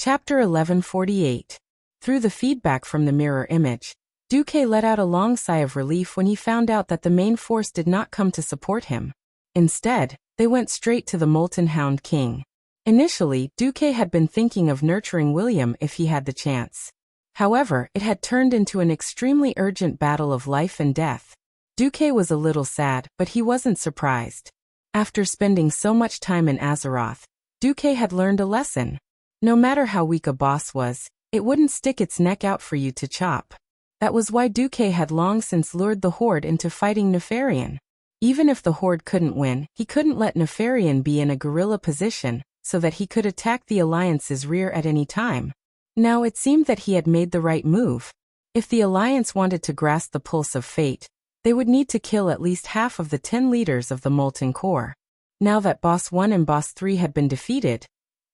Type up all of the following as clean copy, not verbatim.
Chapter 1148. Through the feedback from the mirror image, Duque let out a long sigh of relief when he found out that the main force did not come to support him. Instead, they went straight to the Molten Hound King. Initially, Duque had been thinking of nurturing William if he had the chance. However, it had turned into an extremely urgent battle of life and death. Duque was a little sad, but he wasn't surprised. After spending so much time in Azeroth, Duque had learned a lesson. No matter how weak a boss was, it wouldn't stick its neck out for you to chop. That was why Duque had long since lured the Horde into fighting Nefarian. Even if the Horde couldn't win, he couldn't let Nefarian be in a guerrilla position, so that he could attack the Alliance's rear at any time. Now it seemed that he had made the right move. If the Alliance wanted to grasp the pulse of fate, they would need to kill at least half of the 10 leaders of the Molten Core. Now that Boss 1 and Boss 3 had been defeated,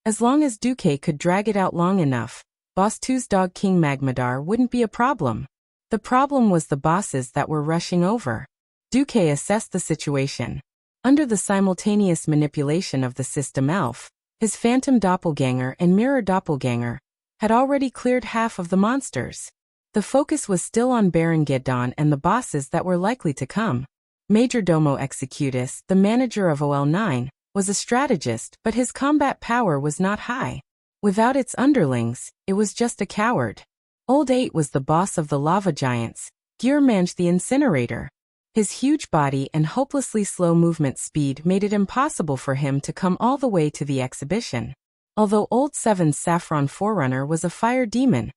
as long as Duque could drag it out long enough, Boss 2's dog King Magmadar wouldn't be a problem. The problem was the bosses that were rushing over. Duque assessed the situation. Under the simultaneous manipulation of the system elf, his phantom doppelganger and mirror doppelganger had already cleared half of the monsters. The focus was still on Baron Geddon and the bosses that were likely to come. Majordomo Executus, the manager of OL9, was a strategist, but his combat power was not high. Without its underlings, it was just a coward. Old 8 was the boss of the lava giants, Gearmange the Incinerator. His huge body and hopelessly slow movement speed made it impossible for him to come all the way to the exhibition. Although Old 7's Saffron Forerunner was a fire demon,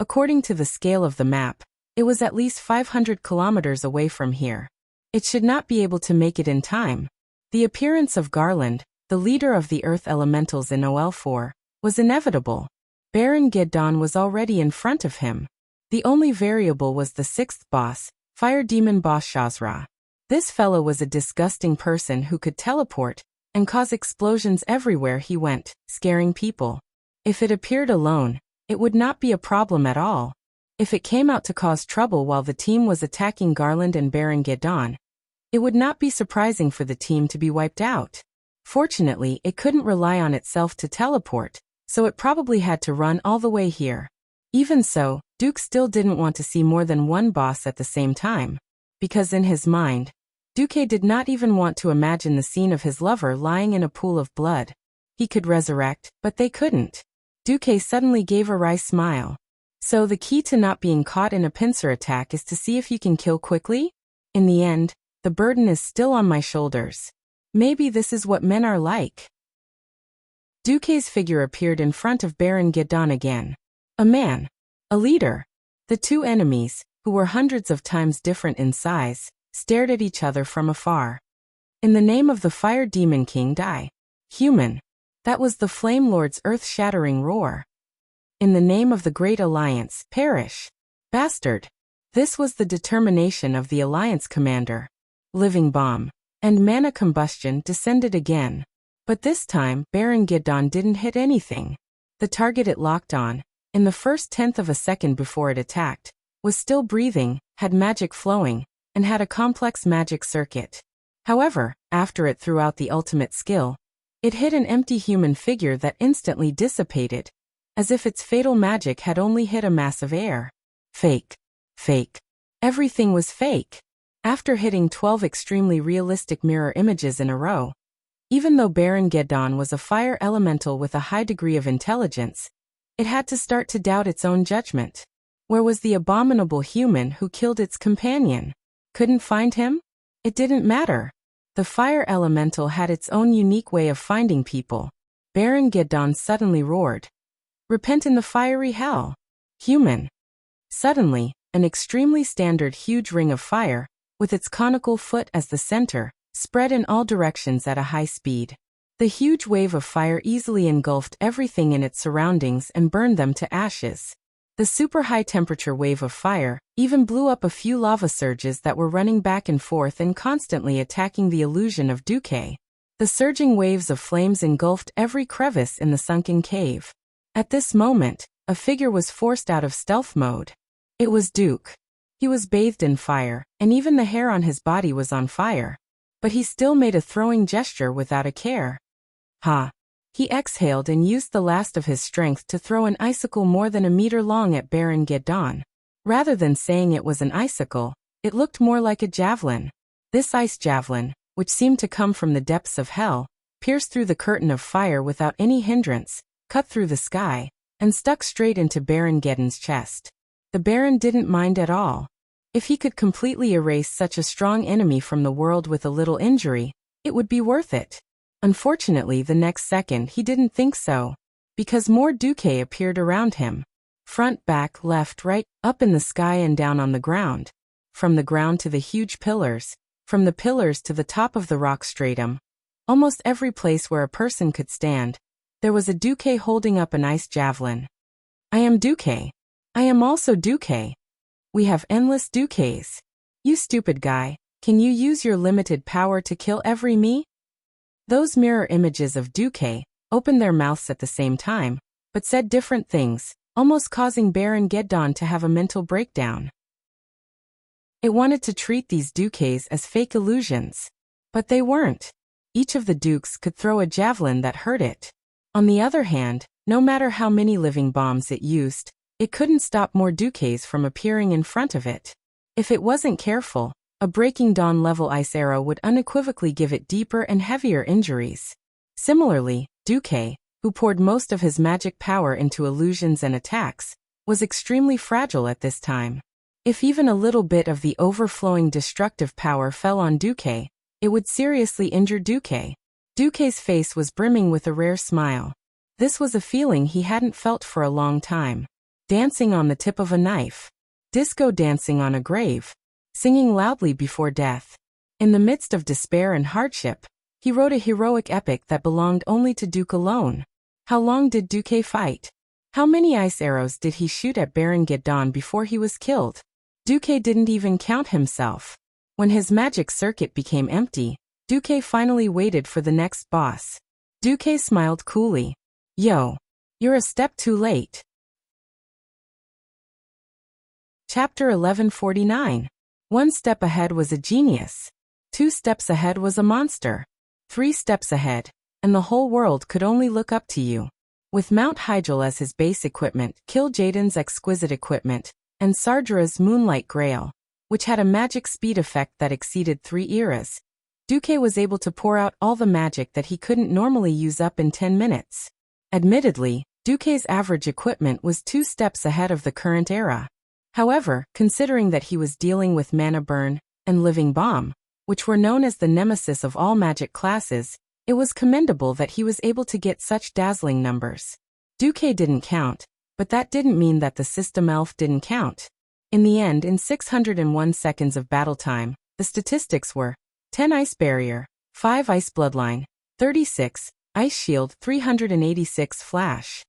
according to the scale of the map, it was at least 500 kilometers away from here. It should not be able to make it in time. The appearance of Garland, the leader of the Earth Elementals in OL4, was inevitable. Baron Geddon was already in front of him. The only variable was the 6th boss, Fire Demon Boss Shazra. This fellow was a disgusting person who could teleport and cause explosions everywhere he went, scaring people. If it appeared alone, it would not be a problem at all. If it came out to cause trouble while the team was attacking Garland and Baron Geddon, it would not be surprising for the team to be wiped out. Fortunately, it couldn't rely on itself to teleport, so it probably had to run all the way here. Even so, Duke still didn't want to see more than one boss at the same time. Because in his mind, Duque did not even want to imagine the scene of his lover lying in a pool of blood. He could resurrect, but they couldn't. Duque suddenly gave a wry smile. So the key to not being caught in a pincer attack is to see if you can kill quickly? In the end, the burden is still on my shoulders. Maybe this is what men are like. Duque's figure appeared in front of Baron Geddon again. A man. A leader. The two enemies, who were hundreds of times different in size, stared at each other from afar. In the name of the Fire Demon King, die. Human. That was the Flame Lord's earth-shattering roar. In the name of the Great Alliance, perish. Bastard. This was the determination of the Alliance commander. Living bomb. And mana combustion descended again. But this time, Baron Geddon didn't hit anything. The target it locked on, in the first 10th of a second before it attacked, was still breathing, had magic flowing, and had a complex magic circuit. However, after it threw out the ultimate skill, it hit an empty human figure that instantly dissipated, as if its fatal magic had only hit a mass of air. Fake. Fake. Everything was fake. After hitting 12 extremely realistic mirror images in a row, even though Baron Geddon was a fire elemental with a high degree of intelligence, it had to start to doubt its own judgment. Where was the abominable human who killed its companion? Couldn't find him? It didn't matter. The fire elemental had its own unique way of finding people. Baron Geddon suddenly roared. Repent in the fiery hell. Human. Suddenly, an extremely standard huge ring of fire, with its conical foot as the center, spread in all directions at a high speed. The huge wave of fire easily engulfed everything in its surroundings and burned them to ashes. The super high temperature wave of fire even blew up a few lava surges that were running back and forth and constantly attacking the illusion of Duque. The surging waves of flames engulfed every crevice in the sunken cave. At this moment, a figure was forced out of stealth mode. It was Duke. He was bathed in fire, and even the hair on his body was on fire. But he still made a throwing gesture without a care. Ha! He exhaled and used the last of his strength to throw an icicle more than a meter long at Baron Geddon. Rather than saying it was an icicle, it looked more like a javelin. This ice javelin, which seemed to come from the depths of hell, pierced through the curtain of fire without any hindrance, cut through the sky, and stuck straight into Baron Geddon's chest. The Baron didn't mind at all. If he could completely erase such a strong enemy from the world with a little injury, it would be worth it. Unfortunately, the next second he didn't think so, because more Duque appeared around him. Front, back, left, right, up in the sky and down on the ground. From the ground to the huge pillars, from the pillars to the top of the rock stratum. Almost every place where a person could stand, there was a Duque holding up an ice javelin. I am Duque. I am also Duque. We have endless Duques. You stupid guy, can you use your limited power to kill every me? Those mirror images of Duque opened their mouths at the same time, but said different things, almost causing Baron Geddon to have a mental breakdown. It wanted to treat these Duques as fake illusions. But they weren't. Each of the dukes could throw a javelin that hurt it. On the other hand, no matter how many living bombs it used, it couldn't stop more Duques from appearing in front of it. If it wasn't careful, a Breaking Dawn-level ice arrow would unequivocally give it deeper and heavier injuries. Similarly, Duque, who poured most of his magic power into illusions and attacks, was extremely fragile at this time. If even a little bit of the overflowing destructive power fell on Duque, it would seriously injure Duque. Duque's face was brimming with a rare smile. This was a feeling he hadn't felt for a long time. Dancing on the tip of a knife. Disco dancing on a grave. Singing loudly before death. In the midst of despair and hardship, he wrote a heroic epic that belonged only to Duke alone. How long did Duque fight? How many ice arrows did he shoot at Baron Geddon before he was killed? Duque didn't even count himself. When his magic circuit became empty, Duque finally waited for the next boss. Duque smiled coolly. Yo. You're a step too late. Chapter 1149. 1 step ahead was a genius. 2 steps ahead was a monster. 3 steps ahead, and the whole world could only look up to you. With Mount Hyjal as his base equipment, Kil'jaeden's exquisite equipment, and Sardra's Moonlight Grail, which had a magic speed effect that exceeded 3 eras, Duque was able to pour out all the magic that he couldn't normally use up in 10 minutes. Admittedly, Duque's average equipment was 2 steps ahead of the current era. However, considering that he was dealing with Mana Burn and Living Bomb, which were known as the nemesis of all magic classes, it was commendable that he was able to get such dazzling numbers. Duque didn't count, but that didn't mean that the system elf didn't count. In the end, in 601 seconds of battle time, the statistics were 10 Ice Barrier, 5 Ice Bloodline, 36 Ice Shield, 386 Flash.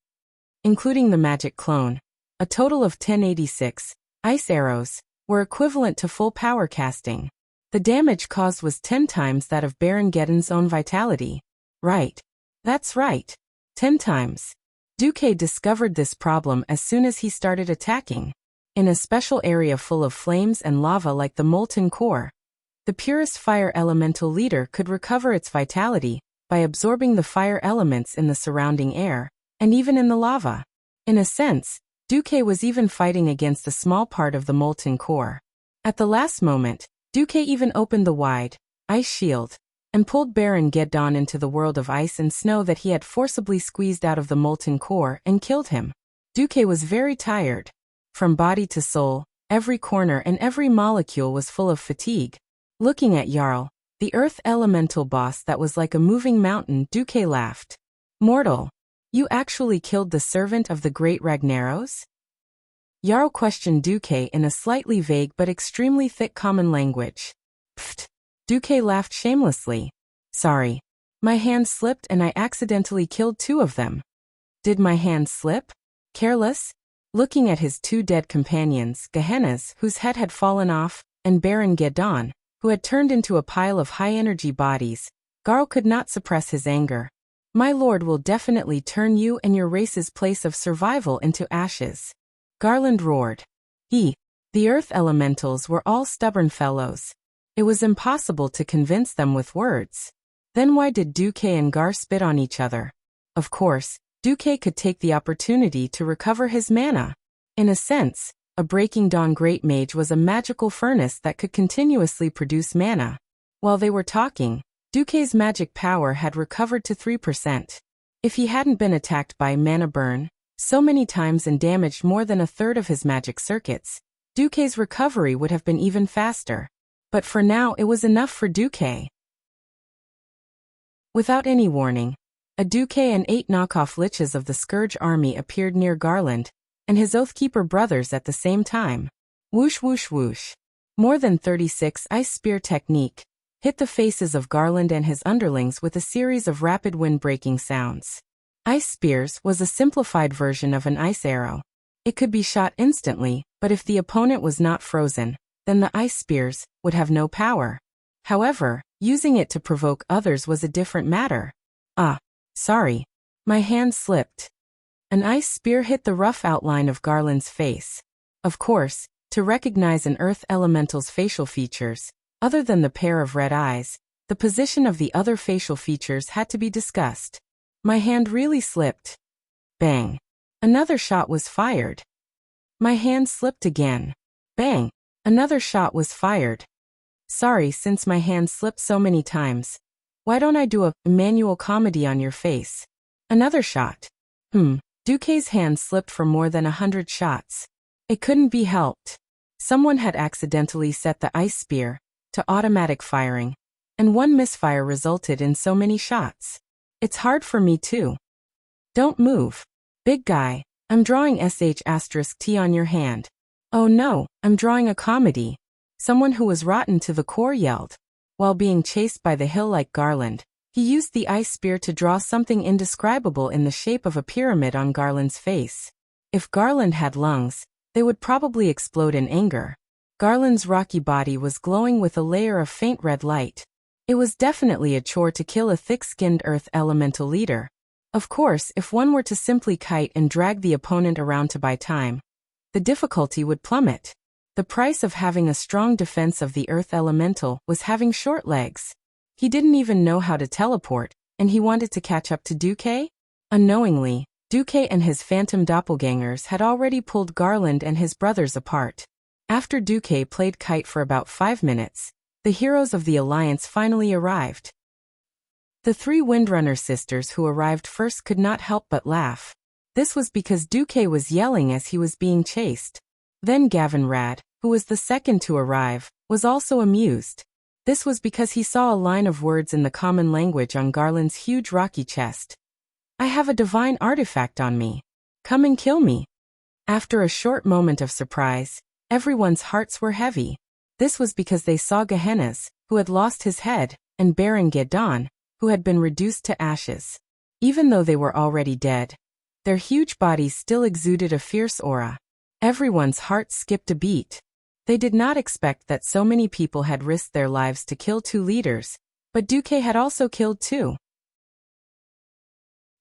Including the magic clone, a total of 1086 ice arrows were equivalent to full power casting. The damage caused was 10 times that of Baron Geddon's own vitality. Right. That's right. 10 times. Duque discovered this problem as soon as he started attacking. In a special area full of flames and lava like the molten core, the purest fire elemental leader could recover its vitality by absorbing the fire elements in the surrounding air, and even in the lava. In a sense, Duque was even fighting against a small part of the molten core. At the last moment, Duque even opened the wide ice shield and pulled Baron Geddon into the world of ice and snow that he had forcibly squeezed out of the molten core and killed him. Duque was very tired. From body to soul, every corner and every molecule was full of fatigue. Looking at Jarl, the earth elemental boss that was like a moving mountain, Duque laughed. Mortal, you actually killed the servant of the great Ragnaros? Jarl questioned Duque in a slightly vague but extremely thick common language. Pfft. Duque laughed shamelessly. Sorry. My hand slipped and I accidentally killed 2 of them. Did my hand slip? Careless? Looking at his 2 dead companions, Gehenna's, whose head had fallen off, and Baron Geddon, who had turned into a pile of high-energy bodies, Jarl could not suppress his anger. My lord will definitely turn you and your race's place of survival into ashes. Garland roared. The earth elementals were all stubborn fellows. It was impossible to convince them with words. Then why did Duque and Gar spit on each other? Of course, Duque could take the opportunity to recover his mana. In a sense, a Breaking Dawn Great Mage was a magical furnace that could continuously produce mana. While they were talking, Duque's magic power had recovered to 3%. If he hadn't been attacked by mana burn so many times and damaged more than a third of his magic circuits, Duque's recovery would have been even faster. But for now it was enough for Duque. Without any warning, a Duque and 8 knockoff liches of the Scourge army appeared near Garland and his Oathkeeper brothers at the same time. Whoosh whoosh whoosh. More than 36 ice spear technique hit the faces of Garland and his underlings with a series of rapid wind-breaking sounds. Ice spears was a simplified version of an ice arrow. It could be shot instantly, but if the opponent was not frozen, then the ice spears would have no power. However, using it to provoke others was a different matter. Sorry. My hand slipped. An ice spear hit the rough outline of Garland's face. Of course, to recognize an earth elemental's facial features, other than the pair of red eyes, the position of the other facial features had to be discussed. My hand really slipped. Bang. Another shot was fired. My hand slipped again. Bang. Another shot was fired. Sorry, since my hand slipped so many times. Why don't I do a manual comedy on your face? Another shot. Duque's hand slipped for more than 100 shots. It couldn't be helped. Someone had accidentally set the ice spear to automatic firing, and one misfire resulted in so many shots. It's hard for me too. Don't move. Big guy, I'm drawing *T on your hand. Oh no, I'm drawing a comedy. Someone who was rotten to the core yelled. While being chased by the hill like Garland, he used the ice spear to draw something indescribable in the shape of a pyramid on Garland's face. If Garland had lungs, they would probably explode in anger. Garland's rocky body was glowing with a layer of faint red light. It was definitely a chore to kill a thick-skinned earth elemental leader. Of course, if one were to simply kite and drag the opponent around to buy time, the difficulty would plummet. The price of having a strong defense of the earth elemental was having short legs. He didn't even know how to teleport, and he wanted to catch up to Duque? Unknowingly, Duque and his phantom doppelgangers had already pulled Garland and his brothers apart. After Duque played kite for about 5 minutes, the heroes of the Alliance finally arrived. The 3 Windrunner sisters who arrived first could not help but laugh. This was because Duque was yelling as he was being chased. Then Gavin Rad, who was the second to arrive, was also amused. This was because he saw a line of words in the common language on Garland's huge rocky chest. I have a divine artifact on me. Come and kill me. After a short moment of surprise, everyone's hearts were heavy. This was because they saw Gehenna's, who had lost his head, and Baron Gedon, who had been reduced to ashes. Even though they were already dead, their huge bodies still exuded a fierce aura. Everyone's heart skipped a beat. They did not expect that so many people had risked their lives to kill 2 leaders, but Duque had also killed 2.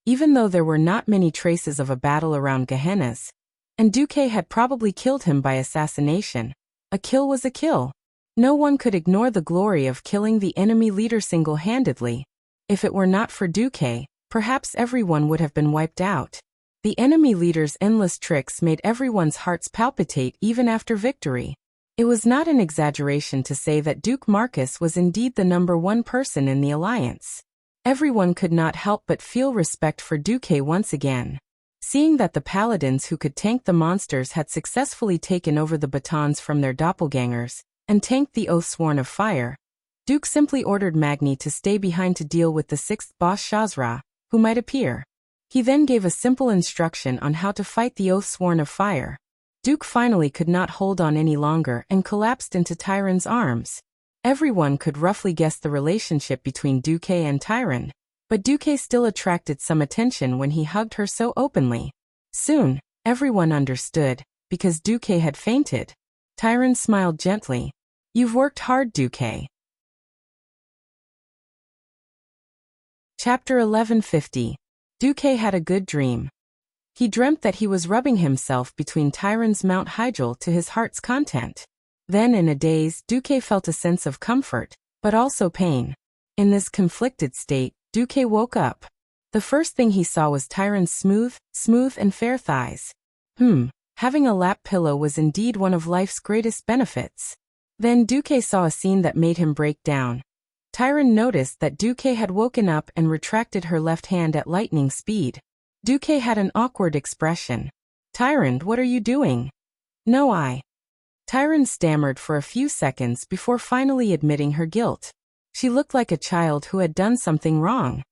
Even though there were not many traces of a battle around Gehenna's, and Duque had probably killed him by assassination, a kill was a kill. No one could ignore the glory of killing the enemy leader single-handedly. If it were not for Duque, perhaps everyone would have been wiped out. The enemy leader's endless tricks made everyone's hearts palpitate even after victory. It was not an exaggeration to say that Duke Marcus was indeed the #1 person in the Alliance. Everyone could not help but feel respect for Duque once again. Seeing that the paladins who could tank the monsters had successfully taken over the batons from their doppelgangers, and tanked the Oathsworn of Fire, Duke simply ordered Magni to stay behind to deal with the 6th boss Shazra, who might appear. He then gave a simple instruction on how to fight the Oathsworn of Fire. Duke finally could not hold on any longer and collapsed into Tyron's arms. Everyone could roughly guess the relationship between Duque and Tyron, but Duque still attracted some attention when he hugged her so openly. Soon, everyone understood, because Duque had fainted. Tyron smiled gently. You've worked hard, Duque. Chapter 1150. Duque had a good dream. He dreamt that he was rubbing himself between Tyron's Mount Hyjal to his heart's content. Then in a daze, Duque felt a sense of comfort, but also pain. In this conflicted state, Duque woke up. The first thing he saw was Tyron's smooth and fair thighs. Having a lap pillow was indeed one of life's greatest benefits. Then Duque saw a scene that made him break down. Tyron noticed that Duque had woken up and retracted her left hand at lightning speed. Duque had an awkward expression. "Tyron, what are you doing?" "No, I." Tyron stammered for a few seconds before finally admitting her guilt. She looked like a child who had done something wrong.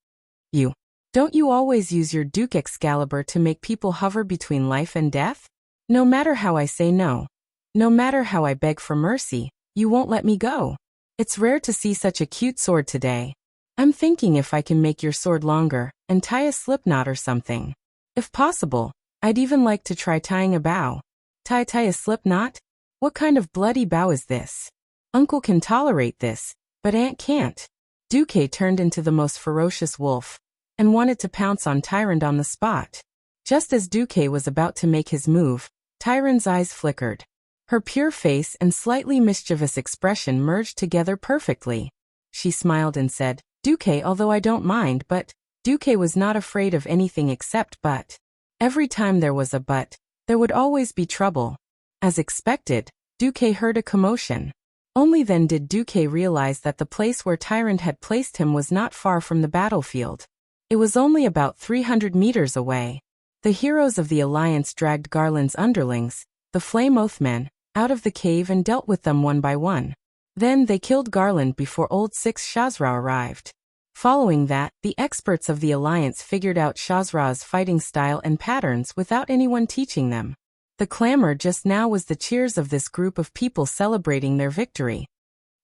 Don't you always use your Duke Excalibur to make people hover between life and death? No matter how I say no, no matter how I beg for mercy, you won't let me go. It's rare to see such a cute sword today. I'm thinking if I can make your sword longer and tie a slip knot or something. If possible, I'd even like to try tying a bow." Tie a slip knot? What kind of bloody bow is this? Uncle can tolerate this, but Aunt can't. Duque turned into the most ferocious wolf and wanted to pounce on Tyron on the spot. Just as Duque was about to make his move, Tyron's eyes flickered. Her pure face and slightly mischievous expression merged together perfectly. She smiled and said, "Duque, although I don't mind, but..." Duque was not afraid of anything except but. Every time there was a but, there would always be trouble. As expected, Duque heard a commotion. Only then did Duque realize that the place where Tyron had placed him was not far from the battlefield. It was only about 300 meters away. The heroes of the Alliance dragged Garland's underlings, the Flame Oathmen, out of the cave and dealt with them one by one. Then they killed Garland before Old Six Shazra arrived. Following that, the experts of the Alliance figured out Shazra's fighting style and patterns without anyone teaching them. The clamor just now was the cheers of this group of people celebrating their victory.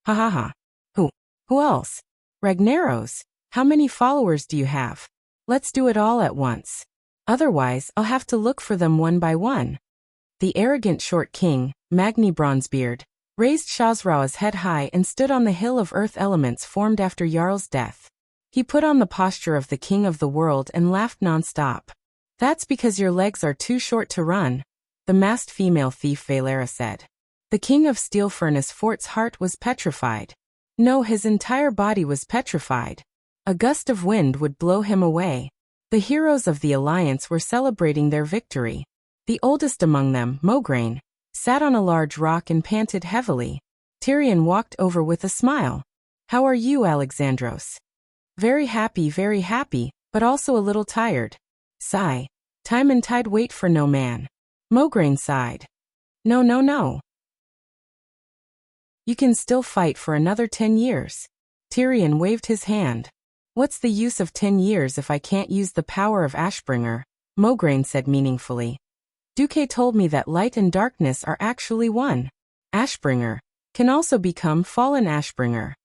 Ha ha ha. Who else? Ragnaros, how many followers do you have? Let's do it all at once. Otherwise, I'll have to look for them one by one. The arrogant short king, Magni Bronzebeard, raised Shazra's head high and stood on the hill of earth elements formed after Jarl's death. He put on the posture of the king of the world and laughed non-stop. "That's because your legs are too short to run," the masked female thief Valera said. The king of Steel Furnace Fort's heart was petrified. No, his entire body was petrified. A gust of wind would blow him away. The heroes of the Alliance were celebrating their victory. The oldest among them, Mograine, sat on a large rock and panted heavily. Tyrion walked over with a smile. "How are you, Alexandros?" Very happy, but also a little tired." Sigh. "Time and tide wait for no man." Mograine sighed. No. You can still fight for another 10 years. Tyrion waved his hand. "What's the use of 10 years if I can't use the power of Ashbringer?" Mograine said meaningfully. "Duque told me that light and darkness are actually one. Ashbringer can also become fallen Ashbringer.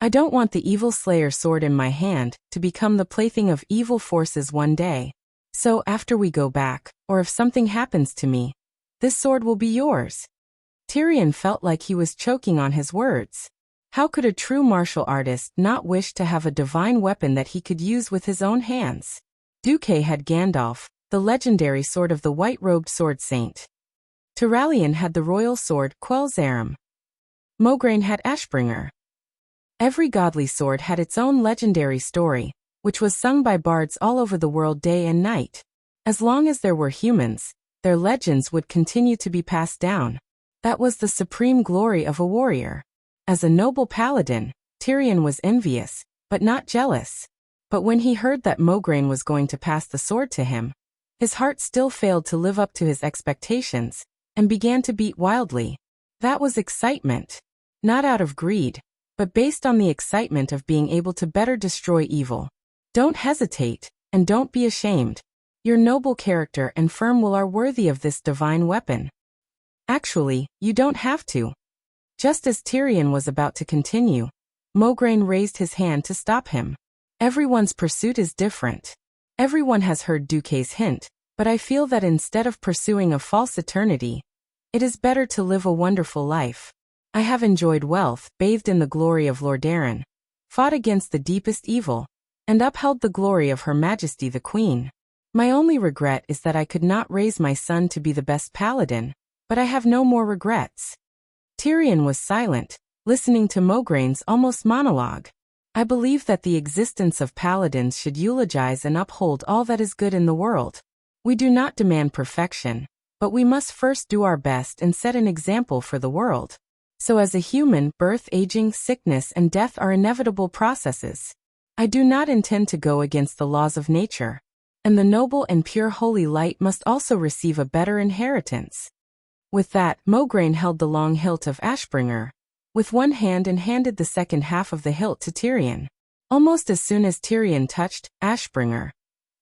I don't want the Evil Slayer sword in my hand to become the plaything of evil forces one day. So after we go back, or if something happens to me, this sword will be yours." Tyrion felt like he was choking on his words. How could a true martial artist not wish to have a divine weapon that he could use with his own hands? Duque had Gandalf, the legendary sword of the white-robed sword saint. Turalyon had the royal sword Quel'Zaram. Mograine had Ashbringer. Every godly sword had its own legendary story, which was sung by bards all over the world day and night. As long as there were humans, their legends would continue to be passed down. That was the supreme glory of a warrior. As a noble paladin, Tyrion was envious, but not jealous. But when he heard that Mograine was going to pass the sword to him, his heart still failed to live up to his expectations, and began to beat wildly. That was excitement. Not out of greed, but based on the excitement of being able to better destroy evil. Don't hesitate, and don't be ashamed. Your noble character and firm will are worthy of this divine weapon. Actually, you don't have to. Just as Tyrion was about to continue, Mograine raised his hand to stop him. Everyone's pursuit is different. Everyone has heard Duque's hint, but I feel that instead of pursuing a false eternity, it is better to live a wonderful life. I have enjoyed wealth, bathed in the glory of Lordaeron, fought against the deepest evil, and upheld the glory of Her Majesty the Queen. My only regret is that I could not raise my son to be the best paladin, but I have no more regrets." Tyrion was silent, listening to Mograine's almost monologue. I believe that the existence of paladins should eulogize and uphold all that is good in the world. We do not demand perfection, but we must first do our best and set an example for the world. So as a human, birth, aging, sickness, and death are inevitable processes. I do not intend to go against the laws of nature. And the noble and pure holy light must also receive a better inheritance. With that, Mograine held the long hilt of Ashbringer with one hand and handed the second half of the hilt to Tyrion. Almost as soon as Tyrion touched Ashbringer,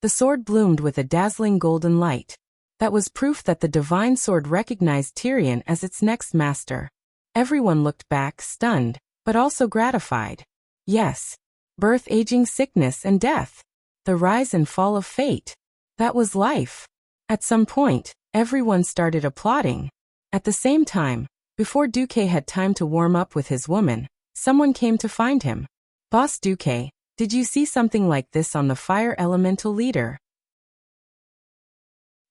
the sword bloomed with a dazzling golden light. That was proof that the divine sword recognized Tyrion as its next master. Everyone looked back, stunned, but also gratified. Yes. Birth, aging, sickness, and death. The rise and fall of fate. That was life. At some point, everyone started applauding. At the same time, before Duque had time to warm up with his woman, someone came to find him. Boss Duque, did you see something like this on the fire elemental leader?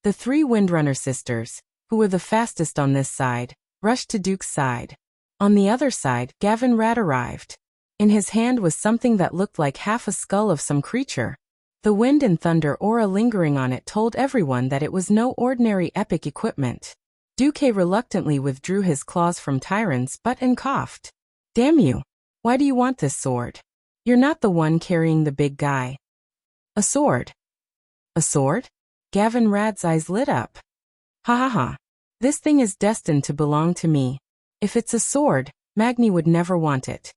The three Windrunner sisters, who were the fastest on this side, rushed to Duke's side. On the other side, Gavin Rad arrived. In his hand was something that looked like half a skull of some creature. The wind and thunder aura lingering on it told everyone that it was no ordinary epic equipment. Duque reluctantly withdrew his claws from Tyron's butt and coughed. Damn you! Why do you want this sword? You're not the one carrying the big guy. A sword? A sword? Gavin Rad's eyes lit up. Ha ha ha. This thing is destined to belong to me. If it's a sword, Magni would never want it.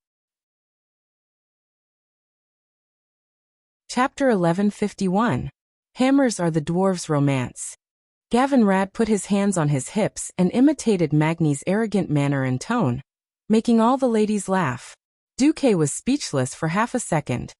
Chapter 1151. Hammers are the dwarves' romance. Gavin Rad put his hands on his hips and imitated Magni's arrogant manner and tone, making all the ladies laugh. Duque was speechless for half a second.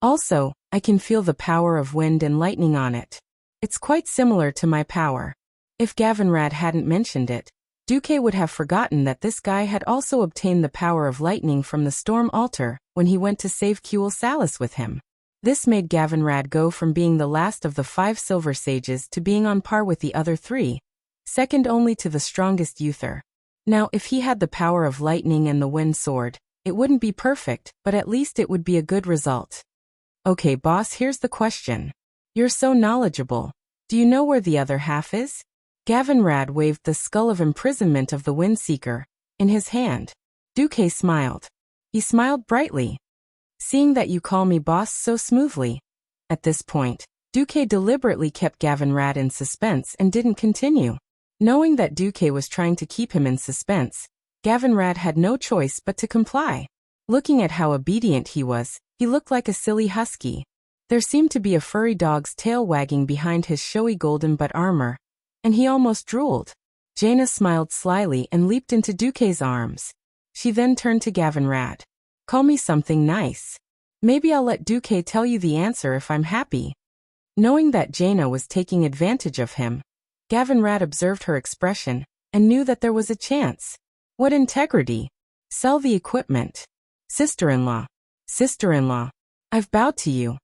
Also, I can feel the power of wind and lightning on it. It's quite similar to my power. If Gavin Rad hadn't mentioned it, Duque would have forgotten that this guy had also obtained the power of lightning from the Storm Altar when he went to save Kuel Salis with him. This made Gavin Rad go from being the last of the 5 Silver Sages to being on par with the other 3, second only to the strongest Uther. Now, if he had the power of lightning and the wind sword, it wouldn't be perfect, but at least it would be a good result. Okay, boss, here's the question. You're so knowledgeable. Do you know where the other half is? Gavin Rad waved the skull of imprisonment of the Windseeker in his hand. Duque smiled. He smiled brightly. Seeing that you call me boss so smoothly. At this point, Duque deliberately kept Gavin Rad in suspense and didn't continue. Knowing that Duque was trying to keep him in suspense, Gavin Rad had no choice but to comply. Looking at how obedient he was, he looked like a silly husky. There seemed to be a furry dog's tail wagging behind his showy golden butt armor, and he almost drooled. Jaina smiled slyly and leaped into Duque's arms. She then turned to Gavin Rad. Call me something nice. Maybe I'll let Duque tell you the answer if I'm happy. Knowing that Jaina was taking advantage of him, Gavin Rad observed her expression and knew that there was a chance. What integrity! Sell the equipment. Sister-in-law. Sister-in-law. I've bowed to you.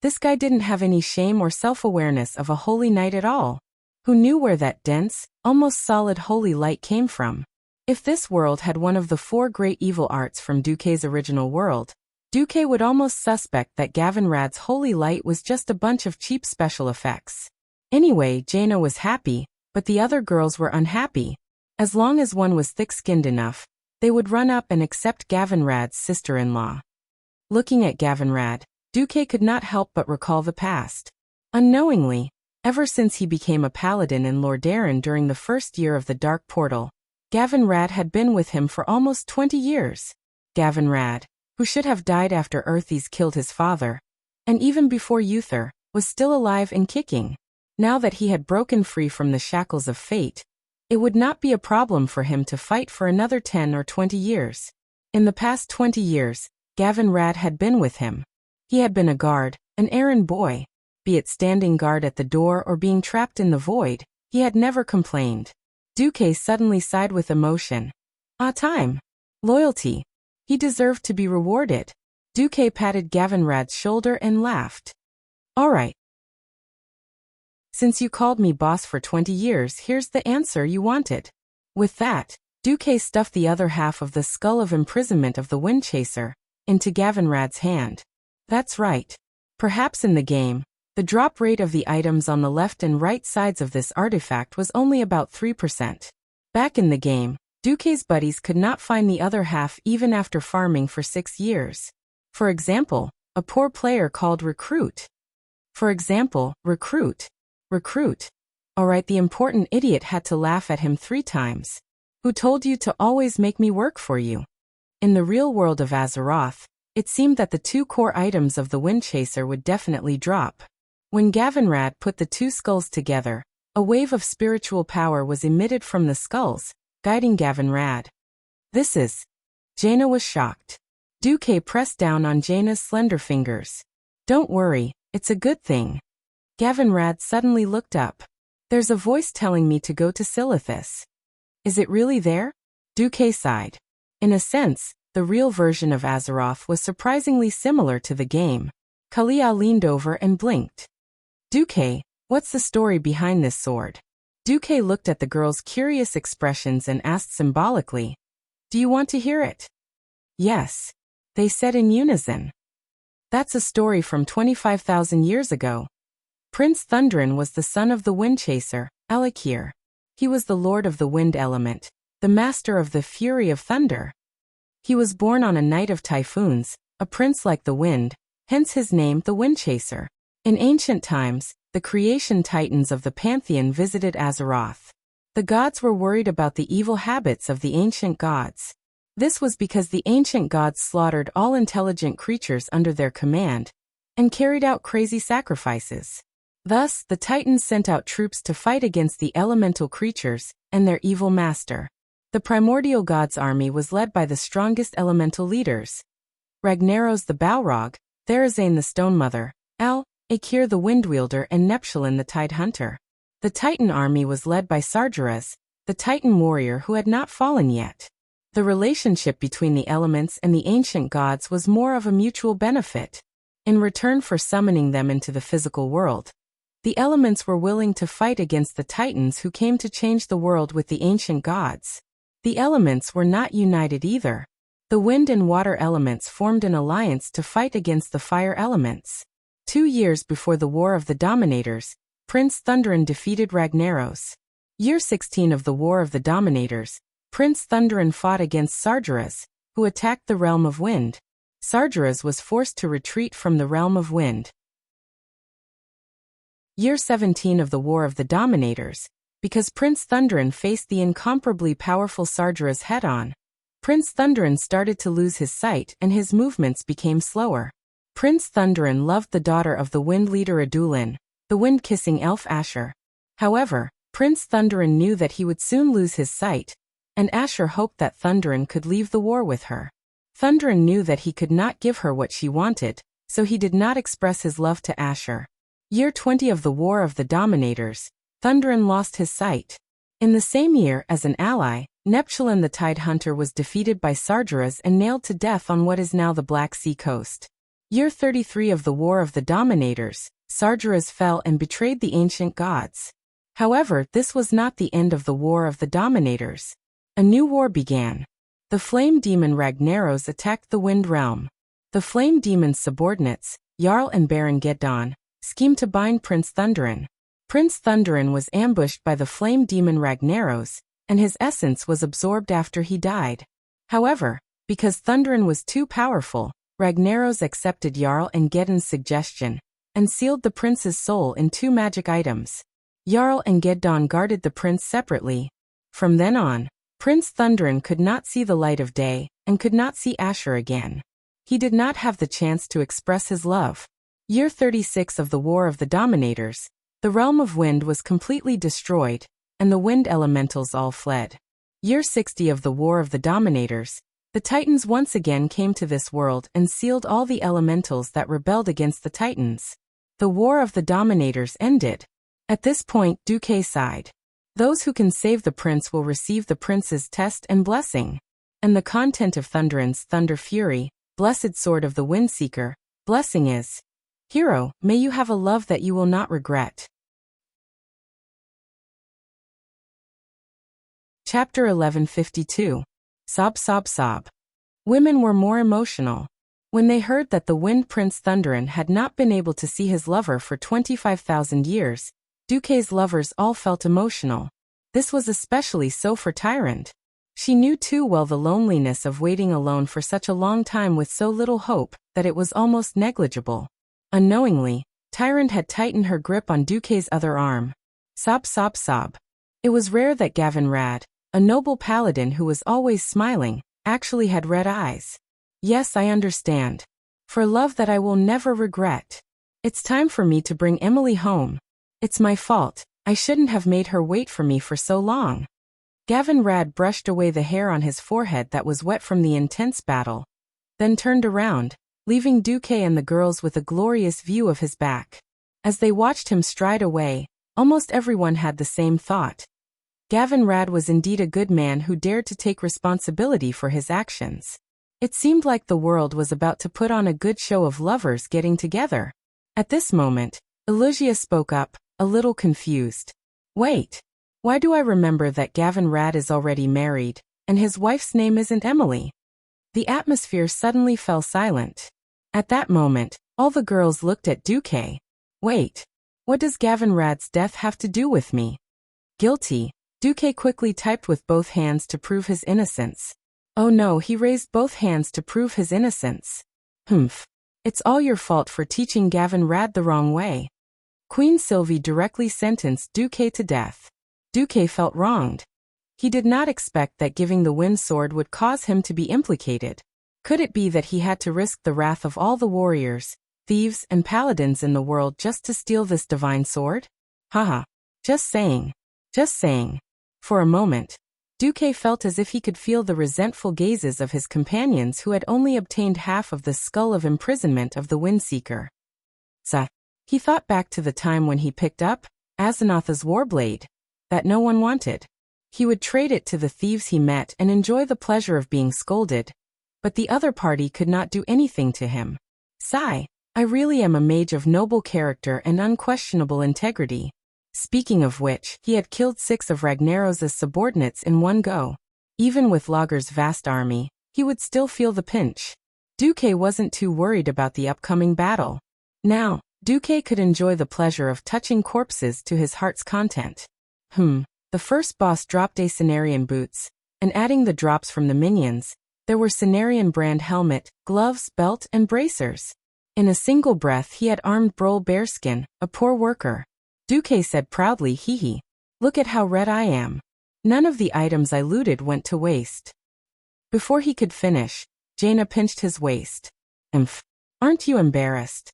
This guy didn't have any shame or self-awareness of a holy knight at all. Who knew where that dense, almost solid holy light came from? If this world had one of the 4 great evil arts from Duque's original world, Duque would almost suspect that Gavin Rad's holy light was just a bunch of cheap special effects. Anyway, Jaina was happy, but the other girls were unhappy. As long as one was thick-skinned enough, they would run up and accept Gavin Rad's sister-in-law. Looking at Gavin Rad, Duque could not help but recall the past. Unknowingly, ever since he became a paladin in Lordaeron during the first year of the Dark Portal, Gavin Rad had been with him for almost 20 years. Gavin Rad, who should have died after Earthes killed his father, and even before Uther, was still alive and kicking. Now that he had broken free from the shackles of fate, it would not be a problem for him to fight for another 10 or 20 years. In the past 20 years, Gavin Rad had been with him. He had been a guard, an errand boy. Be it standing guard at the door or being trapped in the void, he had never complained. Duque suddenly sighed with emotion. Time. Loyalty. He deserved to be rewarded. Duque patted Gavin Rad's shoulder and laughed. All right. Since you called me boss for 20 years, here's the answer you wanted. With that, Duque stuffed the other half of the skull of imprisonment of the Windchaser into Gavinrad's hand. That's right. Perhaps in the game, the drop rate of the items on the left and right sides of this artifact was only about 3%. Back in the game, Duque's buddies could not find the other half even after farming for 6 years. For example, a poor player called Recruit. Recruit. Alright, the important idiot had to laugh at him 3 times. Who told you to always make me work for you? In the real world of Azeroth, it seemed that the 2 core items of the Windchaser would definitely drop. When Gavinrad put the 2 skulls together, a wave of spiritual power was emitted from the skulls, guiding Gavinrad. This is... Jaina was shocked. Duque pressed down on Jaina's slender fingers. Don't worry, it's a good thing. Gavinrad suddenly looked up. There's a voice telling me to go to Silithus. Is it really there? Duque sighed. In a sense, the real version of Azeroth was surprisingly similar to the game. Kalia leaned over and blinked. Duque, what's the story behind this sword? Duque looked at the girl's curious expressions and asked symbolically, do you want to hear it? Yes, they said in unison. That's a story from 25,000 years ago. Prince Thundrin was the son of the Windchaser, Alakir. He was the lord of the wind element, the master of the fury of thunder. He was born on a night of typhoons, a prince like the wind, hence his name the Windchaser. In ancient times, the creation titans of the pantheon visited Azeroth. The gods were worried about the evil habits of the ancient gods. This was because the ancient gods slaughtered all intelligent creatures under their command and carried out crazy sacrifices. Thus, the titans sent out troops to fight against the elemental creatures and their evil master. The primordial gods' army was led by the strongest elemental leaders. Ragnaros the Balrog, Therazane the Stone Mother, Akir the Windwielder and Neptulin the Tide Hunter. The Titan army was led by Sargeras, the Titan warrior who had not fallen yet. The relationship between the elements and the ancient gods was more of a mutual benefit. In return for summoning them into the physical world, the elements were willing to fight against the Titans who came to change the world with the ancient gods. The elements were not united either. The wind and water elements formed an alliance to fight against the fire elements. 2 years before the War of the Dominators, Prince Thundrin defeated Ragnaros. Year 16 of the War of the Dominators, Prince Thundrin fought against Sargeras, who attacked the Realm of Wind. Sargeras was forced to retreat from the Realm of Wind. Year 17 of the War of the Dominators, because Prince Thundrin faced the incomparably powerful Sargeras head-on, Prince Thundrin started to lose his sight and his movements became slower. Prince Thundrin loved the daughter of the wind leader Adulin, the wind-kissing elf Asher. However, Prince Thundrin knew that he would soon lose his sight, and Asher hoped that Thundrin could leave the war with her. Thundrin knew that he could not give her what she wanted, so he did not express his love to Asher. Year 20 of the War of the Dominators, Thundrin lost his sight. In the same year, as an ally, Neptulin the Tide Hunter was defeated by Sargeras and nailed to death on what is now the Black Sea coast. Year 33 of the War of the Dominators, Sargeras fell and betrayed the ancient gods. However, this was not the end of the War of the Dominators. A new war began. The flame demon Ragnaros attacked the Wind Realm. The flame demon's subordinates, Jarl and Baron Geddon, schemed to bind Prince Thundrin. Prince Thundrin was ambushed by the flame demon Ragnaros, and his essence was absorbed after he died. However, because Thundrin was too powerful, Ragnaros accepted Jarl and Geddon's suggestion, and sealed the prince's soul in 2 magic items. Jarl and Geddon guarded the prince separately. From then on, Prince Thundrin could not see the light of day, and could not see Asher again. He did not have the chance to express his love. Year 36 of the War of the Dominators, the Realm of Wind was completely destroyed, and the wind elementals all fled. Year 60 of the War of the Dominators, the Titans once again came to this world and sealed all the elementals that rebelled against the Titans. The War of the Dominators ended. At this point, Duque sighed. Those who can save the prince will receive the prince's test and blessing. And the content of Thundrin's Thunder Fury, Blessed Sword of the Windseeker, blessing is, Hero, may you have a love that you will not regret. Chapter 1152. Sob, sob, sob. Women were more emotional. When they heard that the Wind Prince Thunderin had not been able to see his lover for 25,000 years, Duke's lovers all felt emotional. This was especially so for Tyrant. She knew too well the loneliness of waiting alone for such a long time with so little hope that it was almost negligible. Unknowingly, Tyrant had tightened her grip on Duke's other arm. Sob, sob, sob. It was rare that Gavin Rad, a noble paladin who was always smiling, actually had red eyes. Yes, I understand. For love that I will never regret. It's time for me to bring Emily home. It's my fault. I shouldn't have made her wait for me for so long. Gavin Rad brushed away the hair on his forehead that was wet from the intense battle, then turned around, leaving Duke and the girls with a glorious view of his back. As they watched him stride away, almost everyone had the same thought. Gavin Rad was indeed a good man who dared to take responsibility for his actions. It seemed like the world was about to put on a good show of lovers getting together. At this moment, Elusia spoke up, a little confused. Wait. Why do I remember that Gavin Rad is already married, and his wife's name isn't Emily? The atmosphere suddenly fell silent. At that moment, all the girls looked at Duke. Wait. What does Gavin Rad's death have to do with me? Guilty. Duke quickly typed with both hands to prove his innocence. Oh no, he raised both hands to prove his innocence. Humph. It's all your fault for teaching Gavin Rad the wrong way. Queen Sylvie directly sentenced Duke to death. Duke felt wronged. He did not expect that giving the wind sword would cause him to be implicated. Could it be that he had to risk the wrath of all the warriors, thieves, and paladins in the world just to steal this divine sword? Haha. Just saying. Just saying. For a moment, Duke felt as if he could feel the resentful gazes of his companions who had only obtained half of the skull of imprisonment of the Windseeker. He thought back to the time when he picked up Azenatha's warblade that no one wanted. He would trade it to the thieves he met and enjoy the pleasure of being scolded, but the other party could not do anything to him. Sigh, I really am a mage of noble character and unquestionable integrity. Speaking of which, he had killed 6 of Ragnaros's subordinates in one go. Even with Lager's vast army, he would still feel the pinch. Duke wasn't too worried about the upcoming battle. Now, Duque could enjoy the pleasure of touching corpses to his heart's content. The first boss dropped a Cenarian boots, and adding the drops from the minions, there were Cenarian brand helmet, gloves, belt, and bracers. In a single breath he had armed Brol Bearskin, a poor worker. Duque said proudly, hee. Look at how red I am. None of the items I looted went to waste. Before he could finish, Jaina pinched his waist. Aren't you embarrassed?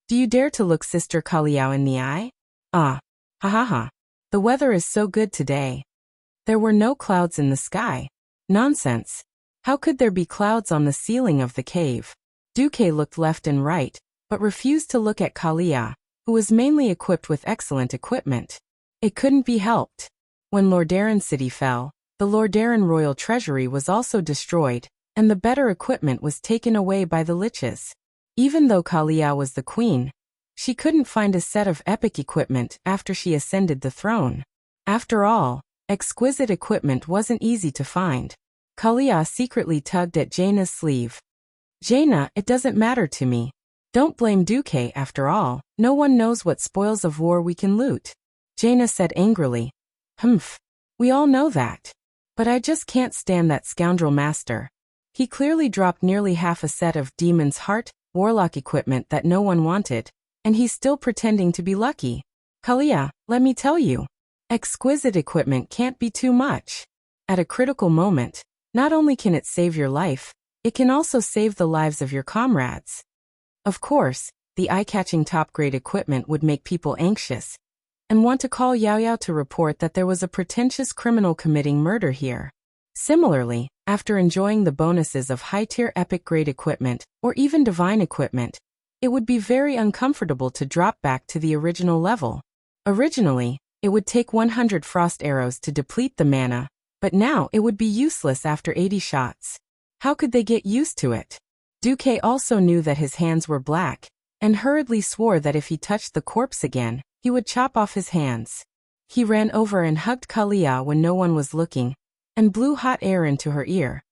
Do you dare to look Sister Kaliao in the eye? Ha ha ha. The weather is so good today. There were no clouds in the sky. Nonsense. How could there be clouds on the ceiling of the cave? Duque looked left and right, but refused to look at Kalia, who was mainly equipped with excellent equipment. It couldn't be helped. When Lordaeron City fell, the Lordaeron royal treasury was also destroyed, and the better equipment was taken away by the liches. Even though Kalia was the queen, she couldn't find a set of epic equipment after she ascended the throne. After all, exquisite equipment wasn't easy to find. Kalia secretly tugged at Jaina's sleeve. Jaina, it doesn't matter to me. Don't blame Duque after all, no one knows what spoils of war we can loot. Jaina said angrily. We all know that. But I just can't stand that scoundrel master. He clearly dropped nearly half a set of Demon's Heart, Warlock equipment that no one wanted, and he's still pretending to be lucky. Kalia, let me tell you. Exquisite equipment can't be too much. At a critical moment, not only can it save your life, it can also save the lives of your comrades. Of course, the eye-catching top-grade equipment would make people anxious, and want to call Yao Yao to report that there was a pretentious criminal committing murder here. Similarly, after enjoying the bonuses of high-tier epic-grade equipment, or even divine equipment, it would be very uncomfortable to drop back to the original level. Originally, it would take 100 frost arrows to deplete the mana, but now it would be useless after 80 shots. How could they get used to it? Duque also knew that his hands were black, and hurriedly swore that if he touched the corpse again, he would chop off his hands. He ran over and hugged Kalia when no one was looking, and blew hot air into her ear.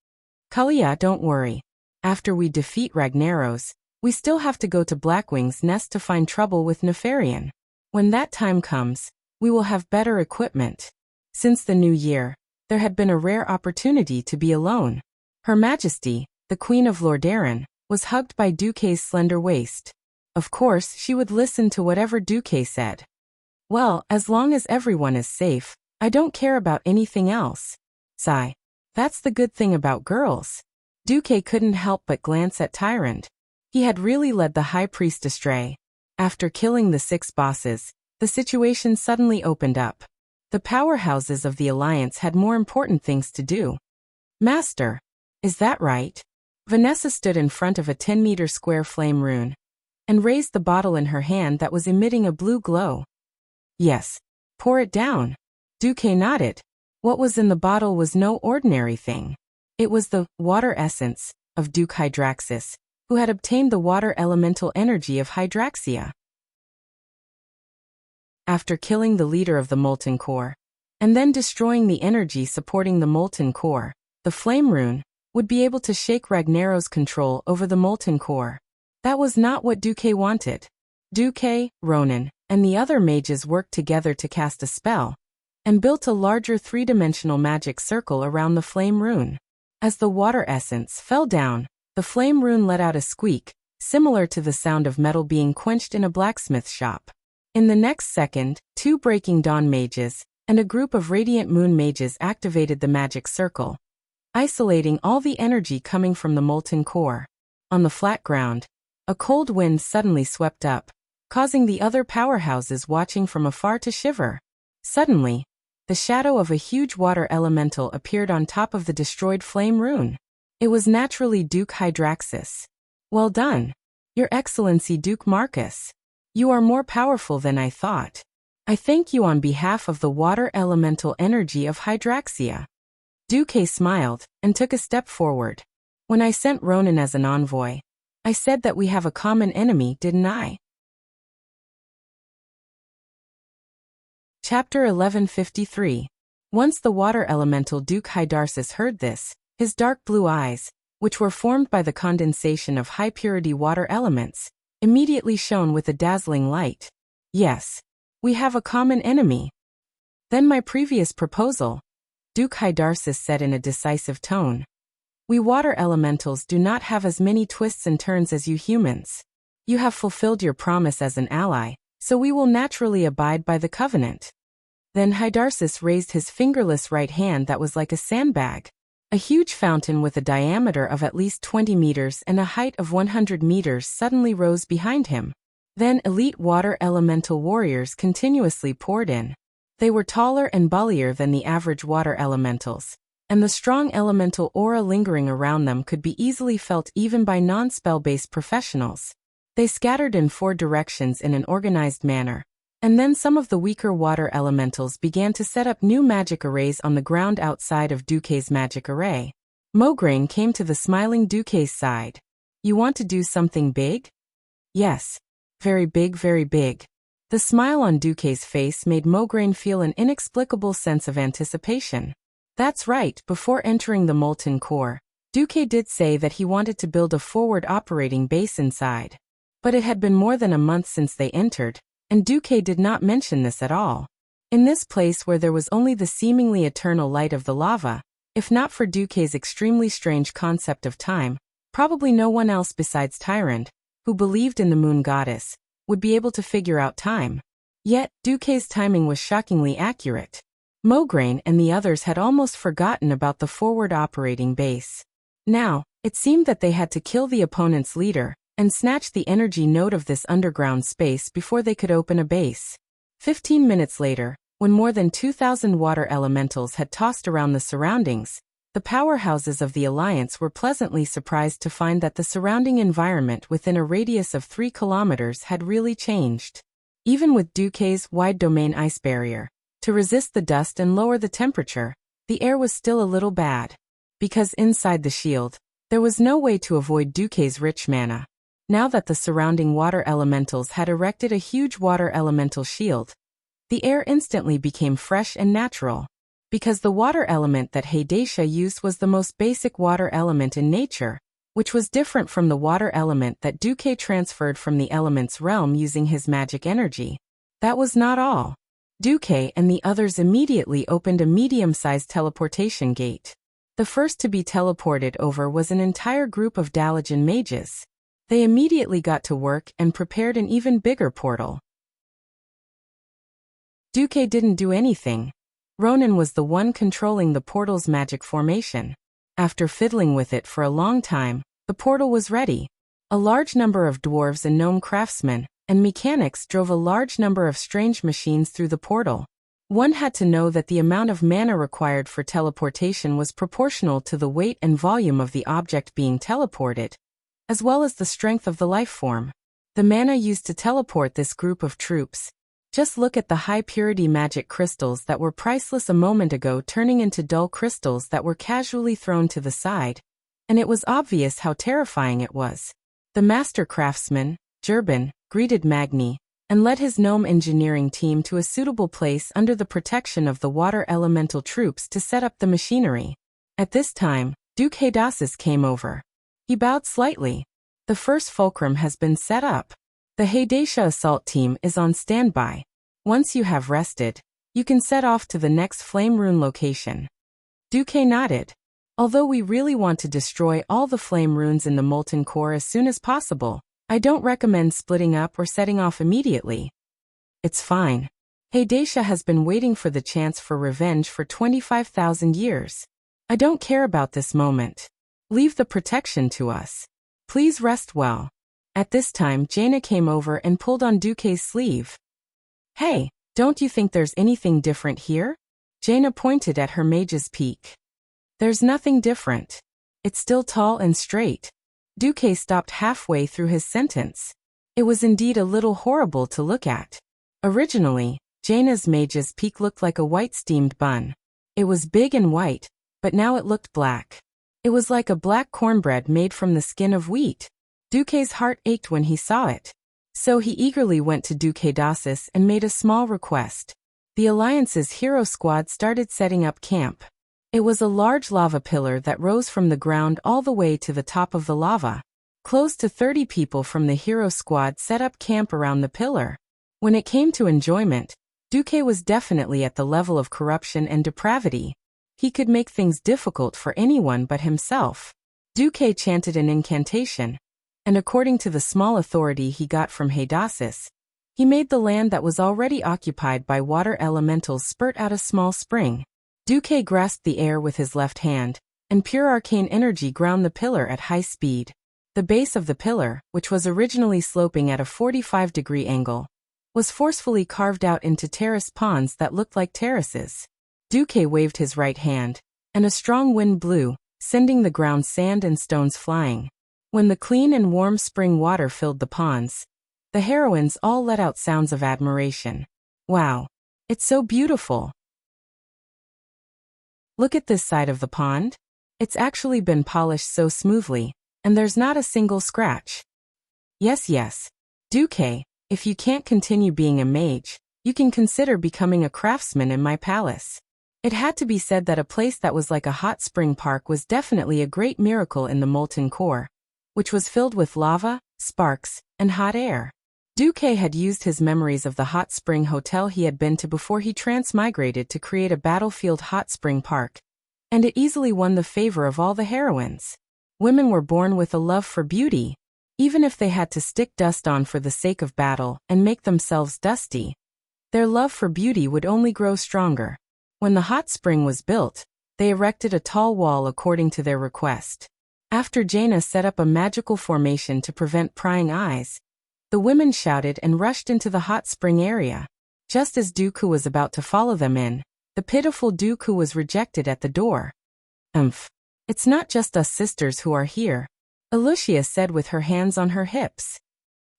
Kalia, don't worry. After we defeat Ragnaros, we still have to go to Blackwing's nest to find trouble with Nefarian. When that time comes, we will have better equipment. Since the new year, there had been a rare opportunity to be alone. Her Majesty, the Queen of Lordaeron, was hugged by Duque's slender waist. Of course, she would listen to whatever Duque said. Well, as long as everyone is safe, I don't care about anything else. Sigh. That's the good thing about girls. Duque couldn't help but glance at Tyrant. He had really led the High Priest astray. After killing the 6 bosses, the situation suddenly opened up. The powerhouses of the Alliance had more important things to do. Master, is that right? Vanessa stood in front of a 10-meter square flame rune and raised the bottle in her hand that was emitting a blue glow. Yes. Pour it down. Duque nodded. What was in the bottle was no ordinary thing. It was the water essence of Duke Hydraxis, who had obtained the water elemental energy of Hydraxia. After killing the leader of the Molten Core, and then destroying the energy supporting the Molten Core, the Flame Rune would be able to shake Ragnaros' control over the Molten Core. That was not what Duque wanted. Duque, Ronan, and the other mages worked together to cast a spell, and built a larger 3-dimensional magic circle around the Flame Rune. As the water essence fell down, the Flame Rune let out a squeak, similar to the sound of metal being quenched in a blacksmith shop. In the next second, 2 Breaking Dawn mages and a group of Radiant Moon mages activated the magic circle, isolating all the energy coming from the Molten Core. On the flat ground, a cold wind suddenly swept up, causing the other powerhouses watching from afar to shiver. Suddenly, the shadow of a huge water elemental appeared on top of the destroyed Flame Rune. It was naturally Duke Hydraxis. Well done, Your Excellency Duke Marcus. You are more powerful than I thought. I thank you on behalf of the water elemental energy of Hydraxia. Duque smiled and took a step forward. When I sent Ronan as an envoy, I said that we have a common enemy, didn't I? Chapter 1153. Once the water elemental Duke Hydarsis heard this, his dark blue eyes, which were formed by the condensation of high-purity water elements, immediately shone with a dazzling light. Yes, we have a common enemy. Then my previous proposal, Duke Hydarsis said in a decisive tone. We water elementals do not have as many twists and turns as you humans. You have fulfilled your promise as an ally, so we will naturally abide by the covenant. Then Hydarsis raised his fingerless right hand that was like a sandbag. A huge fountain with a diameter of at least 20 meters and a height of 100 meters suddenly rose behind him. Then elite water elemental warriors continuously poured in. They were taller and bullier than the average water elementals, and the strong elemental aura lingering around them could be easily felt even by non-spell-based professionals. They scattered in 4 directions in an organized manner, and then some of the weaker water elementals began to set up new magic arrays on the ground outside of Duque's magic array. Mograine came to the smiling Duque's side. You want to do something big? Yes. Very big, very big. The smile on Duque's face made Mograine feel an inexplicable sense of anticipation. That's right, before entering the Molten Core, Duque did say that he wanted to build a forward operating base inside. But it had been more than a month since they entered, and Duque did not mention this at all. In this place where there was only the seemingly eternal light of the lava, if not for Duque's extremely strange concept of time, probably no one else besides Tyrant, who believed in the moon goddess, would be able to figure out time. Yet, Duque's timing was shockingly accurate. Mograine and the others had almost forgotten about the forward operating base. Now, it seemed that they had to kill the opponent's leader and snatch the energy node of this underground space before they could open a base. 15 minutes later, when more than 2,000 water elementals had tossed around the surroundings, the powerhouses of the Alliance were pleasantly surprised to find that the surrounding environment within a radius of 3 kilometers had really changed. Even with Duque's wide domain ice barrier, to resist the dust and lower the temperature, the air was still a little bad. Because inside the shield, there was no way to avoid Duque's rich mana. Now that the surrounding water elementals had erected a huge water elemental shield, the air instantly became fresh and natural. Because the water element that Hydacia used was the most basic water element in nature, which was different from the water element that Duque transferred from the element's realm using his magic energy. That was not all. Duque and the others immediately opened a medium-sized teleportation gate. The first to be teleported over was an entire group of Dalajan mages. They immediately got to work and prepared an even bigger portal. Duque didn't do anything. Ronan was the one controlling the portal's magic formation. After fiddling with it for a long time, the portal was ready. A large number of dwarves and gnome craftsmen and mechanics drove a large number of strange machines through the portal. One had to know that the amount of mana required for teleportation was proportional to the weight and volume of the object being teleported, as well as the strength of the life form. The mana used to teleport this group of troops. Just look at the high-purity magic crystals that were priceless a moment ago turning into dull crystals that were casually thrown to the side, and it was obvious how terrifying it was. The master craftsman, Gerben, greeted Magni, and led his gnome engineering team to a suitable place under the protection of the water elemental troops to set up the machinery. At this time, Duke Hadasis came over. He bowed slightly. The first fulcrum has been set up. The Hadasia assault team is on standby. Once you have rested, you can set off to the next flame rune location. Duque nodded. Although we really want to destroy all the flame runes in the molten core as soon as possible, I don't recommend splitting up or setting off immediately. It's fine. Hadasia has been waiting for the chance for revenge for 25,000 years. I don't care about this moment. Leave the protection to us. Please rest well. At this time, Jaina came over and pulled on Duque's sleeve. Hey, don't you think there's anything different here? Jaina pointed at her mage's peak. There's nothing different. It's still tall and straight. Duque stopped halfway through his sentence. It was indeed a little horrible to look at. Originally, Jaina's mage's peak looked like a white steamed bun. It was big and white, but now it looked black. It was like a black cornbread made from the skin of wheat. Duque's heart ached when he saw it. So he eagerly went to Duque Dasis and made a small request. The Alliance's hero squad started setting up camp. It was a large lava pillar that rose from the ground all the way to the top of the lava. Close to 30 people from the hero squad set up camp around the pillar. When it came to enjoyment, Duque was definitely at the level of corruption and depravity. He could make things difficult for anyone but himself. Duque chanted an incantation, and according to the small authority he got from Hadasis, he made the land that was already occupied by water elementals spurt out a small spring. Duque grasped the air with his left hand, and pure arcane energy ground the pillar at high speed. The base of the pillar, which was originally sloping at a 45-degree angle, was forcefully carved out into terraced ponds that looked like terraces. Duque waved his right hand, and a strong wind blew, sending the ground sand and stones flying. When the clean and warm spring water filled the ponds, the heroines all let out sounds of admiration. Wow! It's so beautiful! Look at this side of the pond. It's actually been polished so smoothly, and there's not a single scratch. Yes. Duque, if you can't continue being a mage, you can consider becoming a craftsman in my palace. It had to be said that a place that was like a hot spring park was definitely a great miracle in the molten core, which was filled with lava, sparks, and hot air. Duque had used his memories of the hot spring hotel he had been to before he transmigrated to create a battlefield hot spring park, and it easily won the favor of all the heroines. Women were born with a love for beauty. Even if they had to stick dust on for the sake of battle and make themselves dusty, their love for beauty would only grow stronger. When the hot spring was built, they erected a tall wall according to their request. After Jaina set up a magical formation to prevent prying eyes, the women shouted and rushed into the hot spring area. Just as Dooku was about to follow them in, the pitiful Dooku was rejected at the door. It's not just us sisters who are here, Alucia said with her hands on her hips.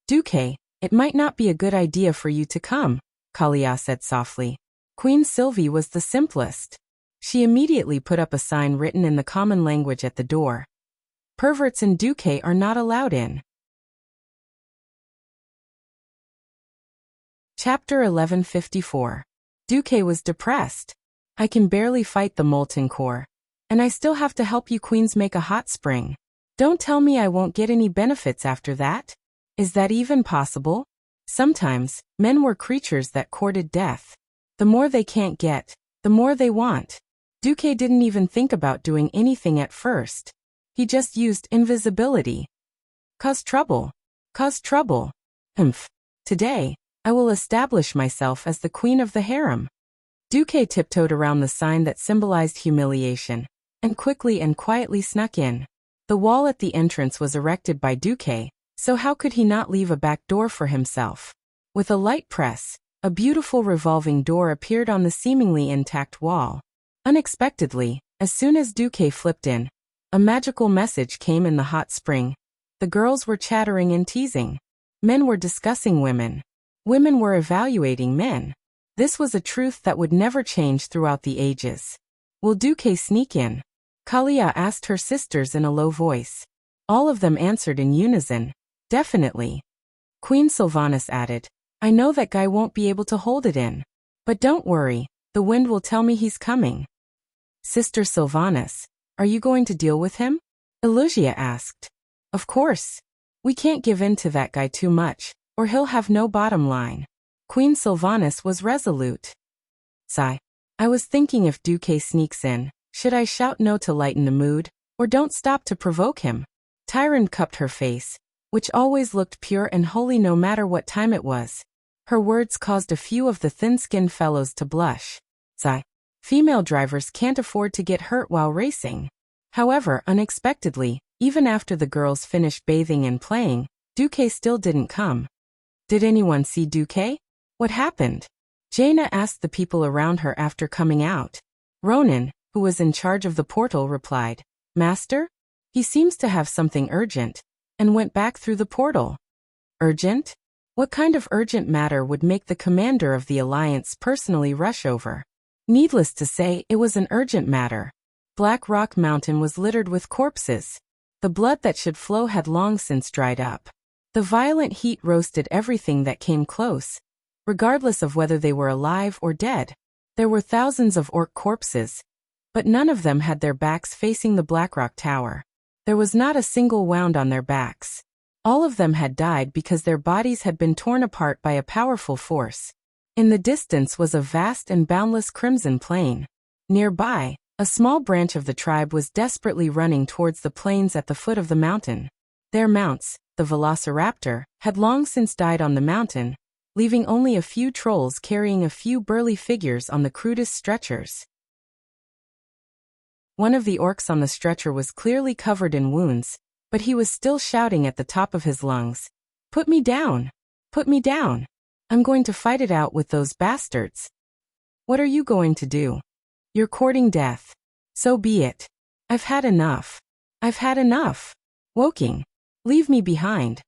Duque, it might not be a good idea for you to come, Kalia said softly. Queen Sylvie was the simplest. She immediately put up a sign written in the common language at the door. Perverts and Duque are not allowed in. Chapter 1154. Duque was depressed. I can barely fight the molten core, and I still have to help you queens make a hot spring. Don't tell me I won't get any benefits after that? Is that even possible? Sometimes, men were creatures that courted death. The more they can't get, the more they want. Duque didn't even think about doing anything at first. He just used invisibility. Cause trouble. Cause trouble. Humph. Today, I will establish myself as the queen of the harem. Duque tiptoed around the sign that symbolized humiliation, and quickly and quietly snuck in. The wall at the entrance was erected by Duque, so how could he not leave a back door for himself? With a light press, a beautiful revolving door appeared on the seemingly intact wall. Unexpectedly, as soon as Duque flipped in, a magical message came in the hot spring. The girls were chattering and teasing. Men were discussing women. Women were evaluating men. This was a truth that would never change throughout the ages. Will Duque sneak in? Kalia asked her sisters in a low voice. All of them answered in unison. Definitely. Queen Sylvanas added, I know that guy won't be able to hold it in. But don't worry, the wind will tell me he's coming. Sister Sylvanas, are you going to deal with him? Elugia asked. Of course. We can't give in to that guy too much, or he'll have no bottom line. Queen Sylvanas was resolute. Sigh. I was thinking if Duque sneaks in, should I shout no to lighten the mood, or don't stop to provoke him? Tyrant cupped her face, which always looked pure and holy no matter what time it was. Her words caused a few of the thin-skinned fellows to blush. Sigh. Female drivers can't afford to get hurt while racing. However, unexpectedly, even after the girls finished bathing and playing, Duque still didn't come. Did anyone see Duque? What happened? Jaina asked the people around her after coming out. Ronan, who was in charge of the portal, replied, Master? He seems to have something urgent, and went back through the portal. Urgent? What kind of urgent matter would make the commander of the Alliance personally rush over? Needless to say, it was an urgent matter. Black Rock Mountain was littered with corpses. The blood that should flow had long since dried up. The violent heat roasted everything that came close, regardless of whether they were alive or dead. There were thousands of orc corpses, but none of them had their backs facing the Blackrock Tower. There was not a single wound on their backs. All of them had died because their bodies had been torn apart by a powerful force. In the distance was a vast and boundless crimson plain. Nearby, a small branch of the tribe was desperately running towards the plains at the foot of the mountain. Their mounts, the Velociraptor, had long since died on the mountain, leaving only a few trolls carrying a few burly figures on the crudest stretchers. One of the orcs on the stretcher was clearly covered in wounds, but he was still shouting at the top of his lungs, Put me down! Put me down! I'm going to fight it out with those bastards. What are you going to do? You're courting death. So be it. I've had enough. I've had enough. Woking. Leave me behind.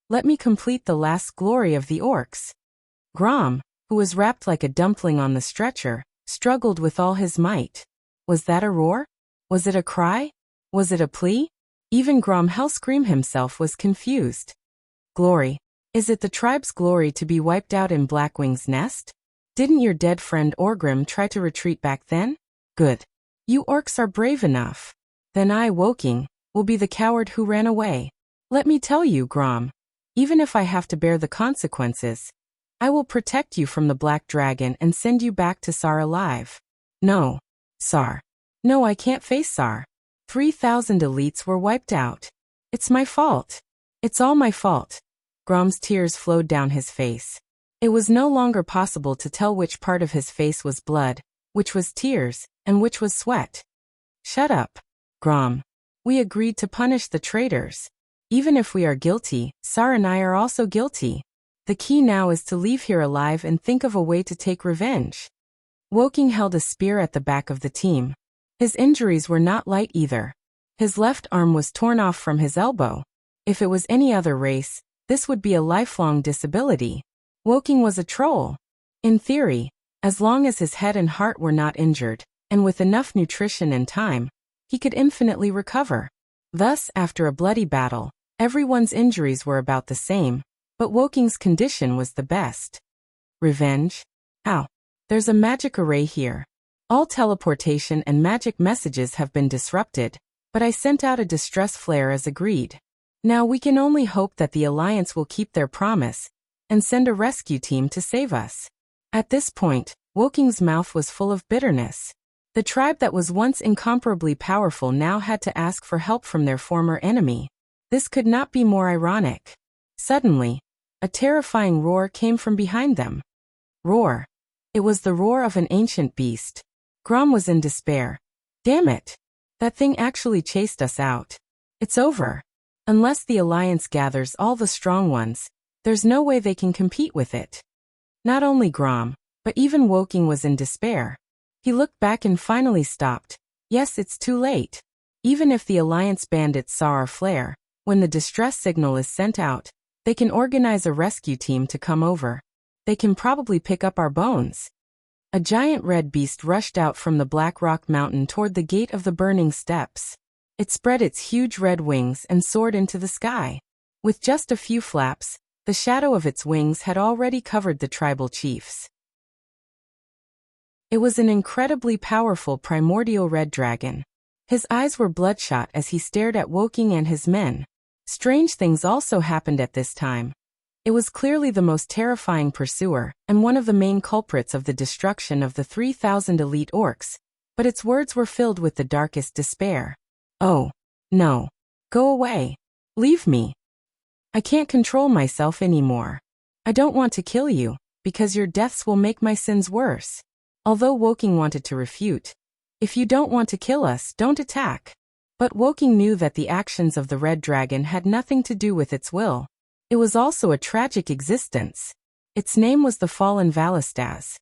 Let me complete the last glory of the orcs. Grom, who was wrapped like a dumpling on the stretcher, struggled with all his might. Was that a roar? Was it a cry? Was it a plea? Even Grom Hellscream himself was confused. Glory. Is it the tribe's glory to be wiped out in Blackwing's nest? Didn't your dead friend Orgrim try to retreat back then? Good. You orcs are brave enough. Then I, Woking, will be the coward who ran away. Let me tell you, Grom, even if I have to bear the consequences, I will protect you from the Black Dragon and send you back to Sar alive. No. Sar. No, I can't face Sar. 3,000 elites were wiped out. It's my fault. It's all my fault. Grom's tears flowed down his face. It was no longer possible to tell which part of his face was blood, which was tears, and which was sweat. Shut up, Grom. We agreed to punish the traitors. Even if we are guilty, Sar and I are also guilty. The key now is to leave here alive and think of a way to take revenge. Woking held a spear at the back of the team. His injuries were not light either. His left arm was torn off from his elbow. If it was any other race, this would be a lifelong disability. Woking was a troll. In theory, as long as his head and heart were not injured, and with enough nutrition and time, he could infinitely recover. Thus, after a bloody battle, everyone's injuries were about the same, but Woking's condition was the best. Revenge? How? There's a magic array here. All teleportation and magic messages have been disrupted. but I sent out a distress flare as agreed. Now we can only hope that the Alliance will keep their promise and send a rescue team to save us." At this point, Woking's mouth was full of bitterness. The tribe that was once incomparably powerful now had to ask for help from their former enemy. This could not be more ironic. Suddenly, a terrifying roar came from behind them. Roar. It was the roar of an ancient beast. Grom was in despair. "Damn it! That thing actually chased us out. It's over. Unless the Alliance gathers all the strong ones, there's no way they can compete with it." Not only Grom, but even Woking was in despair. He looked back and finally stopped. Yes, it's too late. Even if the Alliance bandits saw our flare, when the distress signal is sent out, they can organize a rescue team to come over. They can probably pick up our bones. A giant red beast rushed out from the Black Rock Mountain toward the gate of the burning steps. It spread its huge red wings and soared into the sky. With just a few flaps, the shadow of its wings had already covered the tribal chiefs. It was an incredibly powerful primordial red dragon. His eyes were bloodshot as he stared at Woking and his men. Strange things also happened at this time. It was clearly the most terrifying pursuer, and one of the main culprits of the destruction of the 3,000 elite orcs, but its words were filled with the darkest despair. "Oh, no. Go away. Leave me. I can't control myself anymore. I don't want to kill you, because your deaths will make my sins worse." Although Woking wanted to refute, "If you don't want to kill us, don't attack." But Woking knew that the actions of the red dragon had nothing to do with its will. It was also a tragic existence. Its name was the Fallen Valistaz.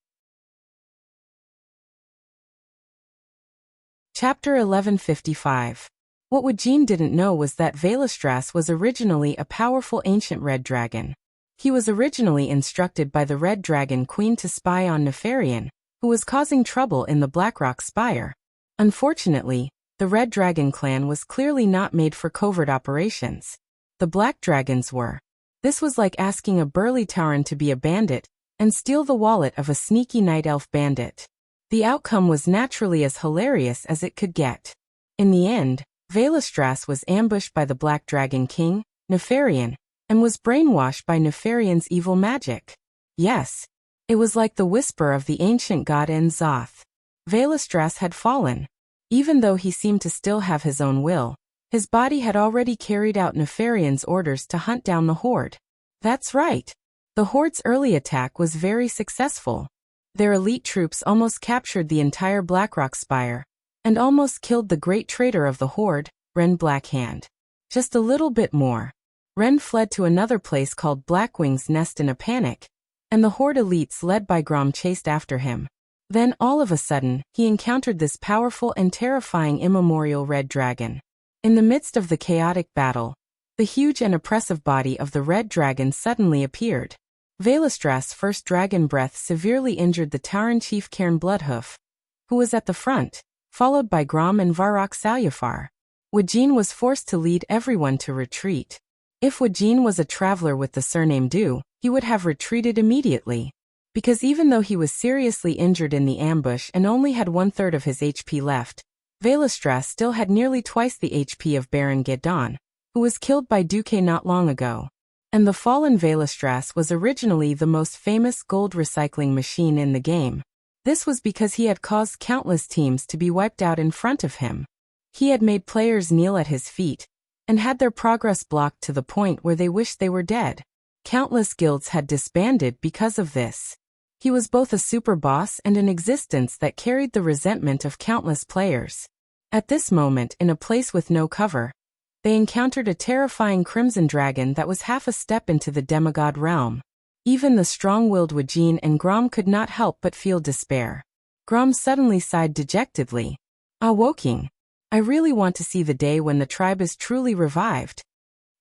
Chapter 1155. What Wajin didn't know was that Valistraz was originally a powerful ancient red dragon. He was originally instructed by the Red Dragon Queen to spy on Nefarian, who was causing trouble in the Blackrock Spire. Unfortunately, the Red Dragon clan was clearly not made for covert operations. The Black Dragons were. This was like asking a burly Tauren to be a bandit and steal the wallet of a sneaky night elf bandit. The outcome was naturally as hilarious as it could get. In the end, Valistraz was ambushed by the Black Dragon King, Nefarian, and was brainwashed by Nefarian's evil magic. Yes. It was like the whisper of the ancient god En-Zoth. Valistraz had fallen. Even though he seemed to still have his own will, his body had already carried out Nefarian's orders to hunt down the Horde. That's right. The Horde's early attack was very successful. Their elite troops almost captured the entire Blackrock Spire, and almost killed the great traitor of the Horde, Ren Blackhand. Just a little bit more. Ren fled to another place called Blackwing's Nest in a panic, and the Horde elites led by Grom chased after him. Then all of a sudden, he encountered this powerful and terrifying immemorial red dragon. In the midst of the chaotic battle, the huge and oppressive body of the red dragon suddenly appeared. Valistraz's first dragon breath severely injured the Tauren chief Cairn Bloodhoof, who was at the front, followed by Grom and Varrock Salyafar. Wajin was forced to lead everyone to retreat. If Wajin was a traveler with the surname Du, he would have retreated immediately. Because even though he was seriously injured in the ambush and only had 1/3 of his HP left, Valistraz still had nearly twice the HP of Baron Gedon, who was killed by Duque not long ago. And the fallen Valistraz was originally the most famous gold recycling machine in the game. This was because he had caused countless teams to be wiped out in front of him. He had made players kneel at his feet, and had their progress blocked to the point where they wished they were dead. Countless guilds had disbanded because of this. He was both a super boss and an existence that carried the resentment of countless players. At this moment, in a place with no cover, they encountered a terrifying crimson dragon that was half a step into the demigod realm. Even the strong-willed Wajin and Grom could not help but feel despair. Grom suddenly sighed dejectedly. "Ah, Woking. I really want to see the day when the tribe is truly revived."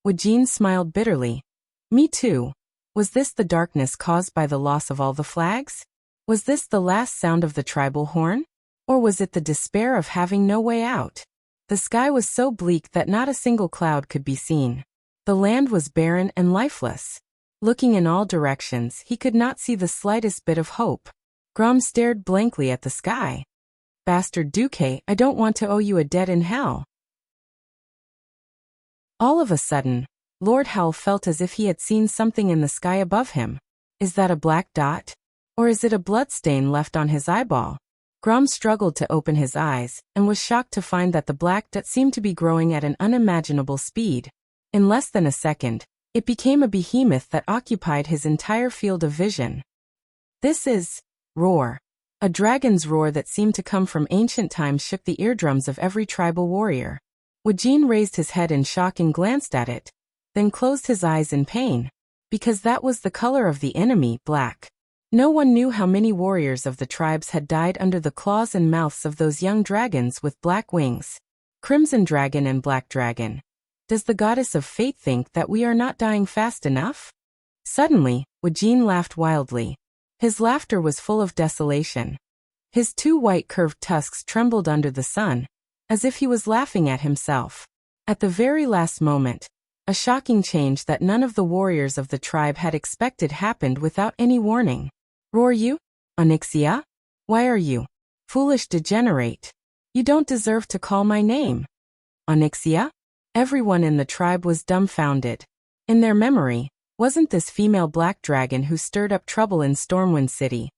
Wajin smiled bitterly. "Me too. Was this the darkness caused by the loss of all the flags? Was this the last sound of the tribal horn? Or was it the despair of having no way out?" The sky was so bleak that not a single cloud could be seen. The land was barren and lifeless. Looking in all directions, he could not see the slightest bit of hope. Grom stared blankly at the sky. "Bastard Duque, I don't want to owe you a debt in hell." All of a sudden, Lord Howl felt as if he had seen something in the sky above him. Is that a black dot? Or is it a bloodstain left on his eyeball? Grom struggled to open his eyes, and was shocked to find that the black dot seemed to be growing at an unimaginable speed. In less than a second, it became a behemoth that occupied his entire field of vision. This is Roar. A dragon's roar that seemed to come from ancient times shook the eardrums of every tribal warrior. Wujin raised his head in shock and glanced at it, then closed his eyes in pain. Because that was the color of the enemy, black. No one knew how many warriors of the tribes had died under the claws and mouths of those young dragons with black wings. Crimson Dragon and Black Dragon. Does the goddess of fate think that we are not dying fast enough? Suddenly, Wujin laughed wildly. His laughter was full of desolation. His two white curved tusks trembled under the sun, as if he was laughing at himself. At the very last moment, a shocking change that none of the warriors of the tribe had expected happened without any warning. Roar you? Onyxia? Why are you? Foolish degenerate. You don't deserve to call my name. Onyxia? Everyone in the tribe was dumbfounded. In their memory, wasn't this female black dragon who stirred up trouble in Stormwind City,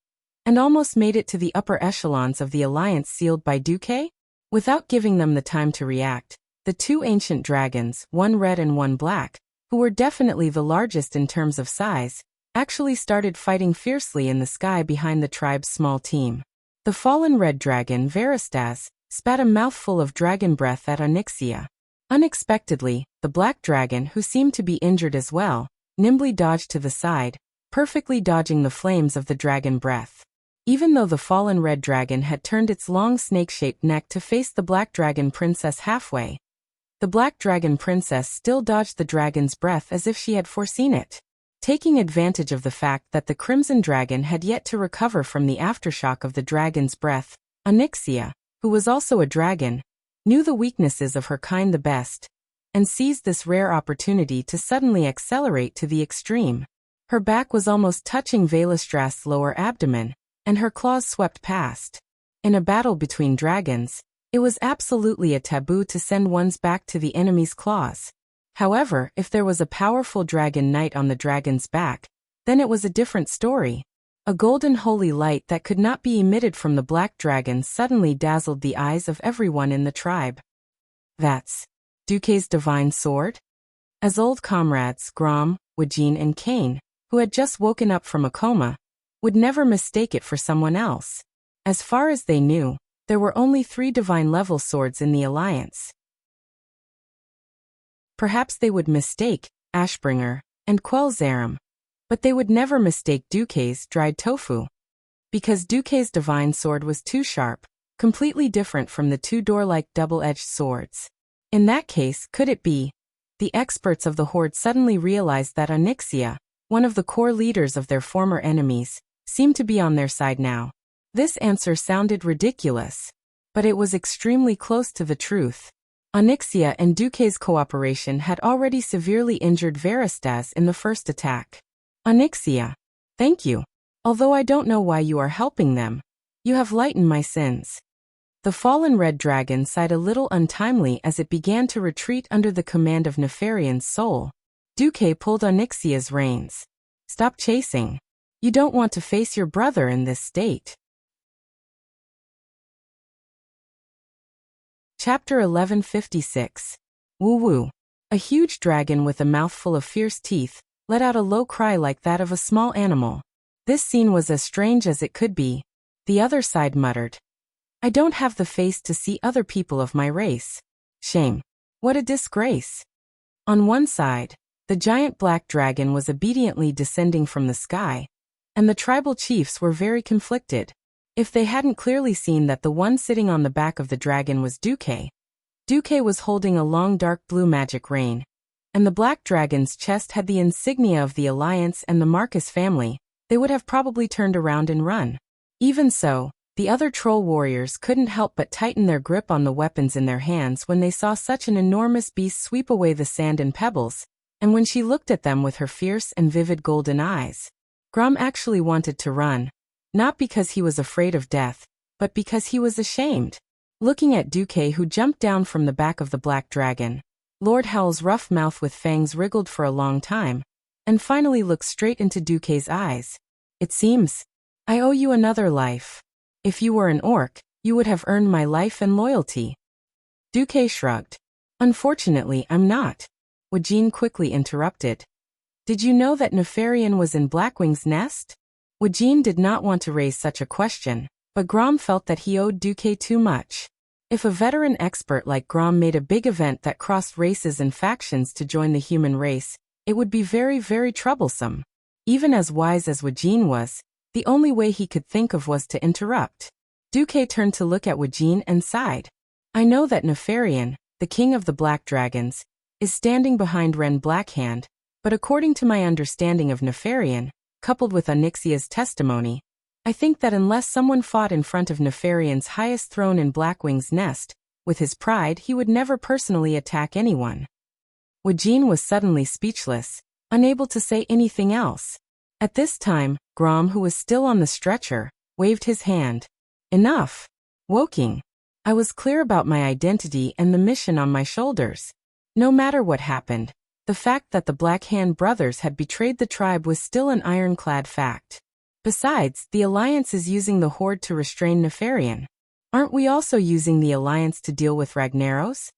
and almost made it to the upper echelons of the alliance sealed by Duque? Without giving them the time to react, the two ancient dragons, one red and one black, who were definitely the largest in terms of size, actually started fighting fiercely in the sky behind the tribe's small team. The fallen red dragon, Veristas, spat a mouthful of dragon breath at Onyxia. Unexpectedly, the black dragon, who seemed to be injured as well, nimbly dodged to the side, perfectly dodging the flames of the dragon breath. Even though the fallen red dragon had turned its long snake-shaped neck to face the black dragon princess halfway, the black dragon princess still dodged the dragon's breath as if she had foreseen it. Taking advantage of the fact that the crimson dragon had yet to recover from the aftershock of the dragon's breath, Onyxia, who was also a dragon, knew the weaknesses of her kind the best, and seized this rare opportunity to suddenly accelerate to the extreme. Her back was almost touching Velastrath's lower abdomen, and her claws swept past. In a battle between dragons, it was absolutely a taboo to send one's back to the enemy's claws. However, if there was a powerful dragon knight on the dragon's back, then it was a different story. A golden holy light that could not be emitted from the black dragon suddenly dazzled the eyes of everyone in the tribe. That's Duque's divine sword? As old comrades Grom, Wujin and Kane, who had just woken up from a coma, would never mistake it for someone else. As far as they knew, there were only 3 divine-level swords in the alliance. Perhaps they would mistake Ashbringer and Quelzarum, but they would never mistake Duque's dried tofu. Because Duque's divine sword was too sharp, completely different from the 2 door-like double-edged swords. In that case, could it be? The experts of the Horde suddenly realized that Onyxia, one of the core leaders of their former enemies, seemed to be on their side now. This answer sounded ridiculous, but it was extremely close to the truth. Onyxia and Duque's cooperation had already severely injured Veristas in the first attack. Onyxia, thank you. Although I don't know why you are helping them, you have lightened my sins. The fallen red dragon sighed a little untimely as it began to retreat under the command of Nefarian's soul. Duque pulled Onyxia's reins. Stop chasing. You don't want to face your brother in this state. Chapter 1156. Woo-woo. A huge dragon with a mouthful of fierce teeth let out a low cry like that of a small animal. This scene was as strange as it could be. The other side muttered, I don't have the face to see other people of my race. Shame. What a disgrace. On one side, the giant black dragon was obediently descending from the sky, and the tribal chiefs were very conflicted. If they hadn't clearly seen that the one sitting on the back of the dragon was Duque. Duque was holding a long dark blue magic rein, and the black dragon's chest had the insignia of the Alliance and the Marcus family, they would have probably turned around and run. Even so, the other troll warriors couldn't help but tighten their grip on the weapons in their hands when they saw such an enormous beast sweep away the sand and pebbles, and when she looked at them with her fierce and vivid golden eyes. Grom actually wanted to run, not because he was afraid of death, but because he was ashamed. Looking at Duque, who jumped down from the back of the black dragon, Lord Howl's rough mouth with fangs wriggled for a long time, and finally looked straight into Duque's eyes. It seems I owe you another life. If you were an orc, you would have earned my life and loyalty. Duque shrugged. Unfortunately, I'm not. Wajin quickly interrupted. Did you know that Nefarian was in Blackwing's nest? Wajin did not want to raise such a question, but Grom felt that he owed Duque too much. If a veteran expert like Grom made a big event that crossed races and factions to join the human race, it would be very, very troublesome. Even as wise as Wajin was, the only way he could think of was to interrupt. Duque turned to look at Wajin and sighed. I know that Nefarian, the king of the Black Dragons, is standing behind Ren Blackhand, but according to my understanding of Nefarian, coupled with Onyxia's testimony, I think that unless someone fought in front of Nefarian's highest throne in Blackwing's nest, with his pride he would never personally attack anyone. Wajin was suddenly speechless, unable to say anything else. At this time, Grom, who was still on the stretcher, waved his hand. Enough. Woking. I was clear about my identity and the mission on my shoulders. No matter what happened, the fact that the Blackhand brothers had betrayed the tribe was still an ironclad fact. Besides, the Alliance is using the Horde to restrain Nefarian. Aren't we also using the Alliance to deal with Ragnaros?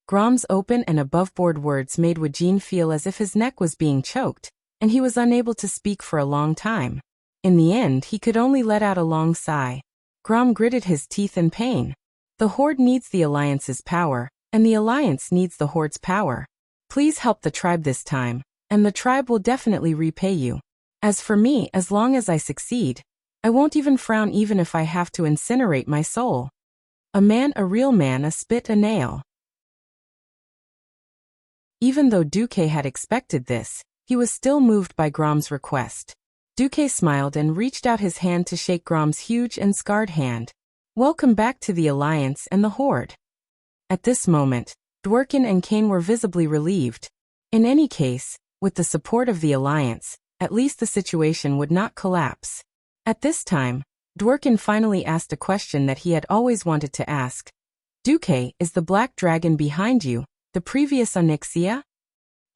Grom's open and above-board words made Wajin feel as if his neck was being choked, and he was unable to speak for a long time. In the end, he could only let out a long sigh. Grom gritted his teeth in pain. The Horde needs the Alliance's power, and the Alliance needs the Horde's power. Please help the tribe this time, and the tribe will definitely repay you. As for me, as long as I succeed, I won't even frown even if I have to incinerate my soul. A man, a real man, a spit, a nail. Even though Duque had expected this, he was still moved by Grom's request. Duque smiled and reached out his hand to shake Grom's huge and scarred hand. Welcome back to the Alliance and the Horde. At this moment, Dworkin and Kane were visibly relieved. In any case, with the support of the Alliance, at least the situation would not collapse. At this time, Dworkin finally asked a question that he had always wanted to ask. Duque, is the Black Dragon behind you, the previous Onyxia?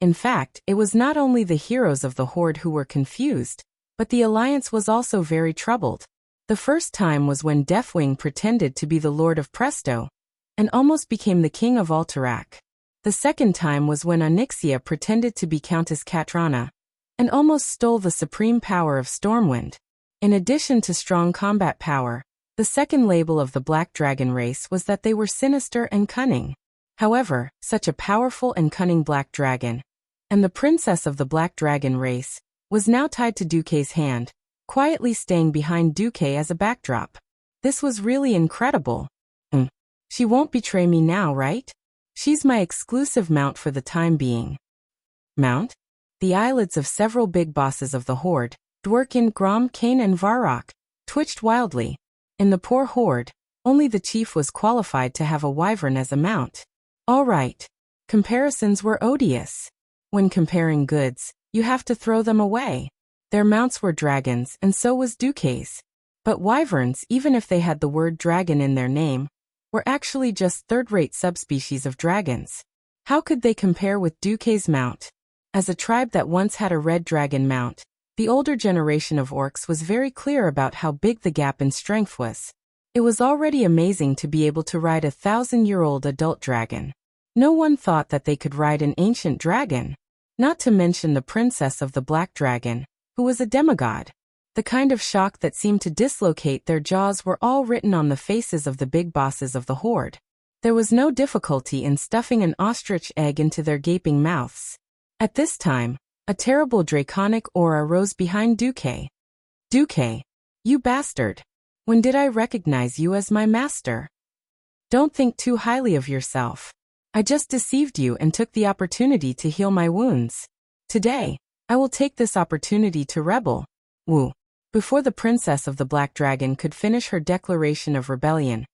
In fact, it was not only the heroes of the Horde who were confused, but the Alliance was also very troubled. The first time was when Deathwing pretended to be the Lord of Presto, and almost became the King of Alterac. The second time was when Onyxia pretended to be Countess Katrana, and almost stole the supreme power of Stormwind. In addition to strong combat power, the second label of the Black Dragon race was that they were sinister and cunning. However, such a powerful and cunning Black Dragon, and the princess of the Black Dragon race, was now tied to Duque's hand, quietly staying behind Duque as a backdrop. This was really incredible. She won't betray me now, right? She's my exclusive mount for the time being. Mount? The eyelids of several big bosses of the Horde, Dworkin, Grom, Kane and Varrock, twitched wildly. In the poor Horde, only the chief was qualified to have a wyvern as a mount. All right. Comparisons were odious. When comparing goods, you have to throw them away. Their mounts were dragons and so was Duque's. But wyverns, even if they had the word dragon in their name, were actually just third-rate subspecies of dragons. How could they compare with Duque's mount? As a tribe that once had a red dragon mount, the older generation of orcs was very clear about how big the gap in strength was. It was already amazing to be able to ride a 1,000-year-old adult dragon. No one thought that they could ride an ancient dragon, not to mention the princess of the Black Dragon, who was a demigod. The kind of shock that seemed to dislocate their jaws were all written on the faces of the big bosses of the Horde. There was no difficulty in stuffing an ostrich egg into their gaping mouths. At this time, a terrible draconic aura rose behind Duque. Duque, you bastard. When did I recognize you as my master? Don't think too highly of yourself. I just deceived you and took the opportunity to heal my wounds. Today, I will take this opportunity to rebel. Woo. Before the princess of the Black Dragon could finish her declaration of rebellion,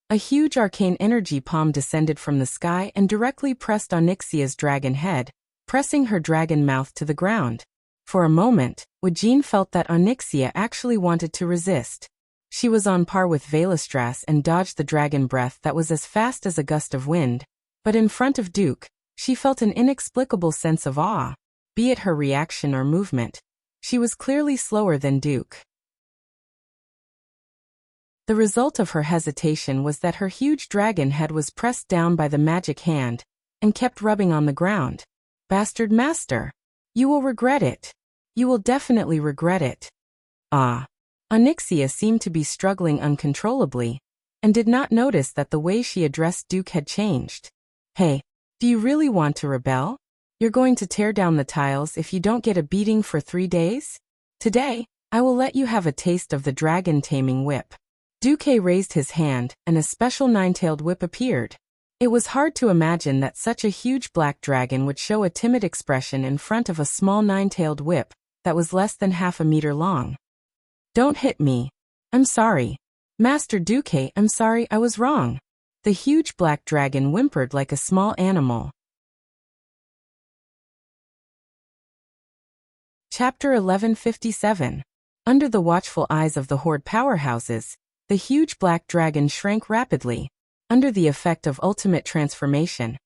a huge arcane energy palm descended from the sky and directly pressed Onyxia's dragon head, pressing her dragon mouth to the ground. For a moment, Wajin felt that Onyxia actually wanted to resist. She was on par with Valestras and dodged the dragon breath that was as fast as a gust of wind, but in front of Duke, She felt an inexplicable sense of awe, be it her reaction or movement. She was clearly slower than Duke. The result of her hesitation was that her huge dragon head was pressed down by the magic hand and kept rubbing on the ground. Bastard master! You will regret it. You will definitely regret it. Ah. Onyxia seemed to be struggling uncontrollably and did not notice that the way she addressed Duke had changed. Hey, do you really want to rebel? You're going to tear down the tiles if you don't get a beating for 3 days? Today, I will let you have a taste of the dragon taming whip. Duke raised his hand, and a special 9-tailed whip appeared. It was hard to imagine that such a huge black dragon would show a timid expression in front of a small 9-tailed whip that was less than half a meter long. Don't hit me. I'm sorry. Master Duke, I'm sorry, I was wrong. The huge black dragon whimpered like a small animal. Chapter 1157. Under the watchful eyes of the Horde powerhouses, the huge black dragon shrank rapidly, under the effect of ultimate transformation.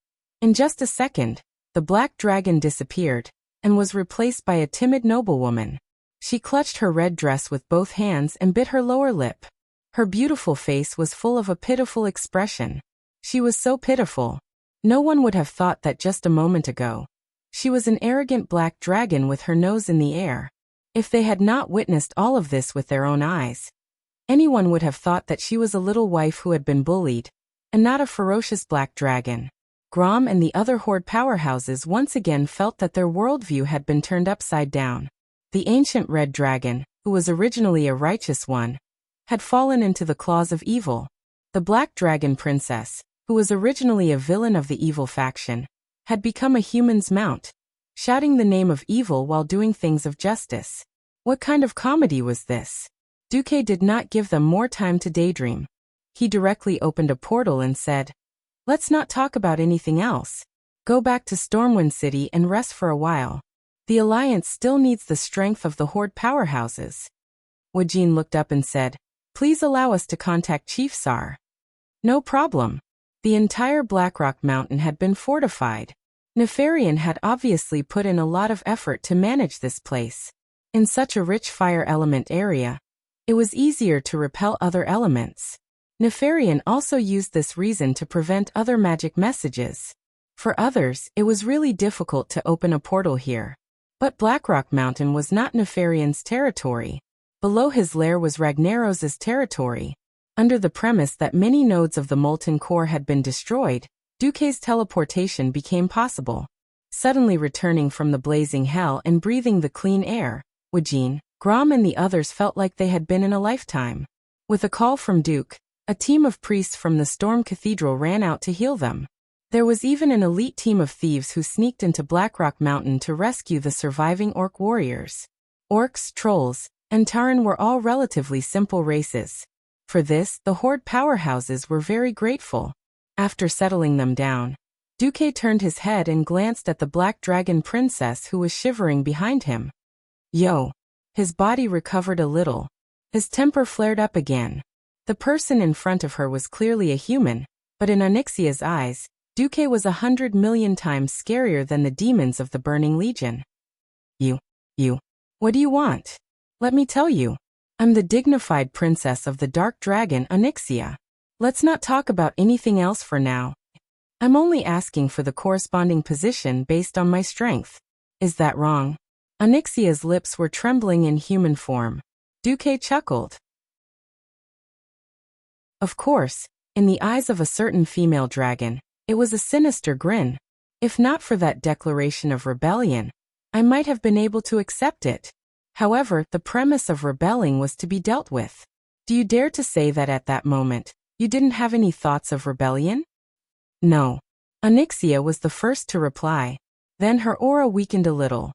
In just a second, the black dragon disappeared and was replaced by a timid noblewoman. She clutched her red dress with both hands and bit her lower lip. Her beautiful face was full of a pitiful expression. She was so pitiful. No one would have thought that just a moment ago. She was an arrogant black dragon with her nose in the air. If they had not witnessed all of this with their own eyes, anyone would have thought that she was a little wife who had been bullied, and not a ferocious black dragon. Grom and the other Horde powerhouses once again felt that their worldview had been turned upside down. The ancient red dragon, who was originally a righteous one, had fallen into the claws of evil. The black dragon princess, who was originally a villain of the evil faction, had become a human's mount, shouting the name of evil while doing things of justice. What kind of comedy was this? Duque did not give them more time to daydream. He directly opened a portal and said, "Let's not talk about anything else. Go back to Stormwind City and rest for a while. The Alliance still needs the strength of the Horde powerhouses." Wajin looked up and said, "Please allow us to contact Chief Sar." No problem. The entire Blackrock Mountain had been fortified. Nefarian had obviously put in a lot of effort to manage this place. In such a rich fire element area, it was easier to repel other elements. Nefarian also used this reason to prevent other magic messages. For others, it was really difficult to open a portal here. But Blackrock Mountain was not Nefarian's territory. Below his lair was Ragnaros's territory. Under the premise that many nodes of the molten core had been destroyed, Duque's teleportation became possible. Suddenly returning from the blazing hell and breathing the clean air, Wajin, Grom and the others felt like they had been in a lifetime. With a call from Duke, a team of priests from the Storm Cathedral ran out to heal them. There was even an elite team of thieves who sneaked into Blackrock Mountain to rescue the surviving orc warriors. Orcs, trolls, and Tauren were all relatively simple races. For this, the Horde powerhouses were very grateful. After settling them down, Duque turned his head and glanced at the black dragon princess who was shivering behind him. Yo! His body recovered a little. His temper flared up again. The person in front of her was clearly a human, but in Onyxia's eyes, Duque was 100 million times scarier than the demons of the Burning Legion. You. What do you want? Let me tell you. I'm the dignified princess of the Dark Dragon, Onyxia. Let's not talk about anything else for now. I'm only asking for the corresponding position based on my strength. Is that wrong? Onyxia's lips were trembling in human form. Duque chuckled. Of course, in the eyes of a certain female dragon, it was a sinister grin. If not for that declaration of rebellion, I might have been able to accept it. However, the premise of rebelling was to be dealt with. Do you dare to say that at that moment, you didn't have any thoughts of rebellion? No. Onyxia was the first to reply. Then her aura weakened a little.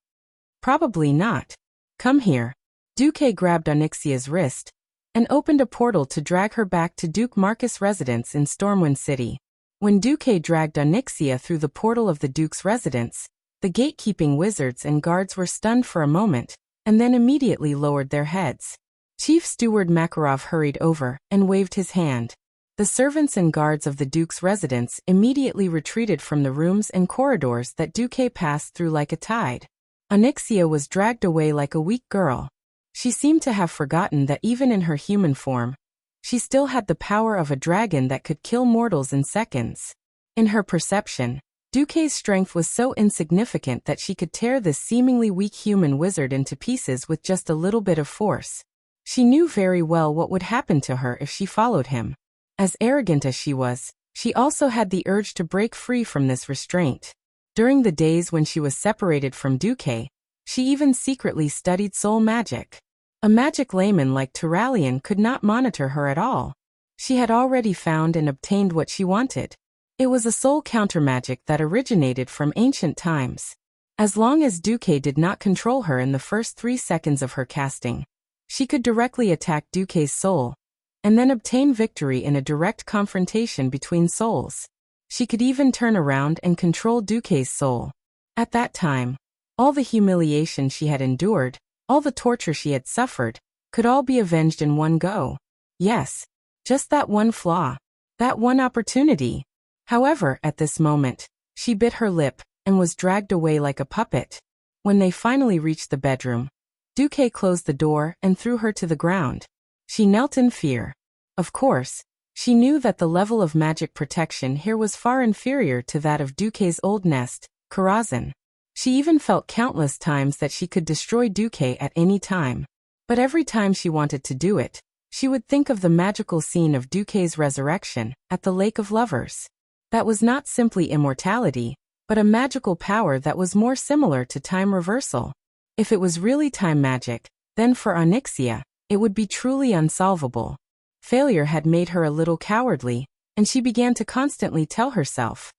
Probably not. Come here. Duque grabbed Onyxia's wrist and opened a portal to drag her back to Duke Marcus' residence in Stormwind City. When Duque dragged Onyxia through the portal of the Duke's residence, the gatekeeping wizards and guards were stunned for a moment, and then immediately lowered their heads. Chief Steward Makarov hurried over and waved his hand. The servants and guards of the Duke's residence immediately retreated from the rooms and corridors that Duque passed through like a tide. Onyxia was dragged away like a weak girl. She seemed to have forgotten that even in her human form, she still had the power of a dragon that could kill mortals in seconds. In her perception, Duque's strength was so insignificant that she could tear this seemingly weak human wizard into pieces with just a little bit of force. She knew very well what would happen to her if she followed him. As arrogant as she was, she also had the urge to break free from this restraint. During the days when she was separated from Duque, she even secretly studied soul magic. A magic layman like Turalian could not monitor her at all. She had already found and obtained what she wanted. It was a soul countermagic that originated from ancient times. As long as Duque did not control her in the first 3 seconds of her casting, she could directly attack Duque's soul, and then obtain victory in a direct confrontation between souls. She could even turn around and control Duque's soul. At that time, all the humiliation she had endured, all the torture she had suffered, could all be avenged in one go. Yes, just that one flaw, that one opportunity. However, at this moment, she bit her lip and was dragged away like a puppet. When they finally reached the bedroom, Duque closed the door and threw her to the ground. She knelt in fear. Of course, she knew that the level of magic protection here was far inferior to that of Duque's old nest, Karazhan. She even felt countless times that she could destroy Duque at any time. But every time she wanted to do it, she would think of the magical scene of Duque's resurrection at the Lake of Lovers. That was not simply immortality, but a magical power that was more similar to time reversal. If it was really time magic, then for Onyxia, it would be truly unsolvable. Failure had made her a little cowardly, and she began to constantly tell herself,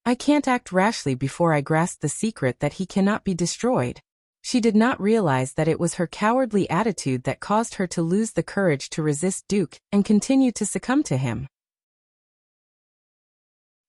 "I can't act rashly before I grasp the secret that he cannot be destroyed." She did not realize that it was her cowardly attitude that caused her to lose the courage to resist Duque and continue to succumb to him.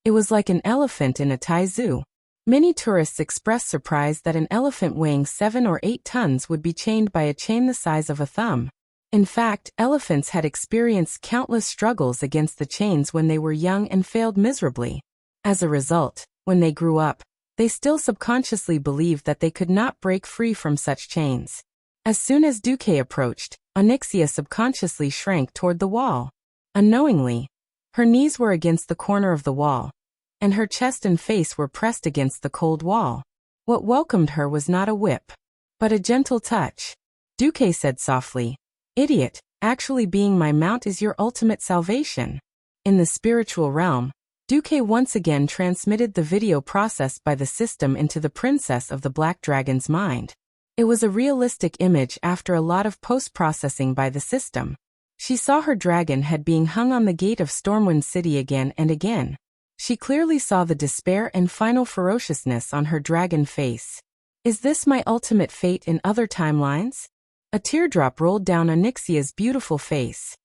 It was like an elephant in a Thai zoo. Many tourists expressed surprise that an elephant weighing 7 or 8 tons would be chained by a chain the size of a thumb. In fact, elephants had experienced countless struggles against the chains when they were young and failed miserably. As a result, when they grew up, they still subconsciously believed that they could not break free from such chains. As soon as Duque approached, Onyxia subconsciously shrank toward the wall. Unknowingly, her knees were against the corner of the wall, and her chest and face were pressed against the cold wall. What welcomed her was not a whip, but a gentle touch. Duque said softly, "Idiot, actually being my mount is your ultimate salvation." In the spiritual realm, Duque once again transmitted the video processed by the system into the princess of the Black Dragon's mind. It was a realistic image after a lot of post-processing by the system. She saw her dragon head being hung on the gate of Stormwind City again and again. She clearly saw the despair and final ferociousness on her dragon face. Is this my ultimate fate in other timelines? A teardrop rolled down Onyxia's beautiful face.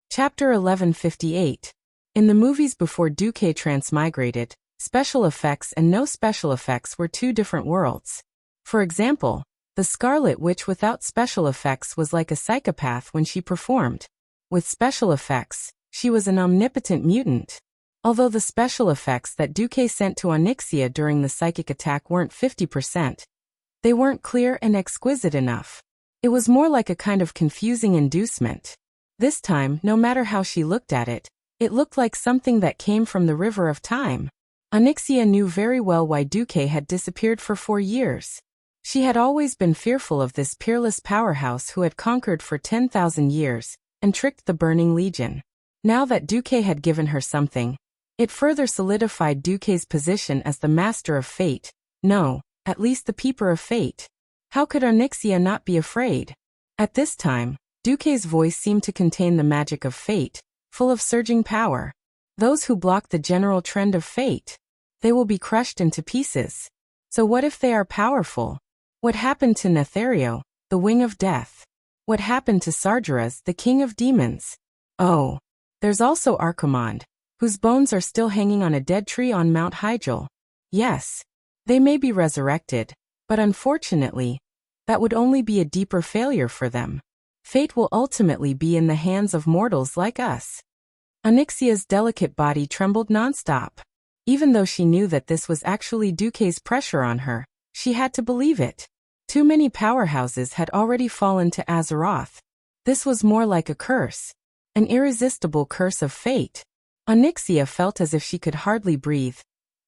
Chapter 1158. In the movies before Duque transmigrated, special effects and no special effects were two different worlds. For example, the Scarlet Witch without special effects was like a psychopath when she performed. With special effects, she was an omnipotent mutant. Although the special effects that Duque sent to Onyxia during the psychic attack weren't 50%, they weren't clear and exquisite enough. It was more like a kind of confusing inducement. This time, no matter how she looked at it, it looked like something that came from the river of time. Onyxia knew very well why Duque had disappeared for 4 years. She had always been fearful of this peerless powerhouse who had conquered for 10,000 years and tricked the Burning Legion. Now that Duque had given her something, it further solidified Duque's position as the master of fate. No, at least the peeper of fate. How could Onyxia not be afraid? At this time, Duque's voice seemed to contain the magic of fate, full of surging power. Those who block the general trend of fate, they will be crushed into pieces. So what if they are powerful? What happened to Nethario, the wing of death? What happened to Sargeras, the king of demons? Oh, there's also Archimonde, whose bones are still hanging on a dead tree on Mount Hyjal. Yes, they may be resurrected, but unfortunately, that would only be a deeper failure for them. Fate will ultimately be in the hands of mortals like us. Onyxia's delicate body trembled nonstop. Even though she knew that this was actually Duque's pressure on her, she had to believe it. Too many powerhouses had already fallen to Azeroth. This was more like a curse. An irresistible curse of fate. Onyxia felt as if she could hardly breathe.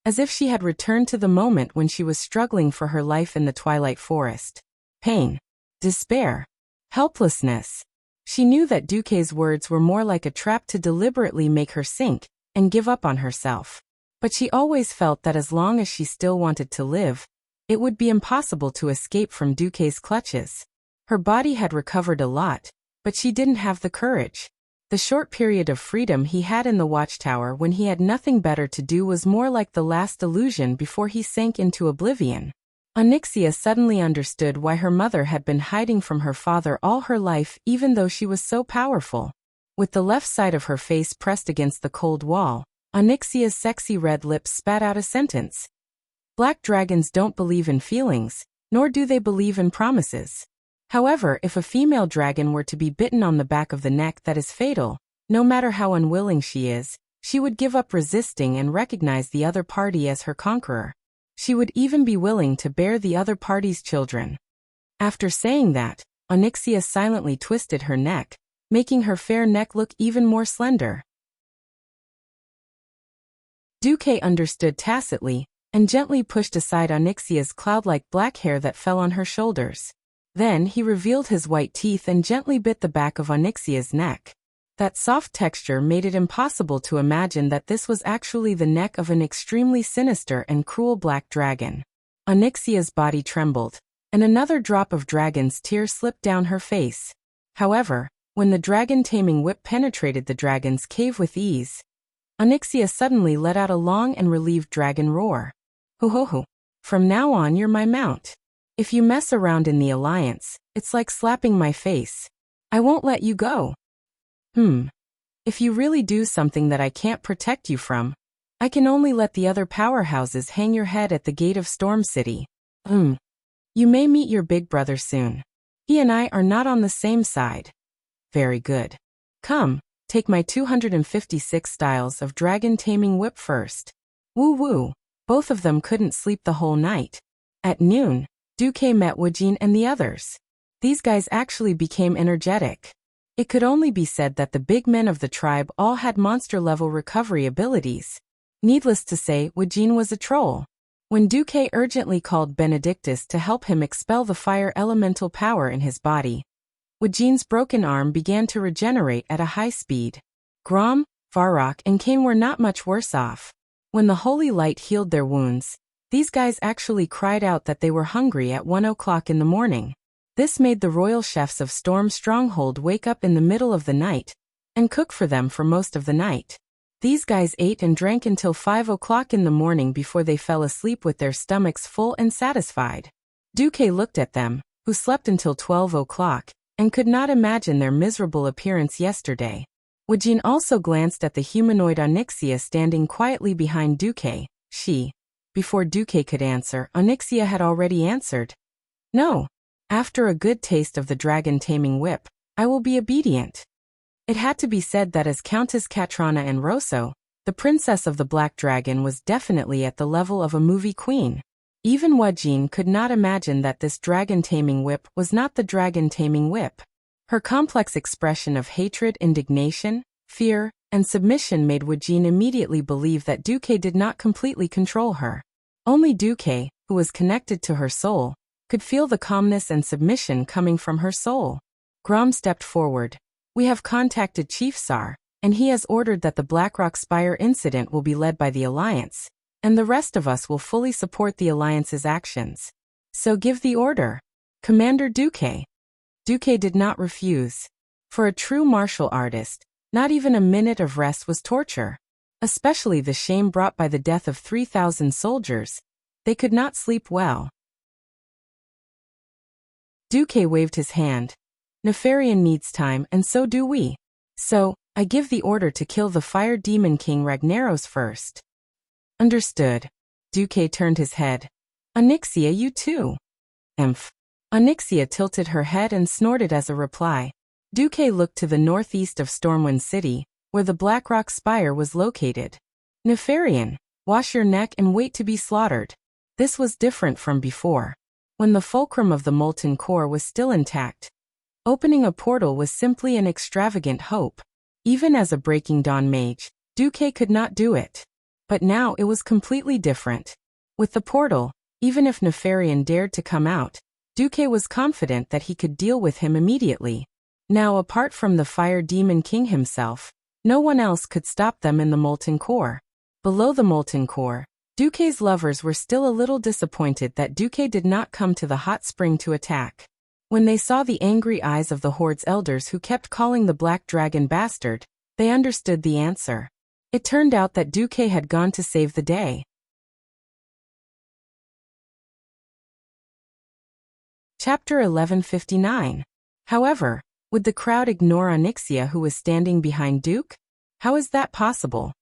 As if she had returned to the moment when she was struggling for her life in the Twilight Forest. Pain. Despair. Helplessness. She knew that Duque's words were more like a trap to deliberately make her sink and give up on herself. But she always felt that as long as she still wanted to live, it would be impossible to escape from Duque's clutches. Her body had recovered a lot, but she didn't have the courage. The short period of freedom he had in the watchtower when he had nothing better to do was more like the last illusion before he sank into oblivion. Onyxia suddenly understood why her mother had been hiding from her father all her life even though she was so powerful. With the left side of her face pressed against the cold wall, Onyxia's sexy red lips spat out a sentence. Black dragons don't believe in feelings, nor do they believe in promises. However, if a female dragon were to be bitten on the back of the neck, that is fatal. No matter how unwilling she is, she would give up resisting and recognize the other party as her conqueror. She would even be willing to bear the other party's children. After saying that, Onyxia silently twisted her neck, making her fair neck look even more slender. Duque understood tacitly, and gently pushed aside Onyxia's cloud-like black hair that fell on her shoulders. Then he revealed his white teeth and gently bit the back of Onyxia's neck. That soft texture made it impossible to imagine that this was actually the neck of an extremely sinister and cruel black dragon. Onyxia's body trembled, and another drop of dragon's tear slipped down her face. However, when the dragon-taming whip penetrated the dragon's cave with ease, Onyxia suddenly let out a long and relieved dragon roar. Ho-ho-ho. From now on you're my mount. If you mess around in the Alliance, it's like slapping my face. I won't let you go. If you really do something that I can't protect you from, I can only let the other powerhouses hang your head at the gate of Storm City. You may meet your big brother soon. He and I are not on the same side. Very good. Come, take my 256 styles of dragon taming whip first. Woo-woo. Both of them couldn't sleep the whole night. At noon, Duque met Wuxia and the others. These guys actually became energetic. It could only be said that the big men of the tribe all had monster-level recovery abilities. Needless to say, Wuxia was a troll. When Duque urgently called Benedictus to help him expel the fire elemental power in his body, Wuxia's broken arm began to regenerate at a high speed. Grom, Varrock, and Kane were not much worse off. When the holy light healed their wounds, these guys actually cried out that they were hungry at 1 o'clock in the morning. This made the royal chefs of Storm Stronghold wake up in the middle of the night and cook for them for most of the night. These guys ate and drank until 5 o'clock in the morning before they fell asleep with their stomachs full and satisfied. Duque looked at them, who slept until 12 o'clock, and could not imagine their miserable appearance yesterday. Wuxia also glanced at the humanoid Onyxia standing quietly behind Duque. Before Duque could answer, Onyxia had already answered. No. After a good taste of the dragon-taming whip, I will be obedient. It had to be said that as Countess Katrana and Rosso, the princess of the Black Dragon was definitely at the level of a movie queen. Even Wuxia could not imagine that this dragon-taming whip was not the dragon-taming whip. Her complex expression of hatred, indignation, fear, and submission made Wuxia immediately believe that Duque did not completely control her. Only Duque, who was connected to her soul, could feel the calmness and submission coming from her soul. Grom stepped forward. We have contacted Chief Sar, and he has ordered that the Blackrock Spire incident will be led by the Alliance, and the rest of us will fully support the Alliance's actions. So give the order. Commander Duque. Duque did not refuse. For a true martial artist, not even a minute of rest was torture. Especially the shame brought by the death of 3,000 soldiers. They could not sleep well. Duque waved his hand. Nefarian needs time, and so do we. So, I give the order to kill the Fire Demon King Ragnaros first. Understood. Duque turned his head. Onyxia, you too. Onyxia tilted her head and snorted as a reply. Duque looked to the northeast of Stormwind City, where the Blackrock Spire was located. Nefarian, wash your neck and wait to be slaughtered. This was different from before, when the fulcrum of the molten core was still intact. Opening a portal was simply an extravagant hope. Even as a Breaking Dawn mage, Duque could not do it. But now it was completely different. With the portal, even if Nefarian dared to come out, Duque was confident that he could deal with him immediately. Now, apart from the Fire Demon King himself, no one else could stop them in the molten core. Below the molten core, Duque's lovers were still a little disappointed that Duque did not come to the hot spring to attack. When they saw the angry eyes of the Horde's elders who kept calling the Black Dragon bastard, they understood the answer. It turned out that Duque had gone to save the day. Chapter 1159. However, would the crowd ignore Onyxia, who was standing behind Duque? How is that possible?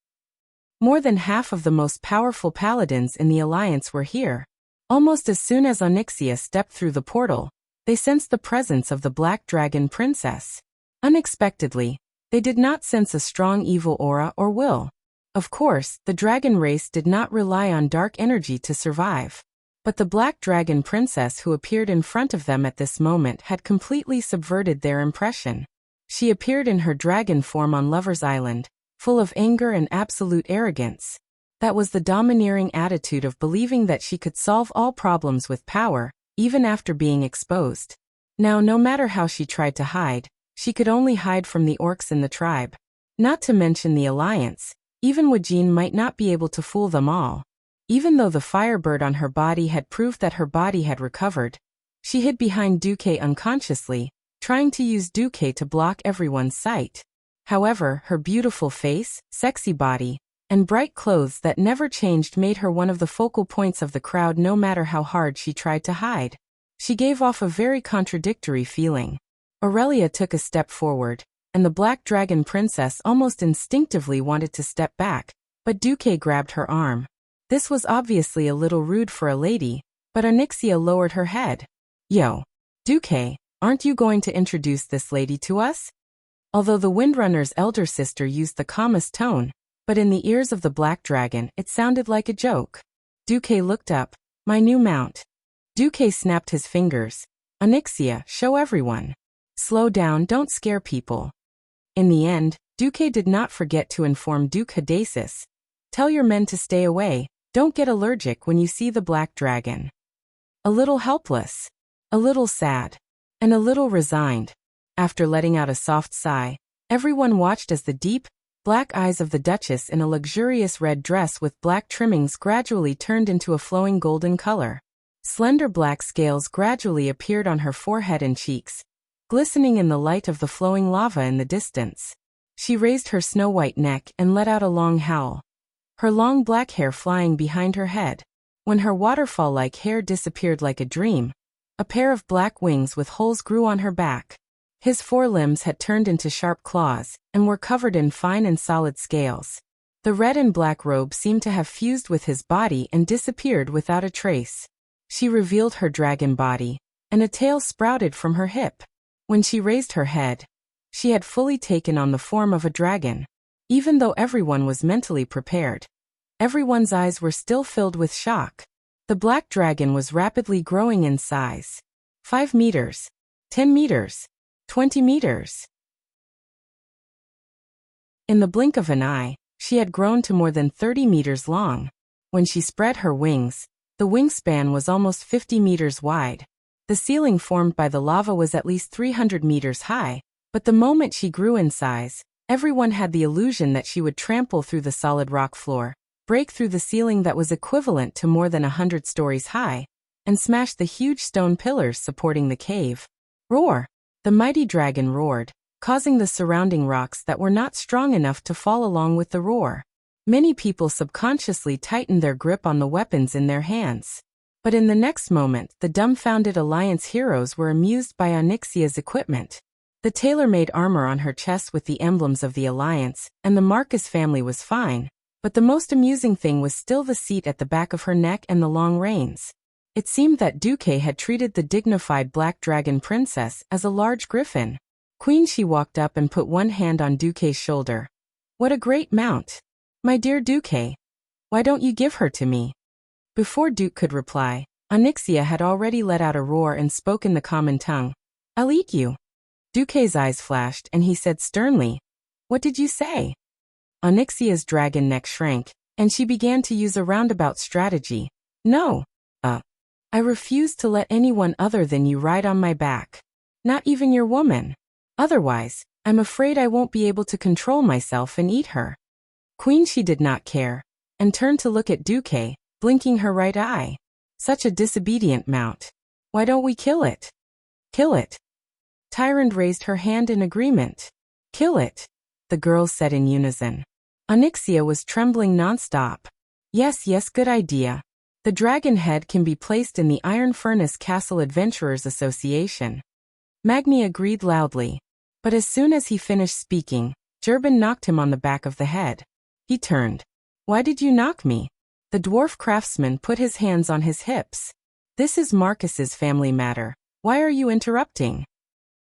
More than half of the most powerful paladins in the Alliance were here. Almost as soon as Onyxia stepped through the portal, they sensed the presence of the Black Dragon Princess. Unexpectedly, they did not sense a strong evil aura or will. Of course, the dragon race did not rely on dark energy to survive. But the Black Dragon Princess who appeared in front of them at this moment had completely subverted their impression. She appeared in her dragon form on Lover's Island, full of anger and absolute arrogance. That was the domineering attitude of believing that she could solve all problems with power, even after being exposed. Now, no matter how she tried to hide, she could only hide from the orcs in the tribe. Not to mention the Alliance, even Wujin might not be able to fool them all. Even though the firebird on her body had proved that her body had recovered, she hid behind Duque unconsciously, trying to use Duque to block everyone's sight. However, her beautiful face, sexy body, and bright clothes that never changed made her one of the focal points of the crowd no matter how hard she tried to hide. She gave off a very contradictory feeling. Aurelia took a step forward, and the Black Dragon Princess almost instinctively wanted to step back, but Duque grabbed her arm. This was obviously a little rude for a lady, but Onyxia lowered her head. Yo, Duque, aren't you going to introduce this lady to us? Although the Windrunner's elder sister used the calmest tone, but in the ears of the Black Dragon it sounded like a joke. Duque looked up. My new mount. Duque snapped his fingers. Onyxia, show everyone. Slow down, don't scare people. In the end, Duque did not forget to inform Duke Hadasis. Tell your men to stay away, don't get allergic when you see the Black Dragon. A little helpless, a little sad, and a little resigned. After letting out a soft sigh, everyone watched as the deep, black eyes of the Duchess in a luxurious red dress with black trimmings gradually turned into a flowing golden color. Slender black scales gradually appeared on her forehead and cheeks, glistening in the light of the flowing lava in the distance. She raised her snow-white neck and let out a long howl, her long black hair flying behind her head. When her waterfall-like hair disappeared like a dream, a pair of black wings with holes grew on her back. His forelimbs had turned into sharp claws, and were covered in fine and solid scales. The red and black robe seemed to have fused with his body and disappeared without a trace. She revealed her dragon body, and a tail sprouted from her hip. When she raised her head, she had fully taken on the form of a dragon. Even though everyone was mentally prepared, everyone's eyes were still filled with shock. The Black Dragon was rapidly growing in size. 5 meters, 10 meters, 20 meters. In the blink of an eye, she had grown to more than 30 meters long. When she spread her wings, the wingspan was almost 50 meters wide. The ceiling formed by the lava was at least 300 meters high, but the moment she grew in size, everyone had the illusion that she would trample through the solid rock floor, break through the ceiling that was equivalent to more than 100 stories high, and smash the huge stone pillars supporting the cave. Roar! The mighty dragon roared, causing the surrounding rocks that were not strong enough to fall along with the roar. Many people subconsciously tightened their grip on the weapons in their hands. But in the next moment, the dumbfounded Alliance heroes were amused by Onyxia's equipment. The tailor-made armor on her chest with the emblems of the Alliance and the Marcus family was fine, but the most amusing thing was still the seat at the back of her neck and the long reins. It seemed that Duque had treated the dignified Black Dragon Princess as a large griffin. Queen Shi walked up and put one hand on Duque's shoulder. What a great mount! My dear Duque, why don't you give her to me? Before Duke could reply, Onyxia had already let out a roar and spoke in the common tongue. I'll eat you. Duque's eyes flashed and he said sternly, What did you say? Onyxia's dragon neck shrank, and she began to use a roundabout strategy. No. I refuse to let anyone other than you ride on my back. Not even your woman. Otherwise, I'm afraid I won't be able to control myself and eat her. Queen Shi did not care, and turned to look at Duque, blinking her right eye. Such a disobedient mount. Why don't we kill it? Kill it. Tyrant raised her hand in agreement. Kill it, the girls said in unison. Onyxia was trembling nonstop. Yes, good idea. The dragon head can be placed in the Iron Furnace Castle Adventurers Association. Magni agreed loudly. But as soon as he finished speaking, Gerben knocked him on the back of the head. He turned. Why did you knock me? The dwarf craftsman put his hands on his hips. This is Marcus's family matter. Why are you interrupting?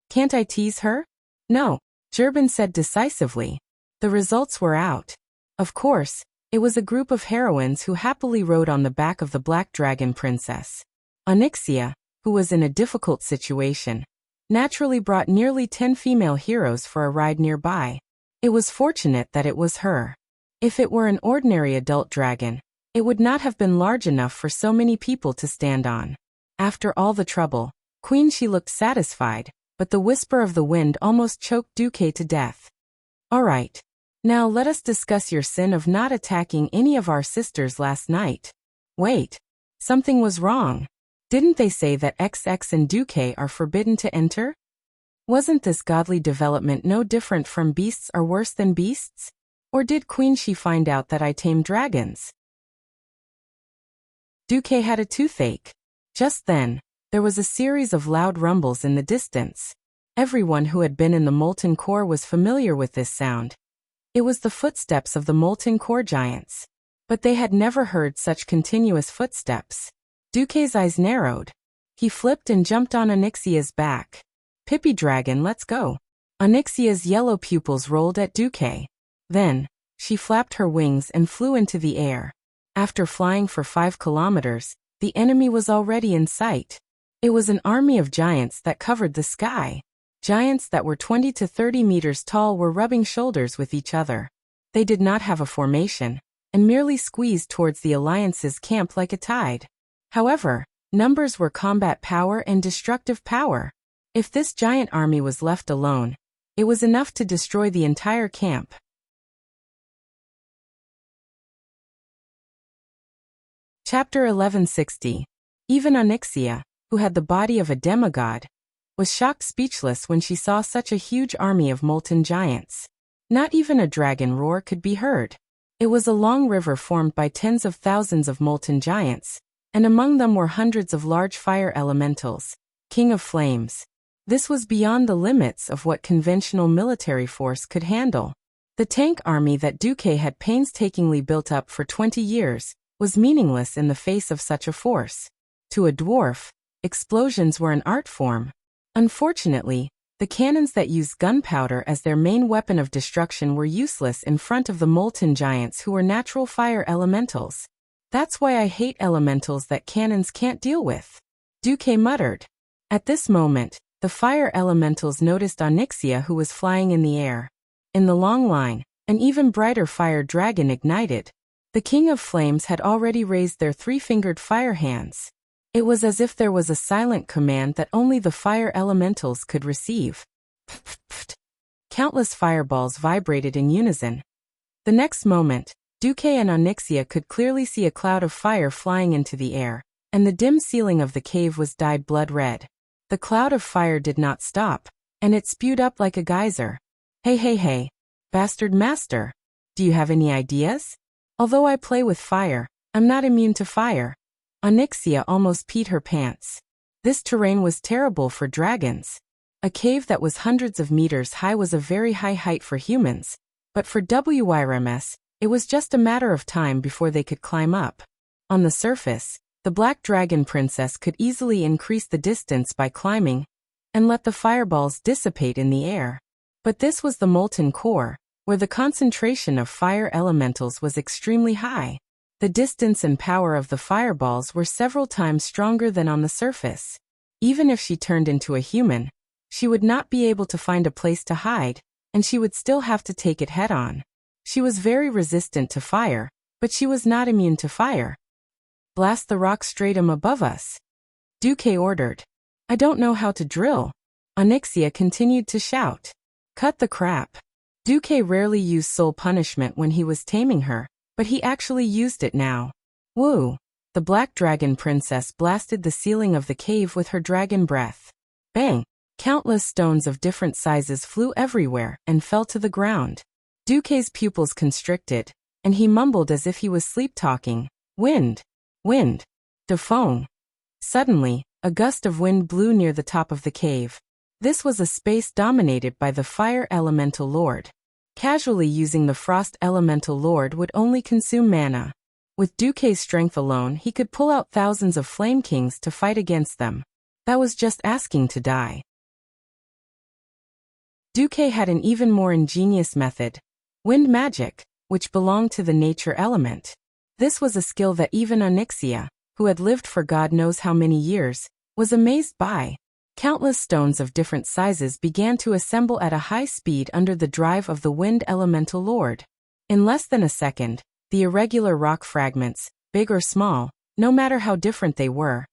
Can't I tease her? No, Gerben said decisively. The results were out. Of course, it was a group of heroines who happily rode on the back of the Black Dragon Princess. Onyxia, who was in a difficult situation, naturally brought nearly 10 female heroes for a ride nearby. It was fortunate that it was her. If it were an ordinary adult dragon, it would not have been large enough for so many people to stand on. After all the trouble, Queen Shi looked satisfied, but the whisper of the wind almost choked Duque to death. All right. Now let us discuss your sin of not attacking any of our sisters last night. Wait. Something was wrong. Didn't they say that XX and Duque are forbidden to enter? Wasn't this godly development no different from beasts or worse than beasts? Or did Queen Shi find out that I tame dragons? Duque had a toothache. Just then, there was a series of loud rumbles in the distance. Everyone who had been in the molten core was familiar with this sound. It was the footsteps of the molten core giants. But they had never heard such continuous footsteps. Duque's eyes narrowed. He flipped and jumped on Onyxia's back. Pippy dragon, let's go. Onyxia's yellow pupils rolled at Duque. Then, she flapped her wings and flew into the air. After flying for 5 kilometers, the enemy was already in sight. It was an army of giants that covered the sky. Giants that were 20 to 30 meters tall were rubbing shoulders with each other. They did not have a formation, and merely squeezed towards the Alliance's camp like a tide. However, numbers were combat power and destructive power. If this giant army was left alone, it was enough to destroy the entire camp. Chapter 1160. Even Onyxia, who had the body of a demigod, was shocked speechless when she saw such a huge army of molten giants. Not even a dragon roar could be heard. It was a long river formed by tens of thousands of molten giants, and among them were hundreds of large fire elementals, king of flames. This was beyond the limits of what conventional military force could handle. The tank army that Duque had painstakingly built up for 20 years was meaningless in the face of such a force. To a dwarf, explosions were an art form. Unfortunately, the cannons that used gunpowder as their main weapon of destruction were useless in front of the molten giants who were natural fire elementals. That's why I hate elementals that cannons can't deal with, Duque muttered. At this moment, the fire elementals noticed Onyxia, who was flying in the air. In the long line, an even brighter fire dragon ignited. The King of Flames had already raised their 3-fingered fire hands. It was as if there was a silent command that only the fire elementals could receive. Pft, pft. Countless fireballs vibrated in unison. The next moment, Duque and Onyxia could clearly see a cloud of fire flying into the air, and the dim ceiling of the cave was dyed blood red. The cloud of fire did not stop, and it spewed up like a geyser. Hey, bastard master. Do you have any ideas? Although I play with fire, I'm not immune to fire. Onyxia almost peed her pants. This terrain was terrible for dragons. A cave that was hundreds of meters high was a very high height for humans, but for WRMS, it was just a matter of time before they could climb up. On the surface, the Black Dragon Princess could easily increase the distance by climbing, and let the fireballs dissipate in the air. But this was the molten core, where the concentration of fire elementals was extremely high. The distance and power of the fireballs were several times stronger than on the surface. Even if she turned into a human, she would not be able to find a place to hide, and she would still have to take it head-on. She was very resistant to fire, but she was not immune to fire. "Blast the rock stratum above us," Duque ordered. "I don't know how to drill." Onyxia continued to shout. "Cut the crap." Duque rarely used soul punishment when he was taming her, but he actually used it now. Woo! The black dragon princess blasted the ceiling of the cave with her dragon breath. Bang! Countless stones of different sizes flew everywhere and fell to the ground. Duque's pupils constricted, and he mumbled as if he was sleep-talking. "Wind! Wind! Defong!" Suddenly, a gust of wind blew near the top of the cave. This was a space dominated by the Fire Elemental Lord. Casually using the Frost Elemental Lord would only consume mana. With Duque's strength alone, he could pull out thousands of Flame Kings to fight against them. That was just asking to die. Duque had an even more ingenious method: wind magic, which belonged to the nature element. This was a skill that even Onyxia, who had lived for God knows how many years, was amazed by. Countless stones of different sizes began to assemble at a high speed under the drive of the Wind Elemental Lord. In less than a second, the irregular rock fragments, big or small, no matter how different they were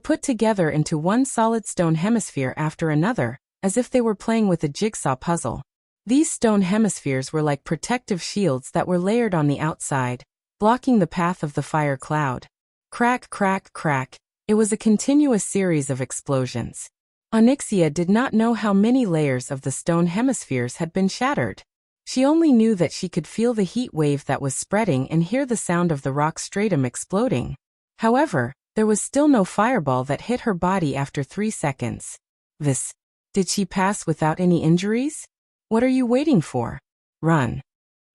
put together into one solid stone hemisphere after another, as if they were playing with a jigsaw puzzle. These stone hemispheres were like protective shields that were layered on the outside, blocking the path of the fire cloud. Crack, crack, crack. It was a continuous series of explosions. Onyxia did not know how many layers of the stone hemispheres had been shattered. She only knew that she could feel the heat wave that was spreading and hear the sound of the rock stratum exploding. However, there was still no fireball that hit her body after 3 seconds. Did she pass without any injuries? What are you waiting for? Run.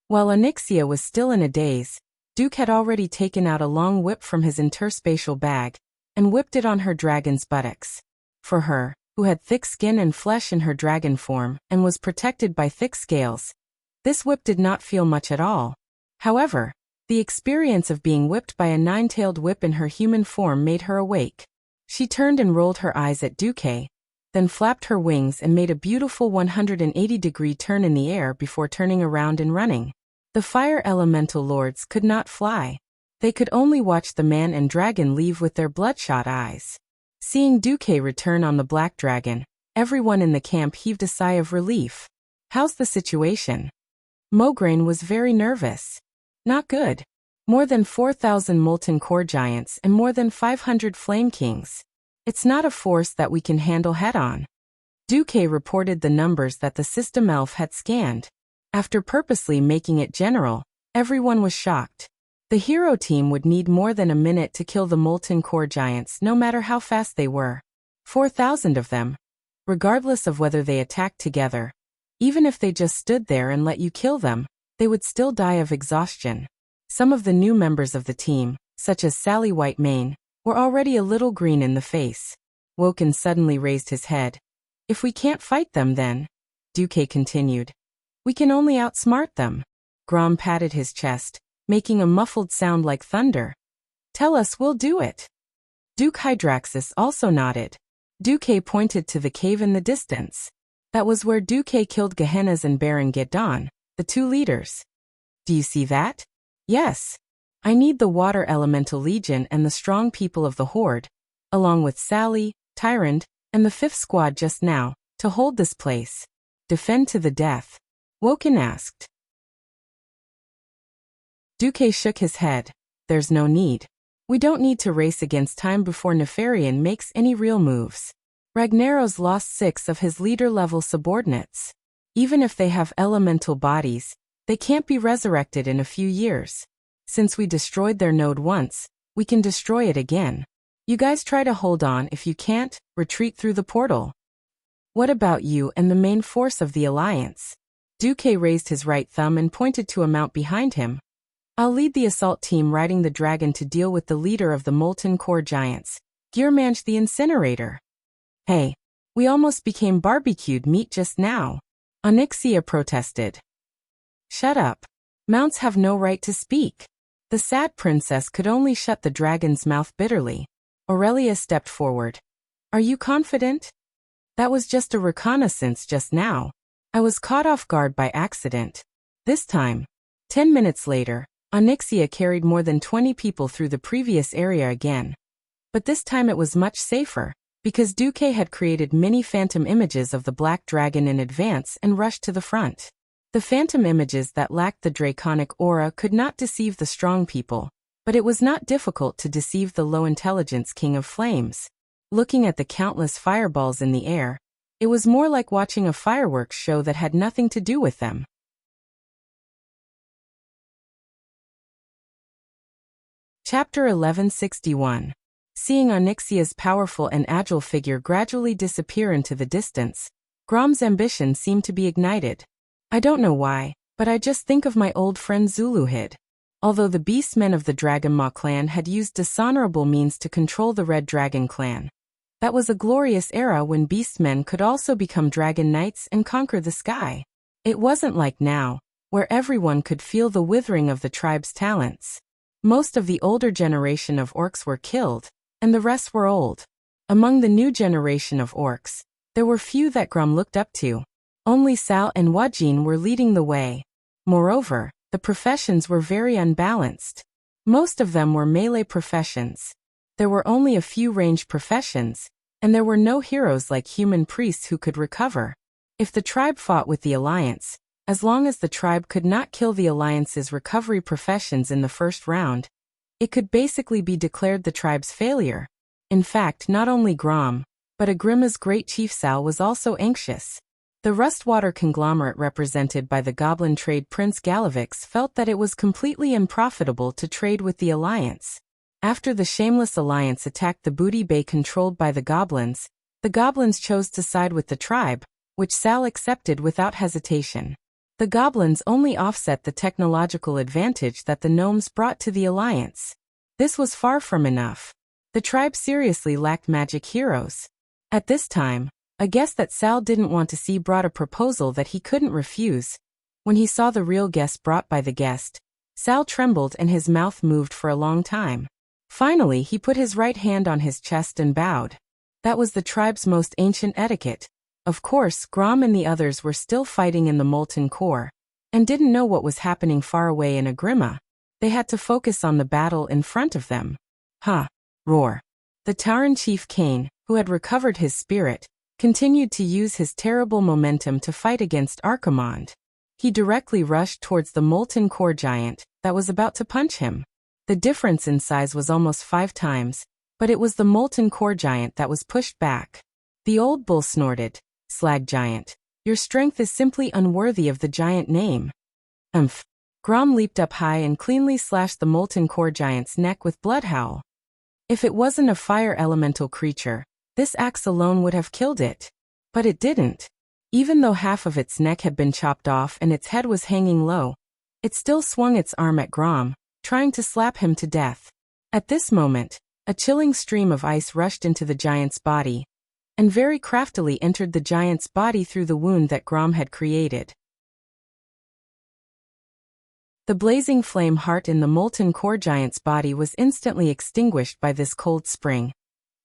While Onyxia was still in a daze, Duque had already taken out a long whip from his interspatial bag and whipped it on her dragon's buttocks. For her, who had thick skin and flesh in her dragon form and was protected by thick scales, this whip did not feel much at all. However, the experience of being whipped by a 9-tailed whip in her human form made her awake. She turned and rolled her eyes at Duque, then flapped her wings and made a beautiful 180-degree turn in the air before turning around and running. The Fire Elemental Lords could not fly. They could only watch the man and dragon leave with their bloodshot eyes. Seeing Duque return on the black dragon, everyone in the camp heaved a sigh of relief. "How's the situation?" Mograine was very nervous. "Not good. More than 4,000 molten core giants and more than 500 flame kings. It's not a force that we can handle head-on." Duque reported the numbers that the system elf had scanned. After purposely making it general, everyone was shocked. The hero team would need more than a minute to kill the molten core giants no matter how fast they were. 4,000 of them. Regardless of whether they attacked together. Even if they just stood there and let you kill them, they would still die of exhaustion. Some of the new members of the team, such as Sally Whitemane, were already a little green in the face. Woken suddenly raised his head. "If we can't fight them then," Duque continued, "we can only outsmart them." Grom patted his chest, making a muffled sound like thunder. "Tell us, we'll do it." Duke Hydraxis also nodded. Duque pointed to the cave in the distance. That was where Duque killed Gehennas and Baron Gedon, the 2 leaders. "Do you see that?" "Yes. I need the Water Elemental Legion and the strong people of the Horde, along with Sally, Tyrant, and the 5th squad just now, to hold this place. Defend to the death." Woken asked. Duque shook his head. "There's no need. We don't need to race against time before Nefarian makes any real moves. Ragnaros lost 6 of his leader-level subordinates. Even if they have elemental bodies, they can't be resurrected in a few years. Since we destroyed their node once, we can destroy it again. You guys try to hold on. If you can't, retreat through the portal. What about you and the main force of the Alliance?" Duque raised his right thumb and pointed to a mount behind him. "I'll lead the assault team riding the dragon to deal with the leader of the molten core giants, Gearmanch the Incinerator." "Hey, We almost became barbecued meat just now. Onyxia protested. Shut up. Mounts have no right to speak. The sad princess could only shut the dragon's mouth bitterly. Aurelia stepped forward. Are you confident? That was just a reconnaissance just now. I was caught off guard by accident. This time. 10 minutes later, Onyxia carried more than 20 people through the previous area again. But this time it was much safer, because Duque had created many phantom images of the black dragon in advance and rushed to the front. The phantom images that lacked the draconic aura could not deceive the strong people, but it was not difficult to deceive the low-intelligence king of flames. Looking at the countless fireballs in the air, it was more like watching a fireworks show that had nothing to do with them. Chapter 1161. Seeing Onyxia's powerful and agile figure gradually disappear into the distance, Grom's ambition seemed to be ignited. I don't know why, but I just think of my old friend Zuluhid. Although the beastmen of the Dragon Maw clan had used dishonorable means to control the Red Dragon clan, that was a glorious era when beastmen could also become dragon knights and conquer the sky. It wasn't like now, where everyone could feel the withering of the tribe's talents. Most of the older generation of orcs were killed, and the rest were old. Among the new generation of orcs, there were few that Grom looked up to. Only Sal and Wajin were leading the way. Moreover, the professions were very unbalanced. Most of them were melee professions. There were only a few ranged professions, and there were no heroes like human priests who could recover. If the tribe fought with the Alliance, as long as the tribe could not kill the Alliance's recovery professions in the first round, it could basically be declared the tribe's failure. In fact, not only Grom, but Agrima's great chief Sal was also anxious. The Rustwater conglomerate represented by the goblin trade prince Galavix felt that it was completely unprofitable to trade with the Alliance. After the Shameless Alliance attacked the Booty Bay controlled by the goblins chose to side with the tribe, which Sal accepted without hesitation. The goblins only offset the technological advantage that the gnomes brought to the Alliance. This was far from enough. The tribe seriously lacked magic heroes. At this time, a guest that Sal didn't want to see brought a proposal that he couldn't refuse. When he saw the real guest brought by the guest, Sal trembled and his mouth moved for a long time. Finally, he put his right hand on his chest and bowed. That was the tribe's most ancient etiquette. Of course, Grom and the others were still fighting in the molten core, and didn't know what was happening far away in Agrima. They had to focus on the battle in front of them. Ha! Roar! The Tauran chief Kane, who had recovered his spirit, continued to use his terrible momentum to fight against Archimonde. He directly rushed towards the molten core giant that was about to punch him. The difference in size was almost 5 times, but it was the molten core giant that was pushed back. The old bull snorted, "Slag giant, your strength is simply unworthy of the giant name." Umph. Grom leaped up high and cleanly slashed the molten core giant's neck with Bloodhowl. If it wasn't a fire elemental creature, this axe alone would have killed it. But it didn't. Even though half of its neck had been chopped off and its head was hanging low, it still swung its arm at Grom, trying to slap him to death. At this moment, a chilling stream of ice rushed into the giant's body, and very craftily entered the giant's body through the wound that Grom had created. The blazing flame heart in the molten core giant's body was instantly extinguished by this cold spring,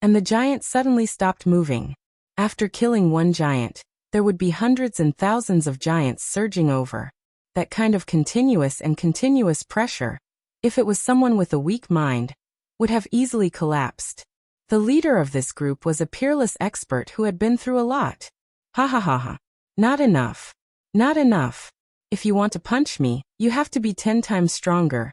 and the giant suddenly stopped moving. After killing one giant, there would be hundreds and thousands of giants surging over. That kind of continuous pressure, if it was someone with a weak mind, would have easily collapsed. The leader of this group was a peerless expert who had been through a lot. Ha ha ha ha. Not enough. Not enough. If you want to punch me, you have to be 10 times stronger.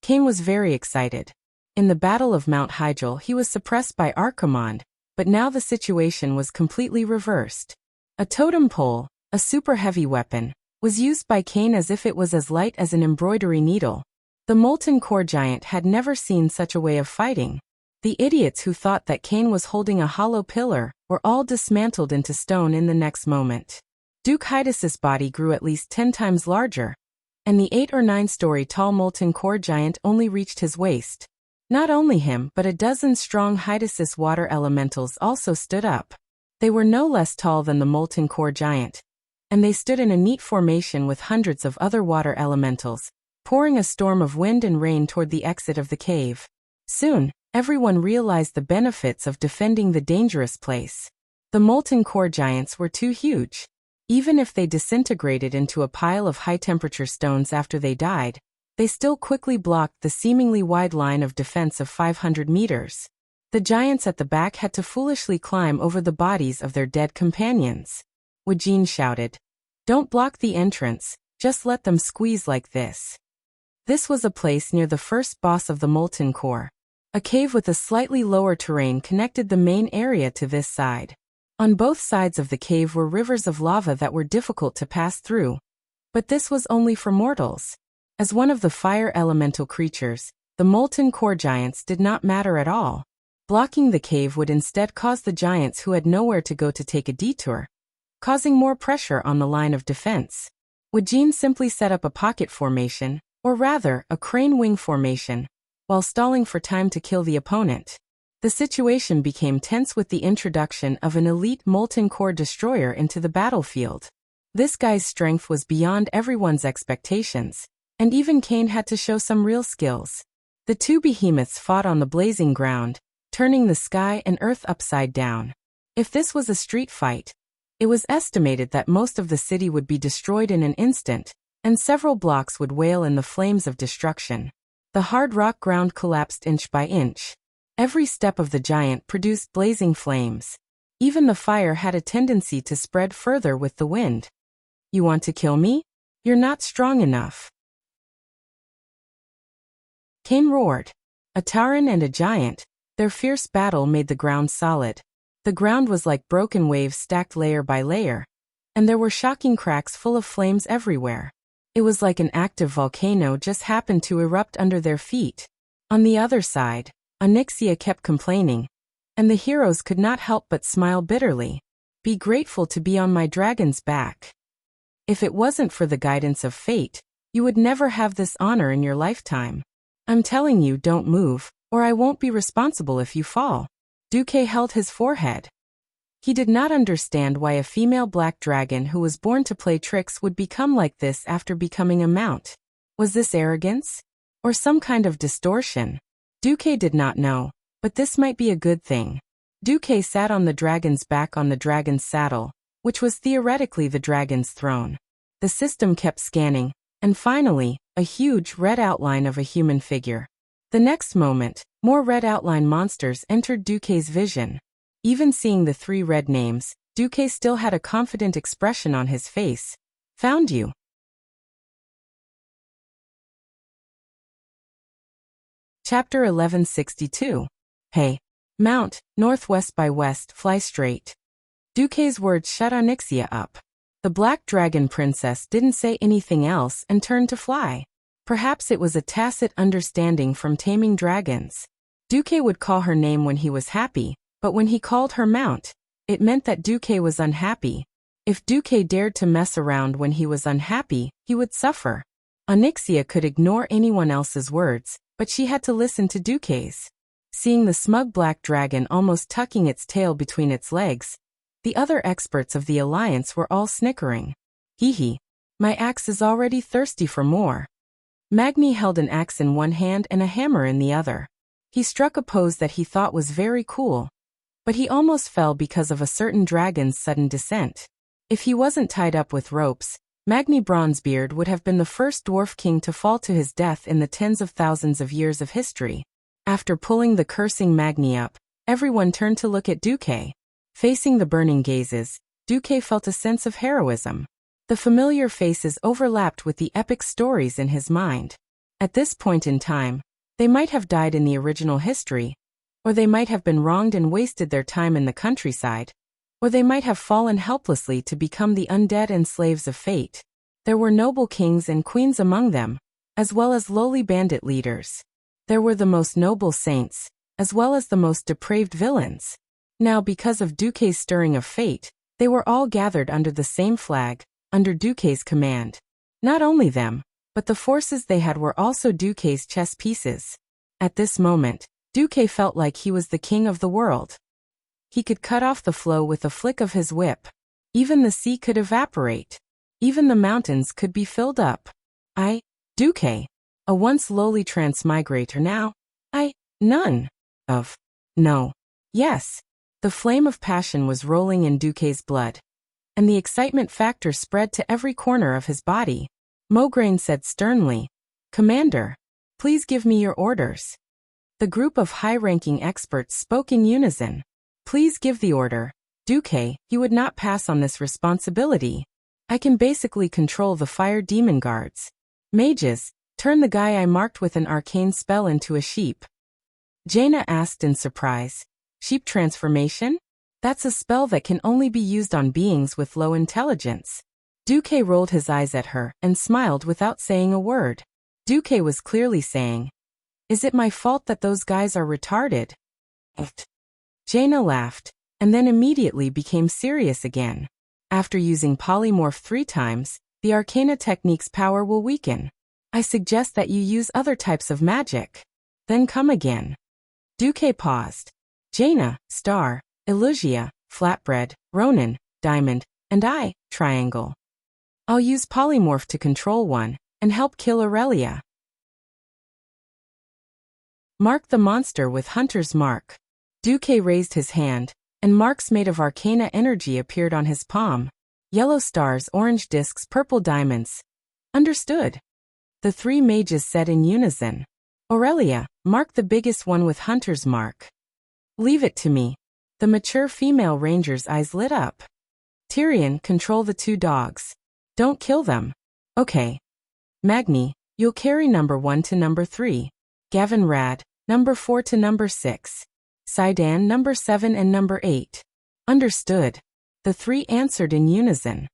Kane was very excited. In the Battle of Mount Hyjal he was suppressed by Archimonde, but now the situation was completely reversed. A totem pole, a super heavy weapon, was used by Kane as if it was as light as an embroidery needle. The molten core giant had never seen such a way of fighting. The idiots who thought that Kane was holding a hollow pillar were all dismantled into stone in the next moment. Duke Hydas's body grew at least 10 times larger, and the 8 or 9-story tall molten core giant only reached his waist. Not only him but a dozen strong Hydasis water elementals also stood up. They were no less tall than the molten core giant, and they stood in a neat formation with hundreds of other water elementals, pouring a storm of wind and rain toward the exit of the cave. Soon, everyone realized the benefits of defending the dangerous place. The molten core giants were too huge. Even if they disintegrated into a pile of high-temperature stones after they died, they still quickly blocked the seemingly wide line of defense of 500 meters. The giants at the back had to foolishly climb over the bodies of their dead companions. Wuxia shouted, "Don't block the entrance, just let them squeeze like this." This was a place near the first boss of the molten core. A cave with a slightly lower terrain connected the main area to this side. On both sides of the cave were rivers of lava that were difficult to pass through. But this was only for mortals. As one of the fire elemental creatures, the molten core giants did not matter at all. Blocking the cave would instead cause the giants who had nowhere to go to take a detour, causing more pressure on the line of defense. Wuxia simply set up a pocket formation, or rather, a crane wing formation, while stalling for time to kill the opponent. The situation became tense with the introduction of an elite molten core destroyer into the battlefield. This guy's strength was beyond everyone's expectations, and even Kane had to show some real skills. The two behemoths fought on the blazing ground, turning the sky and earth upside down. If this was a street fight, it was estimated that most of the city would be destroyed in an instant, and several blocks would wail in the flames of destruction. The hard rock ground collapsed inch by inch. Every step of the giant produced blazing flames. Even the fire had a tendency to spread further with the wind. "You want to kill me? You're not strong enough." Kane roared. A Tauren and a giant, their fierce battle made the ground solid. The ground was like broken waves stacked layer by layer, and there were shocking cracks full of flames everywhere. It was like an active volcano just happened to erupt under their feet. On the other side, Wuxia kept complaining, and the heroes could not help but smile bitterly. "Be grateful to be on my dragon's back. If it wasn't for the guidance of fate, you would never have this honor in your lifetime. I'm telling you, don't move, or I won't be responsible if you fall." Duque held his forehead. He did not understand why a female black dragon who was born to play tricks would become like this after becoming a mount. Was this arrogance? Or some kind of distortion? Duque did not know, but this might be a good thing. Duque sat on the dragon's back on the dragon's saddle, which was theoretically the dragon's throne. The system kept scanning, and finally, a huge red outline of a human figure. The next moment, more red outline monsters entered Duque's vision. Even seeing the three red names, Duque still had a confident expression on his face. "Found you." Chapter 1162. "Hey. Mount, northwest by west, fly straight." Duque's words shut Wuxia up. The Black Dragon Princess didn't say anything else and turned to fly. Perhaps it was a tacit understanding from taming dragons. Duque would call her name when he was happy, but when he called her Mount, it meant that Duque was unhappy. If Duque dared to mess around when he was unhappy, he would suffer. Wuxia could ignore anyone else's words, but she had to listen to Duque's. Seeing the smug black dragon almost tucking its tail between its legs, the other experts of the alliance were all snickering. "Hee hee. My axe is already thirsty for more." Magni held an axe in one hand and a hammer in the other. He struck a pose that he thought was very cool, but he almost fell because of a certain dragon's sudden descent. If he wasn't tied up with ropes, Magni Bronzebeard would have been the first dwarf king to fall to his death in the tens of thousands of years of history. After pulling the cursing Magni up, everyone turned to look at Duque. Facing the burning gazes, Duque felt a sense of heroism. The familiar faces overlapped with the epic stories in his mind. At this point in time, they might have died in the original history, or they might have been wronged and wasted their time in the countryside, or they might have fallen helplessly to become the undead and slaves of fate. There were noble kings and queens among them, as well as lowly bandit leaders. There were the most noble saints, as well as the most depraved villains. Now, because of Duque's stirring of fate, they were all gathered under the same flag, under Duque's command. Not only them, but the forces they had were also Duque's chess pieces. At this moment, Duque felt like he was the king of the world. He could cut off the flow with a flick of his whip. Even the sea could evaporate. Even the mountains could be filled up. Duque, a once lowly transmigrator now, none of. No. Yes. The flame of passion was rolling in Duque's blood. And the excitement factor spread to every corner of his body. Mograine said sternly, "Commander, please give me your orders." The group of high-ranking experts spoke in unison. "Please give the order, Duque, you would not pass on this responsibility. I can basically control the fire demon guards. Mages, turn the guy I marked with an arcane spell into a sheep." Jaina asked in surprise. "Sheep transformation? That's a spell that can only be used on beings with low intelligence." Duque rolled his eyes at her and smiled without saying a word. Duque was clearly saying, "Is it my fault that those guys are retarded?" Jaina laughed, and then immediately became serious again. "After using polymorph 3 times, the arcana technique's power will weaken. I suggest that you use other types of magic. Then come again." Duque paused. "Jaina, star, Illusia, flatbread, Ronin, diamond, and I, triangle. I'll use polymorph to control one, and help kill Aurelia. Mark the monster with Hunter's Mark." Duque raised his hand, and marks made of arcana energy appeared on his palm. Yellow stars, orange discs, purple diamonds. "Understood." The 3 mages said in unison. "Aurelia, mark the biggest one with Hunter's Mark." "Leave it to me." The mature female ranger's eyes lit up. "Tyrion, control the 2 dogs. Don't kill them." "Okay." "Magni, you'll carry number 1 to number 3. Gavin Rad, number 4 to number 6. Sidan, number 7 and number 8. "Understood." The 3 answered in unison.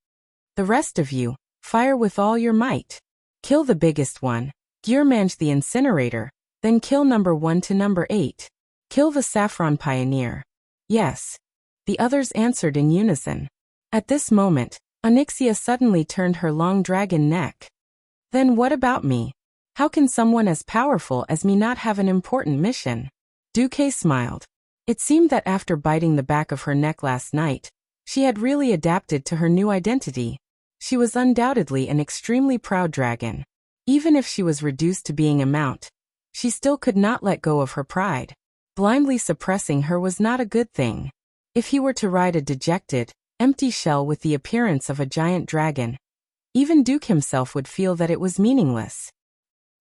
"The rest of you, fire with all your might. Kill the biggest one, Gearmange the incinerator, then kill number 1 to number 8. Kill the saffron pioneer." "Yes." The others answered in unison. At this moment, Onyxia suddenly turned her long dragon neck. "Then what about me? How can someone as powerful as me not have an important mission?" Duque smiled. It seemed that after biting the back of her neck last night, she had really adapted to her new identity. She was undoubtedly an extremely proud dragon. Even if she was reduced to being a mount, she still could not let go of her pride. Blindly suppressing her was not a good thing. If he were to ride a dejected, empty shell with the appearance of a giant dragon, even Duke himself would feel that it was meaningless.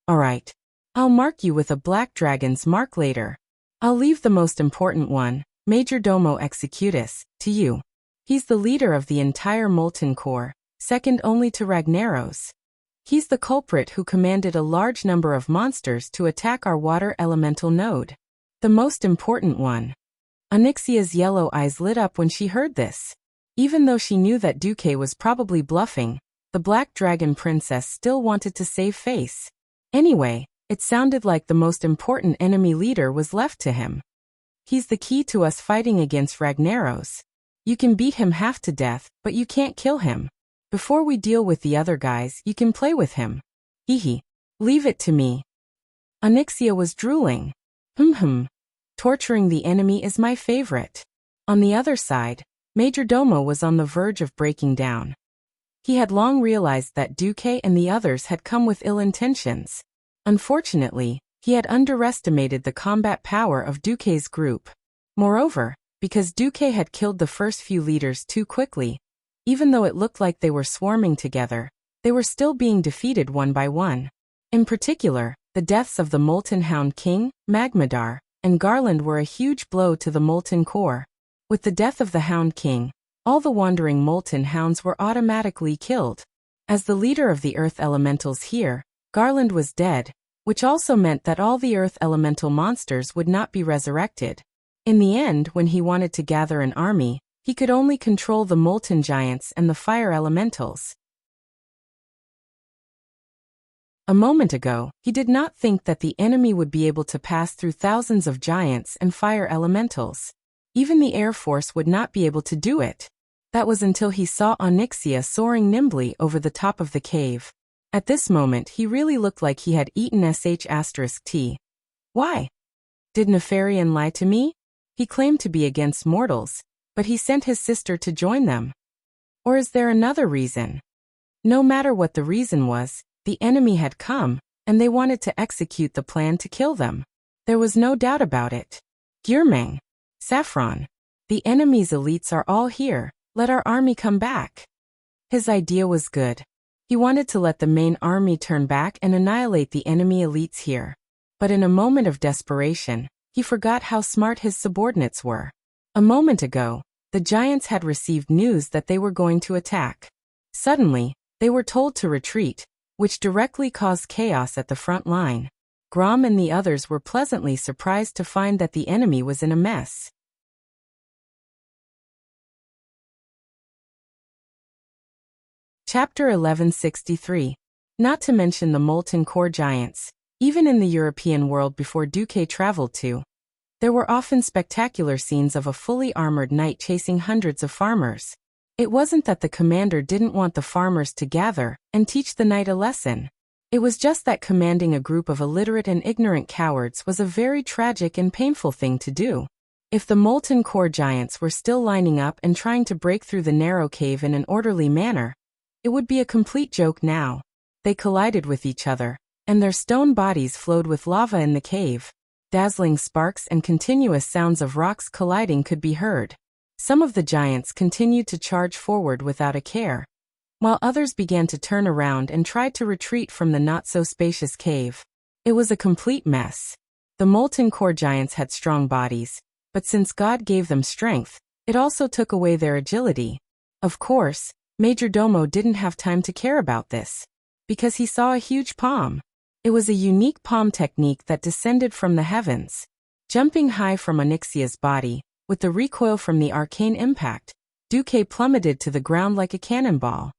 "All right. I'll mark you with a black dragon's mark later. I'll leave the most important one, Majordomo Executus, to you. He's the leader of the entire Molten Corps, second only to Ragnaros. He's the culprit who commanded a large number of monsters to attack our water elemental node. The most important one." Onyxia's yellow eyes lit up when she heard this. Even though she knew that Duque was probably bluffing, the Black Dragon Princess still wanted to save face. Anyway, it sounded like the most important enemy leader was left to him. "He's the key to us fighting against Ragnaros. You can beat him half to death, but you can't kill him. Before we deal with the other guys, you can play with him. Hehe. Leave it to me." Onyxia was drooling. Torturing the enemy is my favorite." On the other side, Majordomo was on the verge of breaking down. He had long realized that Duque and the others had come with ill intentions. Unfortunately, he had underestimated the combat power of Duque's group. Moreover, because Duque had killed the first few leaders too quickly, even though it looked like they were swarming together, they were still being defeated one by one. In particular, the deaths of the Molten Hound King, Magmadar, and Garland were a huge blow to the Molten Core. With the death of the Hound King, all the wandering Molten Hounds were automatically killed. As the leader of the Earth Elementals here, Garland was dead, which also meant that all the Earth Elemental monsters would not be resurrected. In the end, when he wanted to gather an army, he could only control the Molten Giants and the Fire Elementals. A moment ago, he did not think that the enemy would be able to pass through thousands of giants and fire elementals. Even the Air Force would not be able to do it. That was until he saw Onyxia soaring nimbly over the top of the cave. At this moment he really looked like he had eaten sh*t. Why? Did Nefarian lie to me? He claimed to be against mortals, but he sent his sister to join them. Or is there another reason? No matter what the reason was, the enemy had come, and they wanted to execute the plan to kill them. There was no doubt about it. Gyurmeng, Saffron, the enemy's elites are all here, let our army come back. His idea was good. He wanted to let the main army turn back and annihilate the enemy elites here. But in a moment of desperation, he forgot how smart his subordinates were. A moment ago, the giants had received news that they were going to attack. Suddenly, they were told to retreat, which directly caused chaos at the front line. Grom and the others were pleasantly surprised to find that the enemy was in a mess. Chapter 1163. Not to mention the molten core giants, even in the European world before Duque traveled to, there were often spectacular scenes of a fully armored knight chasing hundreds of farmers. It wasn't that the commander didn't want the farmers to gather and teach the knight a lesson. It was just that commanding a group of illiterate and ignorant cowards was a very tragic and painful thing to do. If the molten core giants were still lining up and trying to break through the narrow cave in an orderly manner, it would be a complete joke now. They collided with each other, and their stone bodies flowed with lava in the cave. Dazzling sparks and continuous sounds of rocks colliding could be heard. Some of the giants continued to charge forward without a care, while others began to turn around and tried to retreat from the not-so-spacious cave. It was a complete mess. The molten core giants had strong bodies, but since God gave them strength, it also took away their agility. Of course, Majordomo didn't have time to care about this, because he saw a huge palm. It was a unique palm technique that descended from the heavens. Jumping high from Onyxia's body, with the recoil from the arcane impact, Duque plummeted to the ground like a cannonball.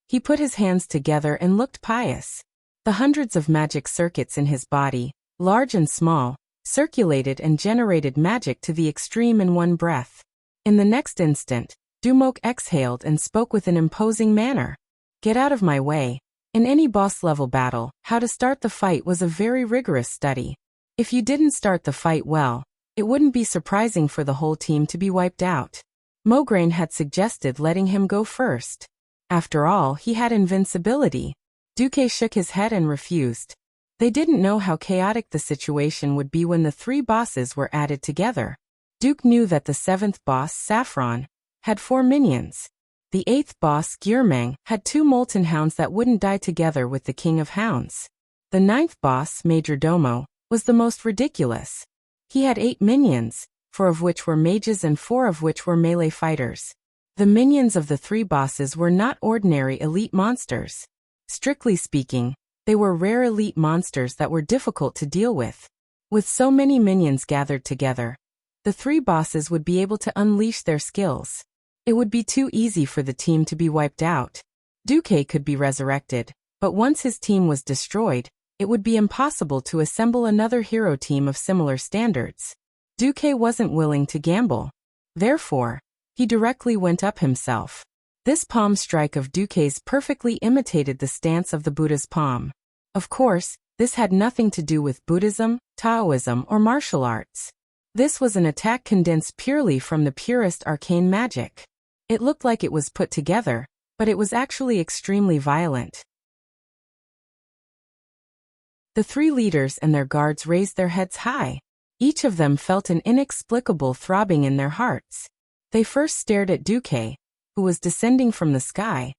He put his hands together and looked pious. The hundreds of magic circuits in his body, large and small, circulated and generated magic to the extreme in one breath. In the next instant, Dumok exhaled and spoke with an imposing manner. Get out of my way. In any boss-level battle, how to start the fight was a very rigorous study. If you didn't start the fight well, it wouldn't be surprising for the whole team to be wiped out. Mograine had suggested letting him go first. After all, he had invincibility. Duque shook his head and refused. They didn't know how chaotic the situation would be when the three bosses were added together. Duke knew that the seventh boss, Saffron, had 4 minions. The 8th boss, Gyurmeng, had 2 molten hounds that wouldn't die together with the king of hounds. The 9th boss, Majordomo, was the most ridiculous. He had 8 minions, 4 of which were mages and 4 of which were melee fighters. The minions of the 3 bosses were not ordinary elite monsters. Strictly speaking, they were rare elite monsters that were difficult to deal with. With so many minions gathered together, the 3 bosses would be able to unleash their skills. It would be too easy for the team to be wiped out. Duque could be resurrected, but once his team was destroyed, it would be impossible to assemble another hero team of similar standards. Duque wasn't willing to gamble. Therefore, he directly went up himself. This palm strike of Duque's perfectly imitated the stance of the Buddha's palm. Of course, this had nothing to do with Buddhism, Taoism, or martial arts. This was an attack condensed purely from the purest arcane magic. It looked like it was put together, but it was actually extremely violent. The 3 leaders and their guards raised their heads high. Each of them felt an inexplicable throbbing in their hearts. They first stared at Duque, who was descending from the sky,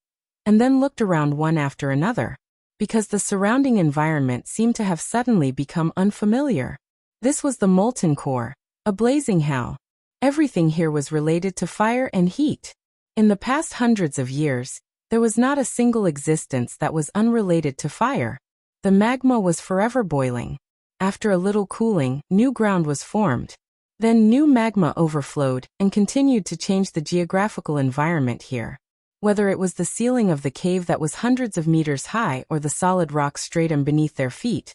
and then looked around one after another, because the surrounding environment seemed to have suddenly become unfamiliar. This was the molten core, a blazing hell. Everything here was related to fire and heat. In the past hundreds of years, there was not a single existence that was unrelated to fire. The magma was forever boiling. After a little cooling, new ground was formed. Then new magma overflowed and continued to change the geographical environment here. Whether it was the ceiling of the cave that was hundreds of meters high or the solid rock stratum beneath their feet,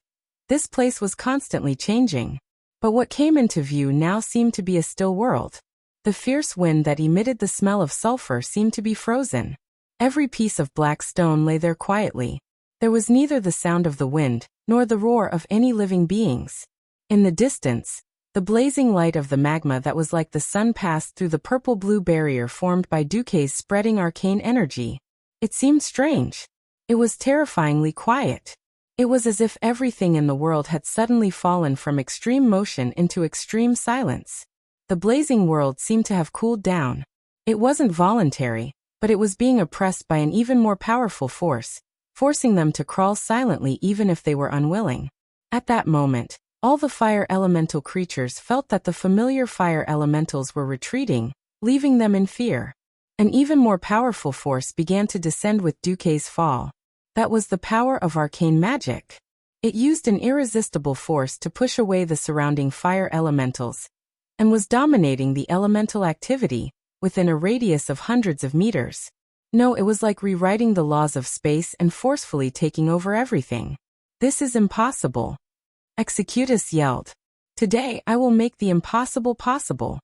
this place was constantly changing. But what came into view now seemed to be a still world. The fierce wind that emitted the smell of sulfur seemed to be frozen. Every piece of black stone lay there quietly. There was neither the sound of the wind, nor the roar of any living beings. In the distance, The blazing light of the magma that was like the sun passed through the purple-blue barrier formed by Duque's spreading arcane energy. It seemed strange. It was terrifyingly quiet. It was as if everything in the world had suddenly fallen from extreme motion into extreme silence. The blazing world seemed to have cooled down. It wasn't voluntary, but it was being oppressed by an even more powerful force, forcing them to crawl silently even if they were unwilling. At that moment, all the fire elemental creatures felt that the familiar fire elementals were retreating, leaving them in fear. An even more powerful force began to descend with Duque's fall. That was the power of arcane magic. It used an irresistible force to push away the surrounding fire elementals, and was dominating the elemental activity within a radius of hundreds of meters. No, it was like rewriting the laws of space and forcefully taking over everything. This is impossible. Executus yelled. Today I will make the impossible possible.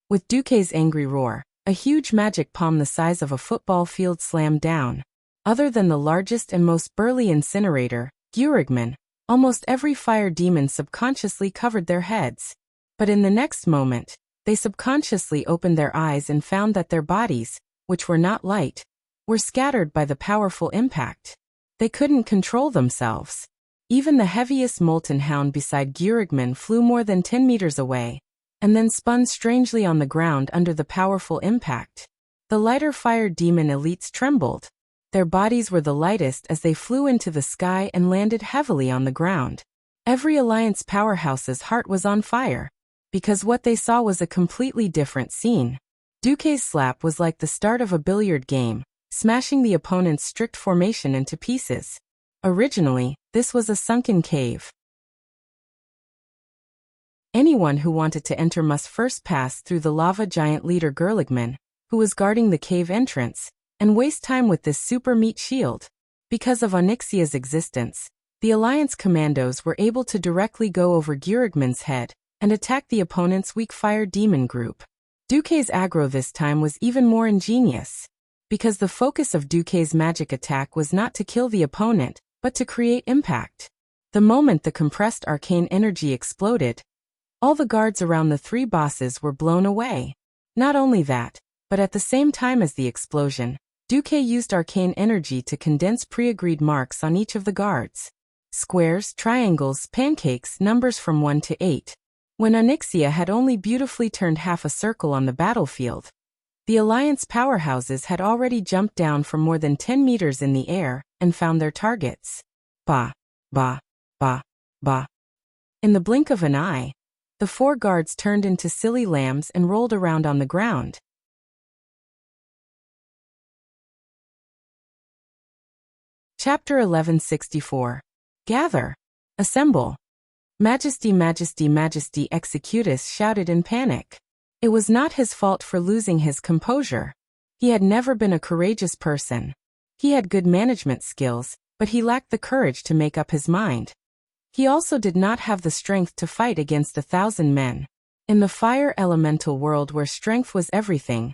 With Duque's angry roar, a huge magic palm the size of a football field slammed down. Other than the largest and most burly incinerator, Gurigman, almost every fire demon subconsciously covered their heads. But in the next moment, they subconsciously opened their eyes and found that their bodies, which were not light, were scattered by the powerful impact. They couldn't control themselves. Even the heaviest molten hound beside Gurigman flew more than 10 meters away, and then spun strangely on the ground under the powerful impact. The lighter fire demon elites trembled. Their bodies were the lightest as they flew into the sky and landed heavily on the ground. Every Alliance powerhouse's heart was on fire, because what they saw was a completely different scene. Duque's slap was like the start of a billiard game, smashing the opponent's strict formation into pieces. Originally, this was a sunken cave. Anyone who wanted to enter must first pass through the lava giant leader Gurligman, who was guarding the cave entrance, and waste time with this super meat shield. Because of Onyxia's existence, the Alliance commandos were able to directly go over Gurigman's head and attack the opponent's weak fire demon group. Duque's aggro this time was even more ingenious, because the focus of Duque's magic attack was not to kill the opponent, but to create impact. The moment the compressed arcane energy exploded, all the guards around the three bosses were blown away. Not only that, but at the same time as the explosion, Duque used arcane energy to condense pre-agreed marks on each of the guards. Squares, triangles, pancakes, numbers from 1 to 8. When Onyxia had only beautifully turned half a circle on the battlefield, the Alliance powerhouses had already jumped down from more than 10 meters in the air and found their targets. Ba, ba, ba, ba. In the blink of an eye, the four guards turned into silly lambs and rolled around on the ground. Chapter 1164. Gather. Assemble. Majesty, Majesty, Majesty, Executus shouted in panic. It was not his fault for losing his composure. He had never been a courageous person. He had good management skills, but he lacked the courage to make up his mind. He also did not have the strength to fight against 1,000 men. In the fire elemental world where strength was everything,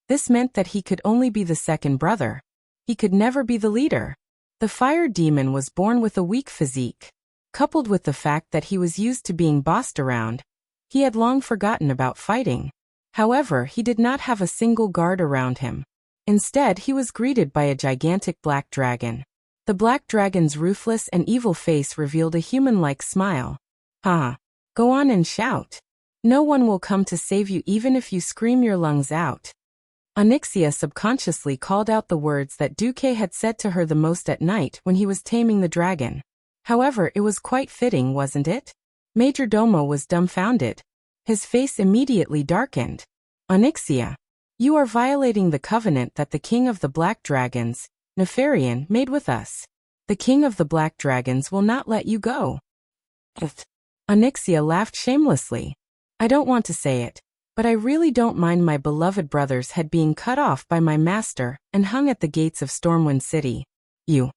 this meant that he could only be the second brother. He could never be the leader. The fire demon was born with a weak physique. Coupled with the fact that he was used to being bossed around, he had long forgotten about fighting. However, he did not have a single guard around him. Instead, he was greeted by a gigantic black dragon. The black dragon's ruthless and evil face revealed a human-like smile. Ha! Go on and shout. No one will come to save you even if you scream your lungs out. Onyxia subconsciously called out the words that Duque had said to her the most at night when he was taming the dragon. However, it was quite fitting, wasn't it? Major Domo was dumbfounded. His face immediately darkened. Onyxia, you are violating the covenant that the king of the Black Dragons, Nefarian, made with us. The king of the Black Dragons will not let you go. Onyxia laughed shamelessly. I don't want to say it, but I really don't mind my beloved brother's head being cut off by my master and hung at the gates of Stormwind City. You.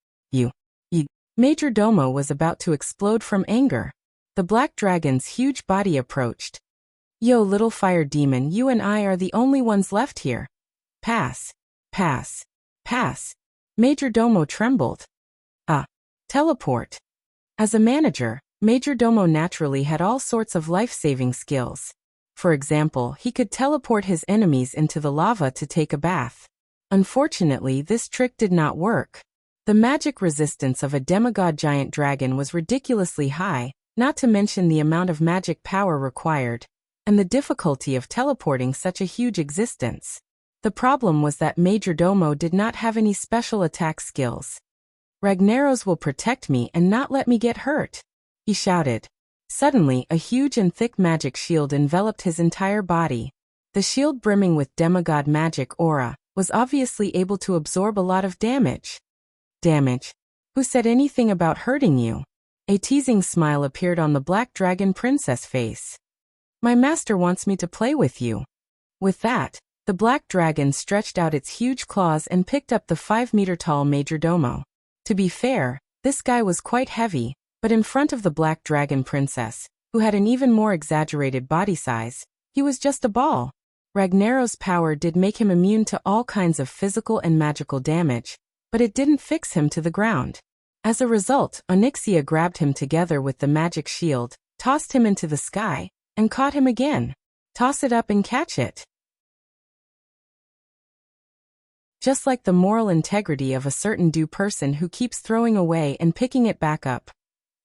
Major Domo was about to explode from anger. The black dragon's huge body approached. Yo, little fire demon, you and I are the only ones left here. Pass. Pass. Pass. Major Domo trembled. Teleport. As a manager, Majordomo naturally had all sorts of life-saving skills. For example, he could teleport his enemies into the lava to take a bath. Unfortunately, this trick did not work. The magic resistance of a demigod giant dragon was ridiculously high, not to mention the amount of magic power required, and the difficulty of teleporting such a huge existence. The problem was that Majordomo did not have any special attack skills. "Ragnaros will protect me and not let me get hurt," he shouted. Suddenly, a huge and thick magic shield enveloped his entire body. The shield, brimming with demigod magic aura, was obviously able to absorb a lot of damage. "Damage? Who said anything about hurting you?" A teasing smile appeared on the Black Dragon Princess face. "My master wants me to play with you." With that, the Black Dragon stretched out its huge claws and picked up the 5-meter-tall Majordomo. To be fair, this guy was quite heavy, but in front of the Black Dragon Princess, who had an even more exaggerated body size, he was just a ball. Ragnaros' power did make him immune to all kinds of physical and magical damage, but it didn't fix him to the ground. As a result, Onyxia grabbed him together with the magic shield, tossed him into the sky, and caught him again. "Toss it up and catch it." Just like the moral integrity of a certain due person who keeps throwing away and picking it back up.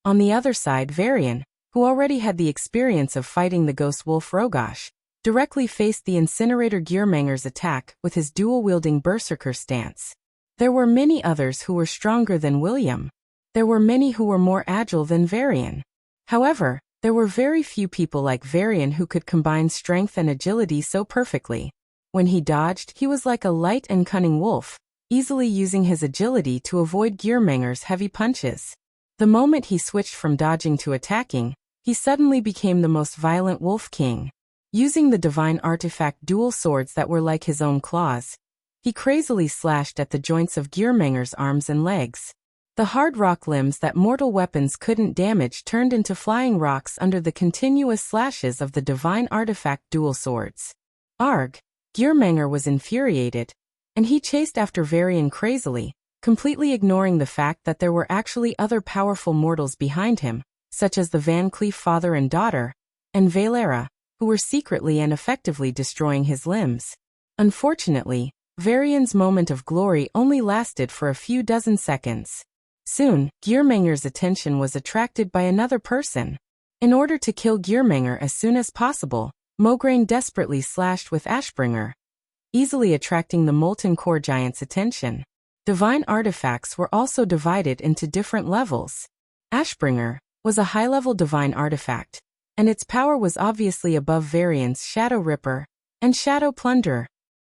On the other side, Varian, who already had the experience of fighting the ghost wolf Rogosh, directly faced the incinerator Gearmanger's attack with his dual-wielding berserker stance. There were many others who were stronger than William. There were many who were more agile than Varian. However, there were very few people like Varian who could combine strength and agility so perfectly. When he dodged, he was like a light and cunning wolf, easily using his agility to avoid Gearmanger's heavy punches. The moment he switched from dodging to attacking, he suddenly became the most violent wolf king. Using the divine artifact dual swords that were like his own claws, he crazily slashed at the joints of Gearmanger's arms and legs. The hard rock limbs that mortal weapons couldn't damage turned into flying rocks under the continuous slashes of the divine artifact dual swords. Arg! Gearmanger was infuriated, and he chased after Varian crazily, completely ignoring the fact that there were actually other powerful mortals behind him, such as the Van Cleef father and daughter, and Valera, who were secretly and effectively destroying his limbs. Unfortunately, Varian's moment of glory only lasted for a few dozen seconds. Soon, Gearmanger's attention was attracted by another person. In order to kill Gearmanger as soon as possible, Mograine desperately slashed with Ashbringer, easily attracting the Molten Core Giant's attention. Divine artifacts were also divided into different levels. Ashbringer was a high-level divine artifact, and its power was obviously above Varian's Shadow Ripper and Shadow Plunderer.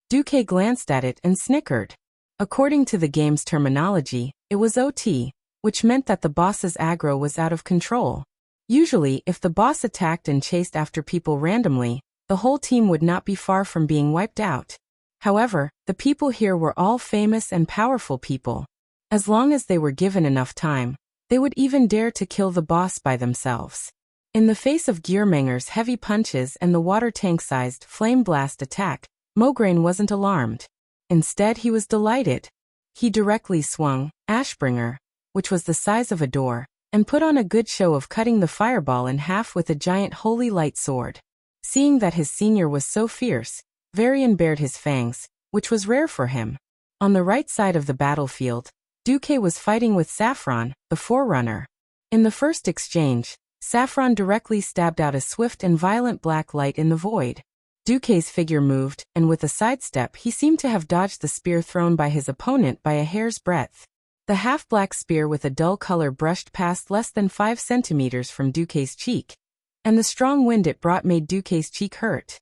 Duque glanced at it and snickered. According to the game's terminology, it was OT, which meant that the boss's aggro was out of control. Usually, if the boss attacked and chased after people randomly, the whole team would not be far from being wiped out. However, the people here were all famous and powerful people. As long as they were given enough time, they would even dare to kill the boss by themselves. In the face of Gearmanger's heavy punches and the water tank-sized flame blast attack, Mograine wasn't alarmed. Instead, he was delighted. He directly swung Ashbringer, which was the size of a door, and put on a good show of cutting the fireball in half with a giant holy light sword. Seeing that his senior was so fierce, Varian bared his fangs, which was rare for him. On the right side of the battlefield, Duque was fighting with Saffron, the Forerunner. In the first exchange, Saffron directly stabbed out a swift and violent black light in the void. Duque's figure moved, and with a sidestep he seemed to have dodged the spear thrown by his opponent by a hair's breadth. The half-black spear with a dull color brushed past less than 5 centimeters from Duque's cheek, and the strong wind it brought made Duque's cheek hurt.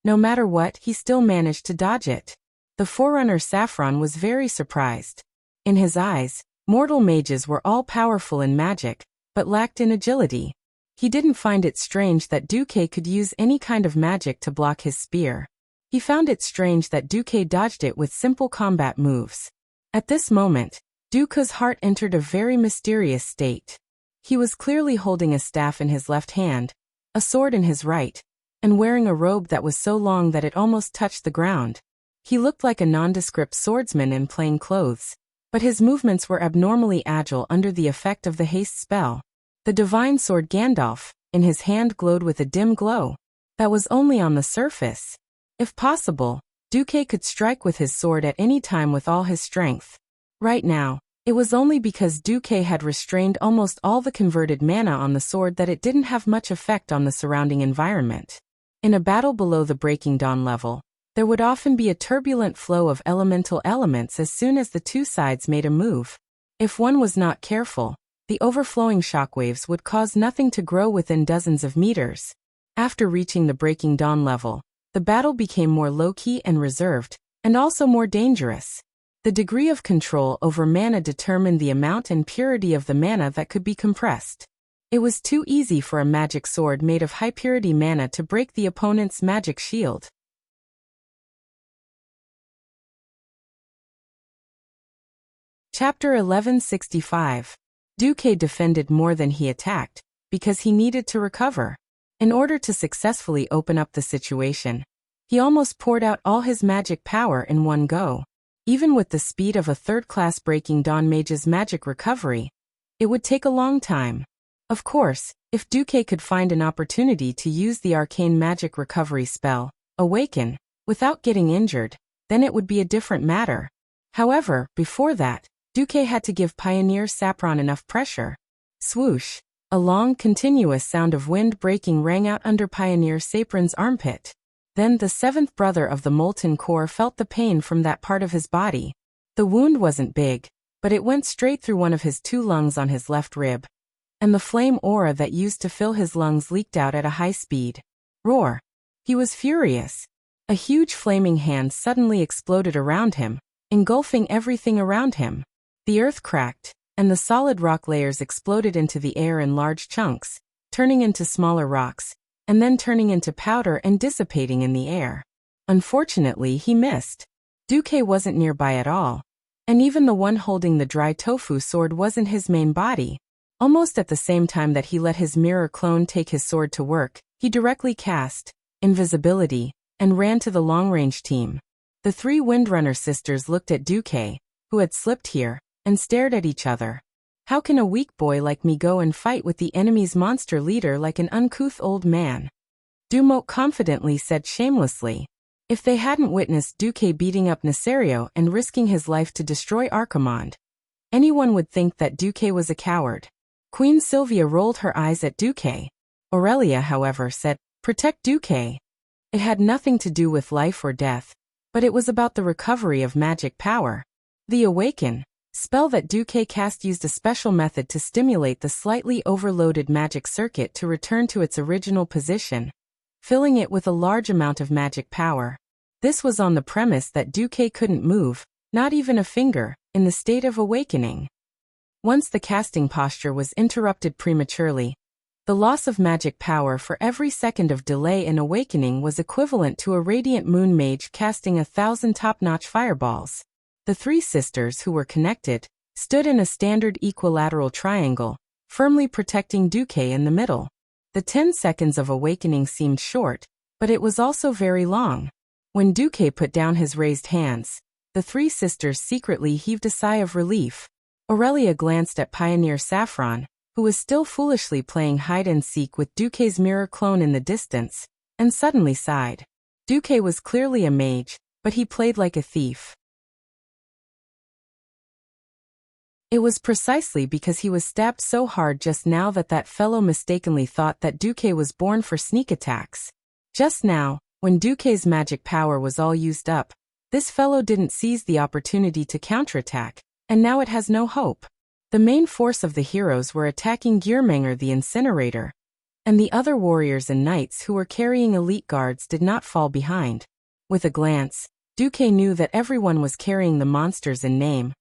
No matter what, he still managed to dodge it. The Forerunner Saffron was very surprised. In his eyes, mortal mages were all powerful in magic, but lacked in agility. He didn't find it strange that Duque could use any kind of magic to block his spear. He found it strange that Duque dodged it with simple combat moves. At this moment, Duque's heart entered a very mysterious state. He was clearly holding a staff in his left hand, a sword in his right, and wearing a robe that was so long that it almost touched the ground. He looked like a nondescript swordsman in plain clothes, but his movements were abnormally agile under the effect of the haste spell. The divine sword Gandalf, in his hand, glowed with a dim glow that was only on the surface. If possible, Duque could strike with his sword at any time with all his strength. Right now, it was only because Duque had restrained almost all the converted mana on the sword that it didn't have much effect on the surrounding environment. In a battle below the Breaking Dawn level, there would often be a turbulent flow of elemental elements as soon as the two sides made a move. If one was not careful, the overflowing shockwaves would cause nothing to grow within dozens of meters. After reaching the Breaking Dawn level, the battle became more low-key and reserved, and also more dangerous. The degree of control over mana determined the amount and purity of the mana that could be compressed. It was too easy for a magic sword made of high-purity mana to break the opponent's magic shield. Chapter 1165. Duque defended more than he attacked, because he needed to recover. In order to successfully open up the situation, he almost poured out all his magic power in one go. Even with the speed of a third-class Breaking Dawn mage's magic recovery, it would take a long time. Of course, if Duque could find an opportunity to use the arcane magic recovery spell, Awaken, without getting injured, then it would be a different matter. However, before that, Duque had to give Pioneer Sapron enough pressure. Swoosh! A long, continuous sound of wind breaking rang out under Pioneer Sapron's armpit. Then the seventh brother of the Molten Core felt the pain from that part of his body. The wound wasn't big, but it went straight through one of his two lungs on his left rib. And the flame aura that used to fill his lungs leaked out at a high speed. Roar! He was furious. A huge flaming hand suddenly exploded around him, engulfing everything around him. The earth cracked, and the solid rock layers exploded into the air in large chunks, turning into smaller rocks, and then turning into powder and dissipating in the air. Unfortunately, he missed. Duque wasn't nearby at all, and even the one holding the dry tofu sword wasn't his main body. Almost at the same time that he let his mirror clone take his sword to work, he directly cast invisibility and ran to the long-range team. The three Windrunner sisters looked at Duque, who had slipped here, and stared at each other. How can a weak boy like me go and fight with the enemy's monster leader like an uncouth old man? Dumont confidently said shamelessly. If they hadn't witnessed Duque beating up Nesario and risking his life to destroy Archimonde, anyone would think that Duque was a coward. Queen Sylvia rolled her eyes at Duque. Aurelia, however, said, "Protect Duque." It had nothing to do with life or death, but it was about the recovery of magic power. The Awaken spell that Duque cast used a special method to stimulate the slightly overloaded magic circuit to return to its original position, filling it with a large amount of magic power. This was on the premise that Duque couldn't move, not even a finger, in the state of awakening. Once the casting posture was interrupted prematurely, the loss of magic power for every second of delay in awakening was equivalent to a radiant moon mage casting 1,000 top-notch fireballs. The three sisters who were connected stood in a standard equilateral triangle, firmly protecting Duque in the middle. The 10 seconds of awakening seemed short, but it was also very long. When Duque put down his raised hands, the three sisters secretly heaved a sigh of relief. Aurelia glanced at Pioneer Saffron, who was still foolishly playing hide-and-seek with Duque's mirror clone in the distance, and suddenly sighed. Duque was clearly a mage, but he played like a thief. It was precisely because he was stabbed so hard just now that fellow mistakenly thought that Duque was born for sneak attacks. Just now, when Duque's magic power was all used up, this fellow didn't seize the opportunity to counterattack, and now it has no hope. The main force of the heroes were attacking Gearmanger the Incinerator, and the other warriors and knights who were carrying elite guards did not fall behind. With a glance, Duque knew that everyone was carrying the monsters in name,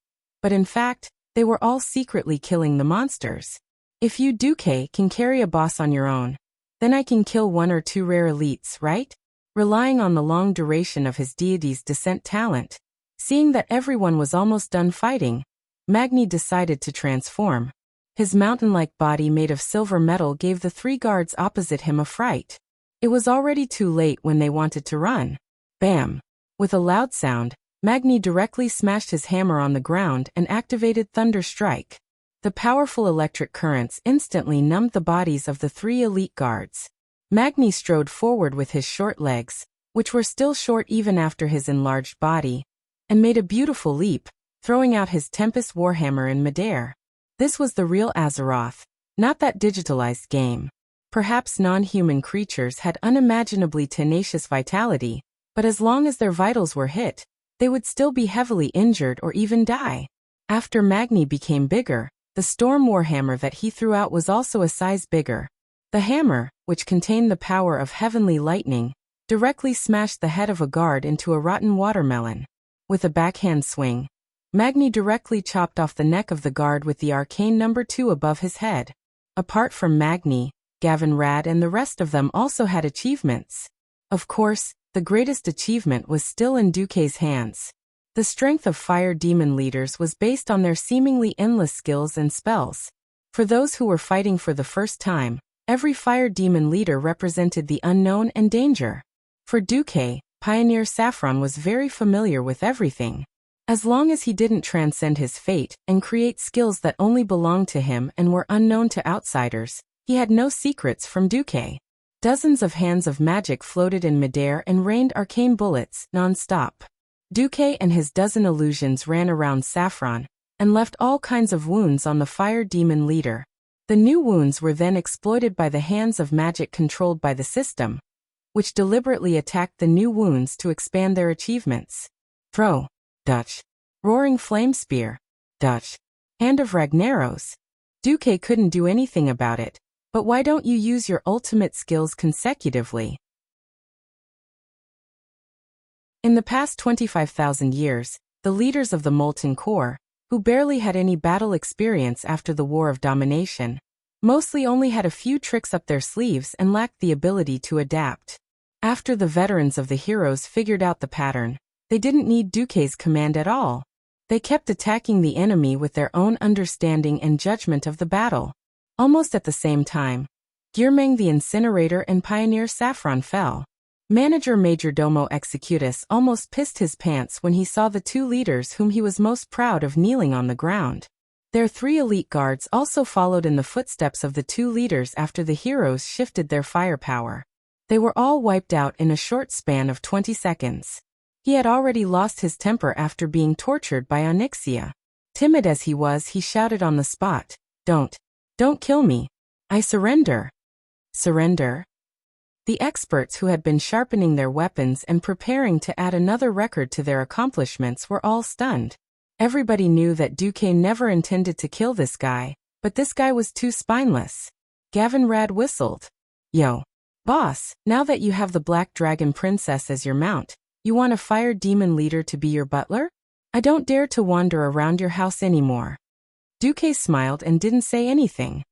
but in fact, they were all secretly killing the monsters. If you, Duque, can carry a boss on your own, then I can kill 1 or 2 rare elites, right? Relying on the long duration of his deity's descent talent. Seeing that everyone was almost done fighting, Magni decided to transform. His mountain-like body made of silver metal gave the 3 guards opposite him a fright. It was already too late when they wanted to run. Bam! With a loud sound, Magni directly smashed his hammer on the ground and activated Thunder Strike. The powerful electric currents instantly numbed the bodies of the 3 elite guards. Magni strode forward with his short legs, which were still short even after his enlarged body, and made a beautiful leap, throwing out his Tempest Warhammer in midair. This was the real Azeroth, not that digitalized game. Perhaps non-human creatures had unimaginably tenacious vitality, but as long as their vitals were hit, they would still be heavily injured or even die. After Magni became bigger, the Storm Warhammer that he threw out was also a size bigger. The hammer, which contained the power of heavenly lightning, directly smashed the head of a guard into a rotten watermelon. With a backhand swing, Magni directly chopped off the neck of the guard with the arcane number 2 above his head. Apart from Magni, Gavin Rad and the rest of them also had achievements. Of course, the greatest achievement was still in Duque's hands. The strength of fire demon leaders was based on their seemingly endless skills and spells. For those who were fighting for the first time, every fire demon leader represented the unknown and danger. For Duque, Pioneer Saffron was very familiar with everything. As long as he didn't transcend his fate and create skills that only belonged to him and were unknown to outsiders, he had no secrets from Duque. Dozens of hands of magic floated in midair and rained arcane bullets non-stop. Duque and his dozen illusions ran around Saffron and left all kinds of wounds on the fire demon leader. The new wounds were then exploited by the hands of magic controlled by the system, which deliberately attacked the new wounds to expand their achievements. Throw. Dutch. Roaring Flame Spear. Dutch. Hand of Ragnaros. Duque couldn't do anything about it, but why don't you use your ultimate skills consecutively? In the past 25,000 years, the leaders of the Molten Core, who barely had any battle experience after the War of Domination, mostly only had a few tricks up their sleeves and lacked the ability to adapt. After the veterans of the heroes figured out the pattern, they didn't need Duque's command at all. They kept attacking the enemy with their own understanding and judgment of the battle. Almost at the same time, Gearmang the Incinerator and Pioneer Saffron fell. Manager Majordomo Executus almost pissed his pants when he saw the 2 leaders whom he was most proud of kneeling on the ground. Their 3 elite guards also followed in the footsteps of the 2 leaders after the heroes shifted their firepower. They were all wiped out in a short span of 20 seconds. He had already lost his temper after being tortured by Onyxia. Timid as he was, he shouted on the spot, Don't kill me. I surrender. Surrender? The experts who had been sharpening their weapons and preparing to add another record to their accomplishments were all stunned. Everybody knew that Duque never intended to kill this guy, but this guy was too spineless. Gavin Rad whistled. Yo. Boss, now that you have the Black Dragon Princess as your mount, you want a fire demon leader to be your butler? I don't dare to wander around your house anymore. Duque smiled and didn't say anything.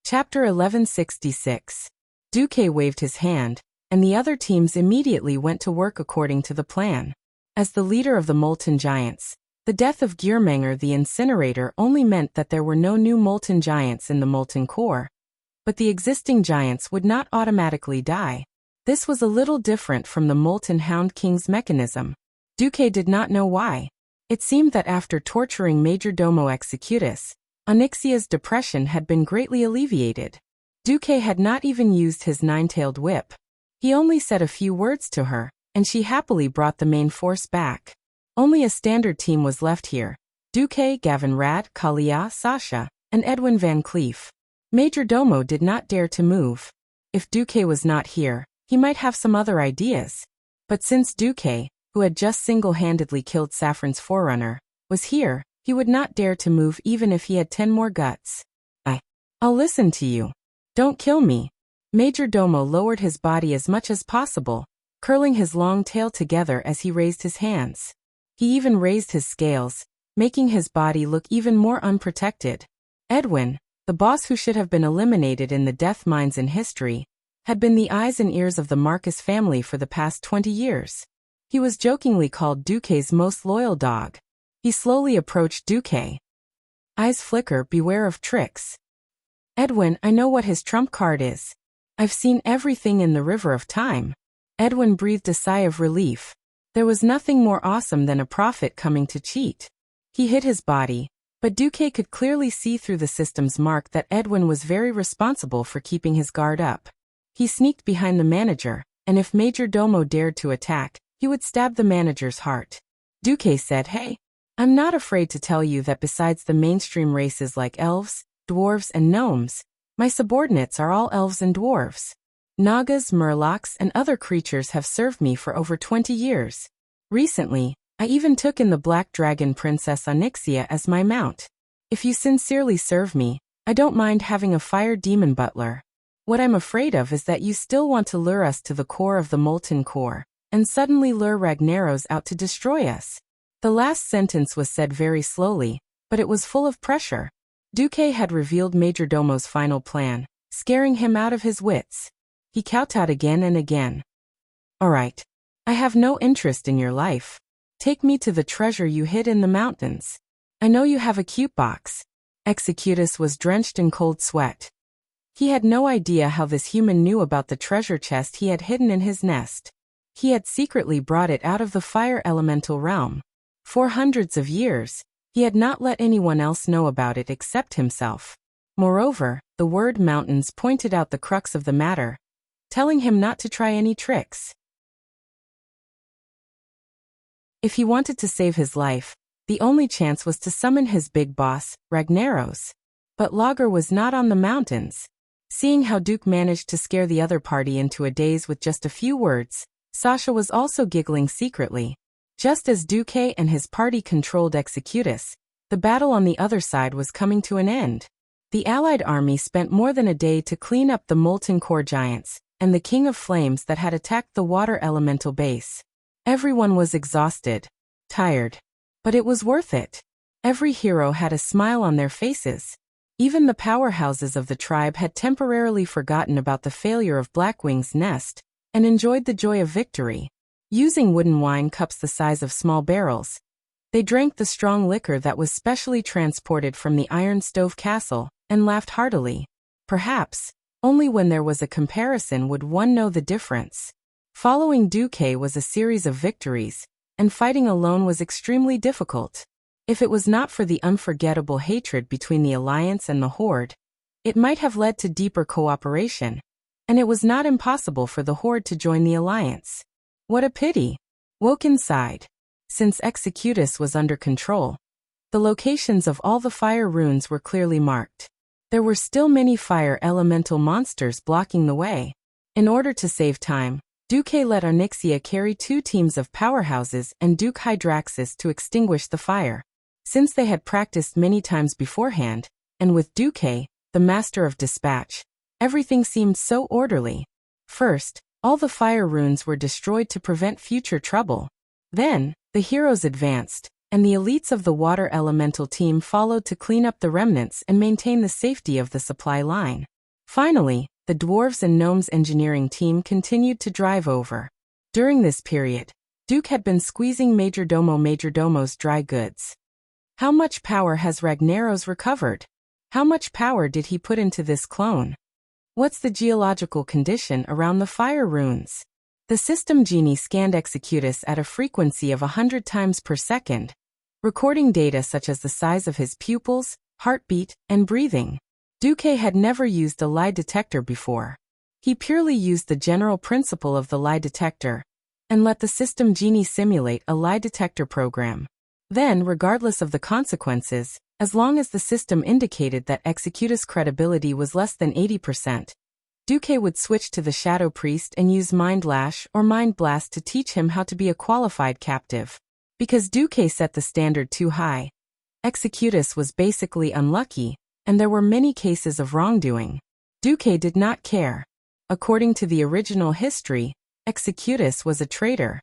Chapter 1166. Duque waved his hand, and the other teams immediately went to work according to the plan. As the leader of the Molten Giants, the death of Gearmanger the Incinerator only meant that there were no new Molten Giants in the Molten Core, but the existing giants would not automatically die. This was a little different from the Molten Hound King's mechanism. Duque did not know why. It seemed that after torturing Majordomo Executus, Onyxia's depression had been greatly alleviated. Duque had not even used his 9-tailed whip. He only said a few words to her, and she happily brought the main force back. Only a standard team was left here. Duque, Gavin Rad, Kalia, Sasha, and Edwin Van Cleef. Majordomo did not dare to move. If Duque was not here, he might have some other ideas. But since Duque, who had just single-handedly killed Saffron's forerunner, was here, he would not dare to move even if he had 10 more guts. I'll listen to you. Don't kill me. Majordomo lowered his body as much as possible, curling his long tail together as he raised his hands. He even raised his scales, making his body look even more unprotected. Edwin, the boss who should have been eliminated in the death mines in history, had been the eyes and ears of the Marcus family for the past 20 years. He was jokingly called Duque's most loyal dog. He slowly approached Duque. Eyes flicker, beware of tricks. Edwin, I know what his trump card is. I've seen everything in the River of Time. Edwin breathed a sigh of relief. There was nothing more awesome than a prophet coming to cheat. He hid his body, but Duque could clearly see through the system's mark that Edwin was very responsible for keeping his guard up. He sneaked behind the manager, and if Major Domo dared to attack, he would stab the manager's heart. Duque said, "Hey, I'm not afraid to tell you that besides the mainstream races like elves, dwarves, and gnomes, my subordinates are all elves and dwarves. Nagas, murlocs, and other creatures have served me for over 20 years. Recently, I even took in the Black Dragon Princess Onyxia as my mount. If you sincerely serve me, I don't mind having a fire demon butler. What I'm afraid of is that you still want to lure us to the core of the molten core, and suddenly lure Ragnaros out to destroy us." The last sentence was said very slowly, but it was full of pressure. Duque had revealed Majordomo's final plan, scaring him out of his wits. He kowtowed again and again. "All right. I have no interest in your life. Take me to the treasure you hid in the mountains. I know you have a cute box." Executus was drenched in cold sweat. He had no idea how this human knew about the treasure chest he had hidden in his nest. He had secretly brought it out of the fire elemental realm. For hundreds of years, he had not let anyone else know about it except himself. Moreover, the word mountains pointed out the crux of the matter, telling him not to try any tricks. If he wanted to save his life, the only chance was to summon his big boss, Ragnaros. But Lager was not on the mountains. Seeing how Duke managed to scare the other party into a daze with just a few words, Sasha was also giggling secretly. Just as Duque and his party controlled Executus, the battle on the other side was coming to an end. The Allied army spent more than a day to clean up the molten core giants and the King of Flames that had attacked the water elemental base. Everyone was exhausted, tired, but it was worth it. Every hero had a smile on their faces. Even the powerhouses of the tribe had temporarily forgotten about the failure of Blackwing's nest and enjoyed the joy of victory. Using wooden wine cups the size of small barrels, they drank the strong liquor that was specially transported from the Iron Stove Castle and laughed heartily. Perhaps, only when there was a comparison would one know the difference. Following Duque was a series of victories, and fighting alone was extremely difficult. If it was not for the unforgettable hatred between the Alliance and the Horde, it might have led to deeper cooperation, and it was not impossible for the Horde to join the Alliance. What a pity. Woken sighed. Since Executus was under control, the locations of all the fire runes were clearly marked. There were still many fire elemental monsters blocking the way. In order to save time, Duque let Onyxia carry 2 teams of powerhouses and Duke Hydraxis to extinguish the fire. Since they had practiced many times beforehand, and with Duque, the master of dispatch, everything seemed so orderly. First, all the fire runes were destroyed to prevent future trouble. Then, the heroes advanced, and the elites of the water elemental team followed to clean up the remnants and maintain the safety of the supply line. Finally, the dwarves and gnomes engineering team continued to drive over. During this period, Duke had been squeezing Majordomo's dry goods. How much power has Ragnaros recovered? How much power did he put into this clone? What's the geological condition around the fire runes? The system genie scanned Executus at a frequency of 100 times per second, recording data such as the size of his pupils, heartbeat, and breathing. Duque had never used a lie detector before. He purely used the general principle of the lie detector and let the system genie simulate a lie detector program. Then, regardless of the consequences, as long as the system indicated that Executus' credibility was less than 80%, Duque would switch to the Shadow Priest and use Mind Lash or Mind Blast to teach him how to be a qualified captive. Because Duque set the standard too high, Executus was basically unlucky, and there were many cases of wrongdoing. Duque did not care. According to the original history, Executus was a traitor.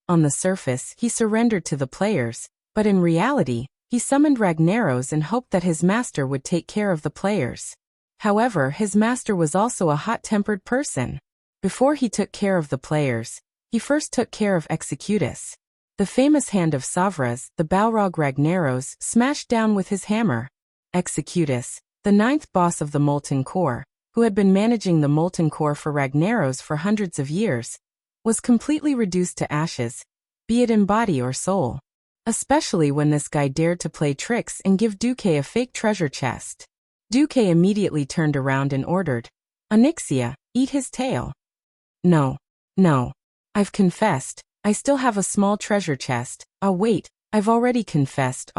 On the surface, he surrendered to the players, but in reality, he summoned Ragnaros and hoped that his master would take care of the players. However, his master was also a hot-tempered person. Before he took care of the players, he first took care of Executus. The famous hand of Savras, the Balrog Ragnaros, smashed down with his hammer. Executus, the ninth boss of the Molten Core, who had been managing the Molten Core for Ragnaros for hundreds of years, was completely reduced to ashes, be it in body or soul. Especially when this guy dared to play tricks and give Duque a fake treasure chest. Duque immediately turned around and ordered, "Onyxia, eat his tail." No. I've confessed. I still have a small treasure chest. Wait, I've already confessed.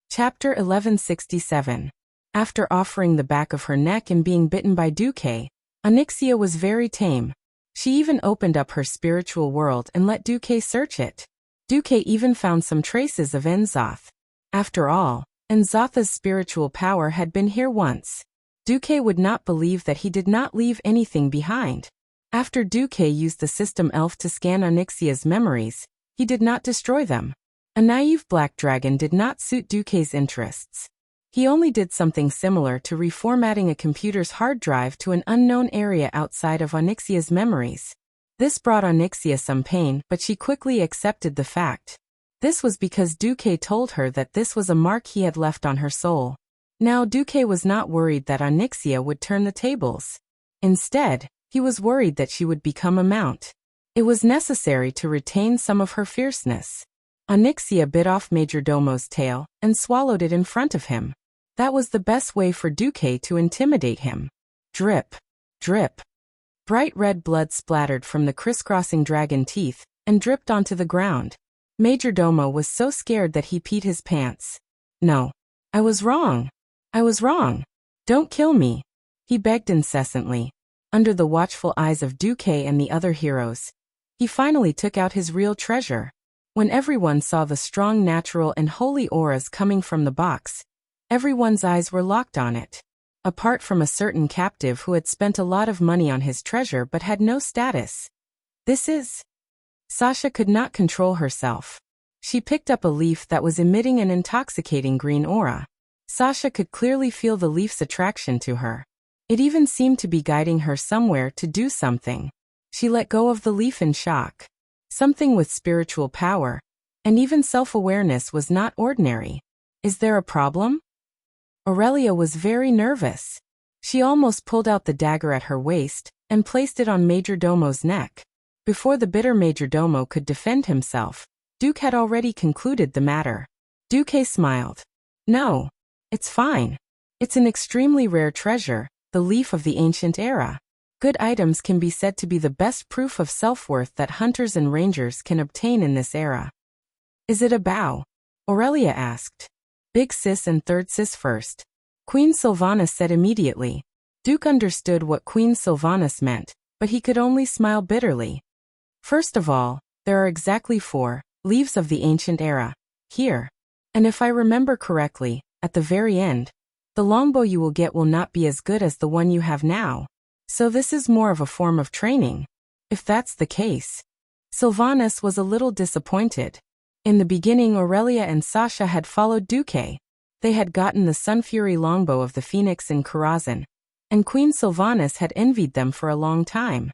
Chapter 1167. After offering the back of her neck and being bitten by Duque, Onyxia was very tame. She even opened up her spiritual world and let Duque search it. Duque even found some traces of Enzoth. After all, Enzotha's spiritual power had been here once. Duque would not believe that he did not leave anything behind. After Duque used the system elf to scan Onyxia's memories, he did not destroy them. A naive black dragon did not suit Duque's interests. He only did something similar to reformatting a computer's hard drive to an unknown area outside of Onyxia's memories. This brought Onyxia some pain, but she quickly accepted the fact. This was because Duque told her that this was a mark he had left on her soul. Now Duque was not worried that Onyxia would turn the tables. Instead, he was worried that she would become a mount. It was necessary to retain some of her fierceness. Onyxia bit off Majordomo's tail and swallowed it in front of him. That was the best way for Duque to intimidate him. Drip, drip. Bright red blood splattered from the crisscrossing dragon teeth and dripped onto the ground. Majordomo was so scared that he peed his pants. "No. I was wrong. Don't kill me," he begged incessantly. Under the watchful eyes of Duque and the other heroes, he finally took out his real treasure. When everyone saw the strong natural and holy auras coming from the box, everyone's eyes were locked on it. Apart from a certain captive who had spent a lot of money on his treasure but had no status. This is... Sasha could not control herself. She picked up a leaf that was emitting an intoxicating green aura. Sasha could clearly feel the leaf's attraction to her. It even seemed to be guiding her somewhere to do something. She let go of the leaf in shock. Something with spiritual power, and even self-awareness was not ordinary. Is there a problem? Aurelia was very nervous. She almost pulled out the dagger at her waist and placed it on Majordomo's neck. Before the bitter Majordomo could defend himself, Duque had already concluded the matter. Duque smiled. "No, it's fine. It's an extremely rare treasure, the leaf of the ancient era. Good items can be said to be the best proof of self-worth that hunters and rangers can obtain in this era." "Is it a bow?" Aurelia asked. "Big sis and third sis first," Queen Sylvanas said immediately. Duque understood what Queen Sylvanas meant, but he could only smile bitterly. "First of all, there are exactly 4 leaves of the ancient era here. And if I remember correctly, at the very end, the longbow you will get will not be as good as the one you have now. So this is more of a form of training. If that's the case." Sylvanas was a little disappointed. In the beginning, Aurelia and Sasha had followed Duque. They had gotten the Sunfury longbow of the Phoenix in Karazhan, and Queen Sylvanas had envied them for a long time.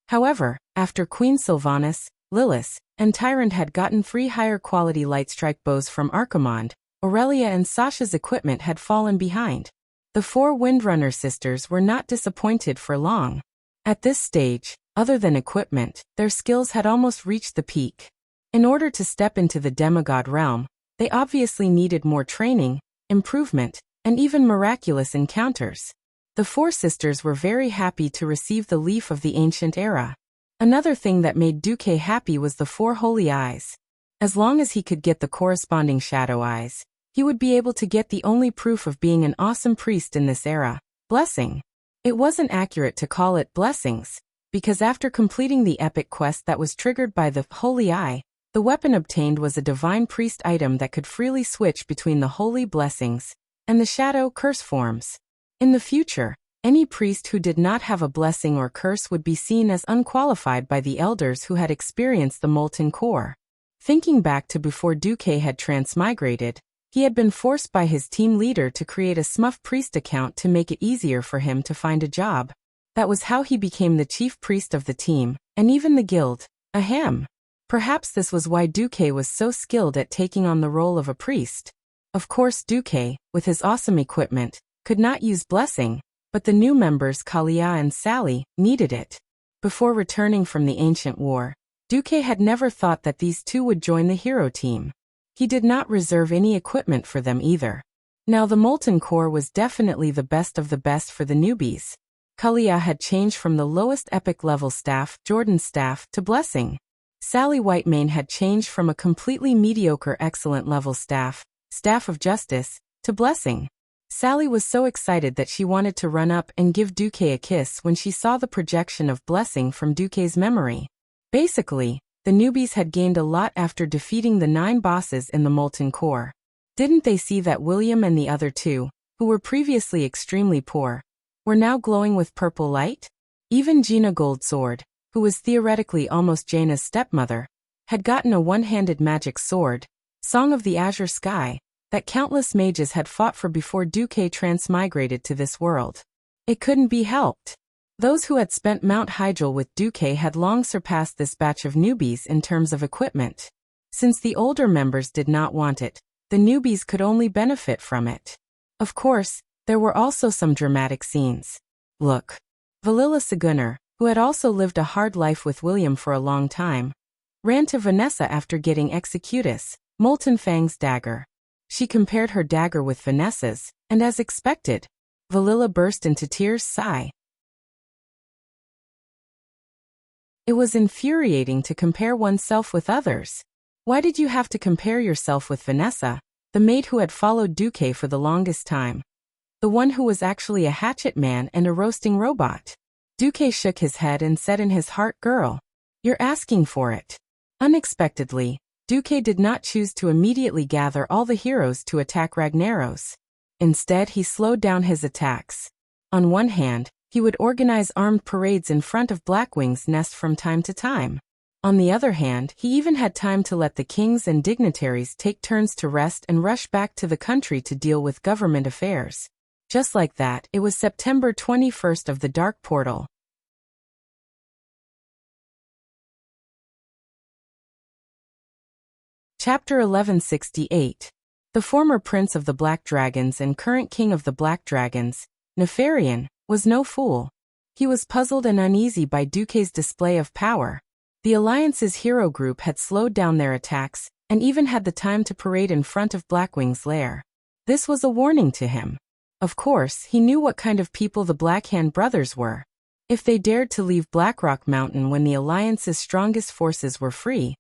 However, after Queen Sylvanas, Lilith, and Tyrant had gotten 3 higher quality lightstrike bows from Archimonde, Aurelia and Sasha's equipment had fallen behind. The 4 Windrunner sisters were not disappointed for long. At this stage, other than equipment, their skills had almost reached the peak. In order to step into the demigod realm, they obviously needed more training, improvement, and even miraculous encounters. The 4 sisters were very happy to receive the leaf of the ancient era. Another thing that made Duque happy was the 4 holy eyes. As long as he could get the corresponding shadow eyes, he would be able to get the only proof of being an awesome priest in this era, blessing. It wasn't accurate to call it blessings, because after completing the epic quest that was triggered by the holy eye, the weapon obtained was a divine priest item that could freely switch between the holy blessings and the shadow curse forms. In the future, any priest who did not have a blessing or curse would be seen as unqualified by the elders who had experienced the molten core. Thinking back to before Duque had transmigrated, he had been forced by his team leader to create a Smuff priest account to make it easier for him to find a job. That was how he became the chief priest of the team, and even the guild. Ahem. Perhaps this was why Duque was so skilled at taking on the role of a priest. Of course Duque, with his awesome equipment, could not use blessing, but the new members Kalia and Sally needed it. Before returning from the ancient war, Duque had never thought that these two would join the hero team. He did not reserve any equipment for them either. Now the Molten Core was definitely the best of the best for the newbies. Kalia had changed from the lowest epic level staff, Jordan's staff, to blessing. Sally Whitemane had changed from a completely mediocre excellent level staff, Staff of Justice, to blessing. Sally was so excited that she wanted to run up and give Duque a kiss when she saw the projection of blessing from Duque's memory. Basically, the newbies had gained a lot after defeating the 9 bosses in the Molten Core. Didn't they see that William and the other two, who were previously extremely poor, were now glowing with purple light? Even Gina Goldsword, who was theoretically almost Jaina's stepmother, had gotten a one-handed magic sword, Song of the Azure Sky, that countless mages had fought for before Duque transmigrated to this world. It couldn't be helped. Those who had spent Mount Hyjal with Duque had long surpassed this batch of newbies in terms of equipment. Since the older members did not want it, the newbies could only benefit from it. Of course, there were also some dramatic scenes. Look. Valilla Seguner, who had also lived a hard life with William for a long time, ran to Vanessa after getting Executus, Molten Fang's dagger. She compared her dagger with Vanessa's, and as expected, Valilla burst into tears. Sigh. It was infuriating to compare oneself with others. Why did you have to compare yourself with Vanessa, the maid who had followed Duque for the longest time? The one who was actually a hatchet man and a roasting robot. Duque shook his head and said in his heart, "Girl, you're asking for it." Unexpectedly, Duque did not choose to immediately gather all the heroes to attack Ragnaros. Instead, he slowed down his attacks. On one hand, he would organize armed parades in front of Blackwing's nest from time to time. On the other hand, he even had time to let the kings and dignitaries take turns to rest and rush back to the country to deal with government affairs. Just like that, it was September 21st of the Dark Portal. Chapter 1168. The former prince of the Black Dragons and current king of the Black Dragons, Nefarian, was no fool. He was puzzled and uneasy by Duque's display of power. The Alliance's hero group had slowed down their attacks, and even had the time to parade in front of Blackwing's lair. This was a warning to him. Of course, he knew what kind of people the Blackhand brothers were. If they dared to leave Blackrock Mountain when the Alliance's strongest forces were free,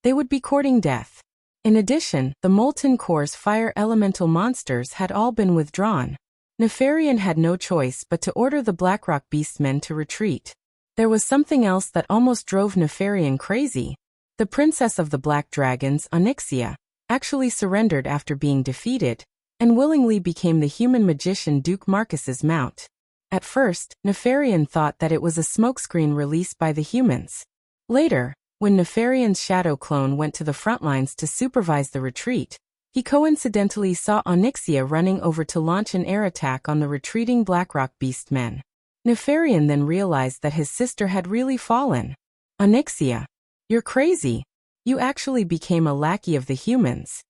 they would be courting death. In addition, the Molten Core's fire elemental monsters had all been withdrawn. Nefarian had no choice but to order the Blackrock Beastmen to retreat. There was something else that almost drove Nefarian crazy. The princess of the Black Dragons, Onyxia, actually surrendered after being defeated, and willingly became the human magician Duke Marcus's mount. At first, Nefarian thought that it was a smokescreen released by the humans. Later, when Nefarian's shadow clone went to the front lines to supervise the retreat, he coincidentally saw Onyxia running over to launch an air attack on the retreating Blackrock Beastmen. Nefarian then realized that his sister had really fallen. "Onyxia, you're crazy. You actually became a lackey of the humans."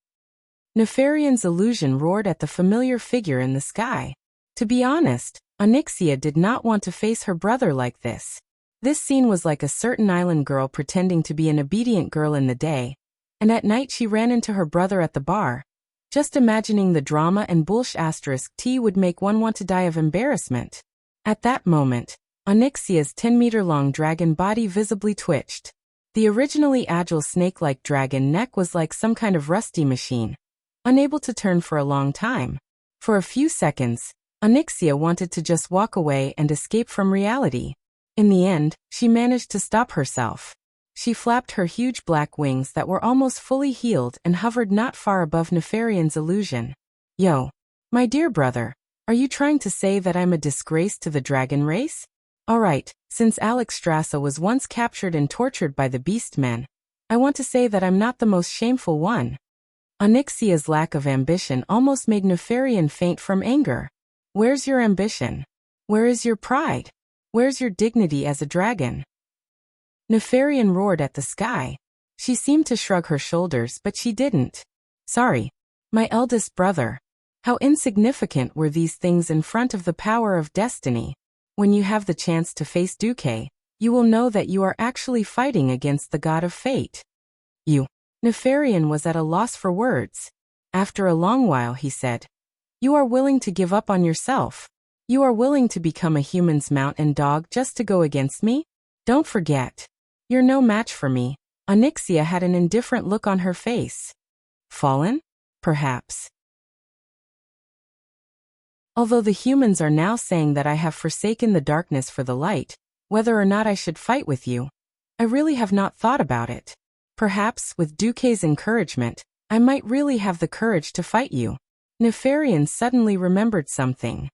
Nefarian's illusion roared at the familiar figure in the sky. To be honest, Onyxia did not want to face her brother like this. This scene was like a certain island girl pretending to be an obedient girl in the day, and at night she ran into her brother at the bar. Just imagining the drama and *T would make one want to die of embarrassment. At that moment, Onyxia's 10-meter-long dragon body visibly twitched. The originally agile snake-like dragon neck was like some kind of rusty machine, unable to turn for a long time. For a few seconds, Onyxia wanted to just walk away and escape from reality. In the end, she managed to stop herself. She flapped her huge black wings that were almost fully healed and hovered not far above Nefarian's illusion. "Yo, my dear brother, are you trying to say that I'm a disgrace to the dragon race? Alright, since Alex Strassa was once captured and tortured by the Beastmen, I want to say that I'm not the most shameful one." Onyxia's lack of ambition almost made Nefarian faint from anger. Where's your ambition? Where is your pride? Where's your dignity as a dragon? Nefarian roared at the sky. She seemed to shrug her shoulders, but she didn't. Sorry. My eldest brother. How insignificant were these things in front of the power of destiny. When you have the chance to face Duque, you will know that you are actually fighting against the god of fate. You. Nefarian was at a loss for words. After a long while he said, You are willing to give up on yourself. You are willing to become a human's mount and dog just to go against me? Don't forget. You're no match for me. Onyxia had an indifferent look on her face. Fallen? Perhaps. Although the humans are now saying that I have forsaken the darkness for the light, whether or not I should fight with you, I really have not thought about it. Perhaps, with Duque's encouragement, I might really have the courage to fight you. Nefarian suddenly remembered something.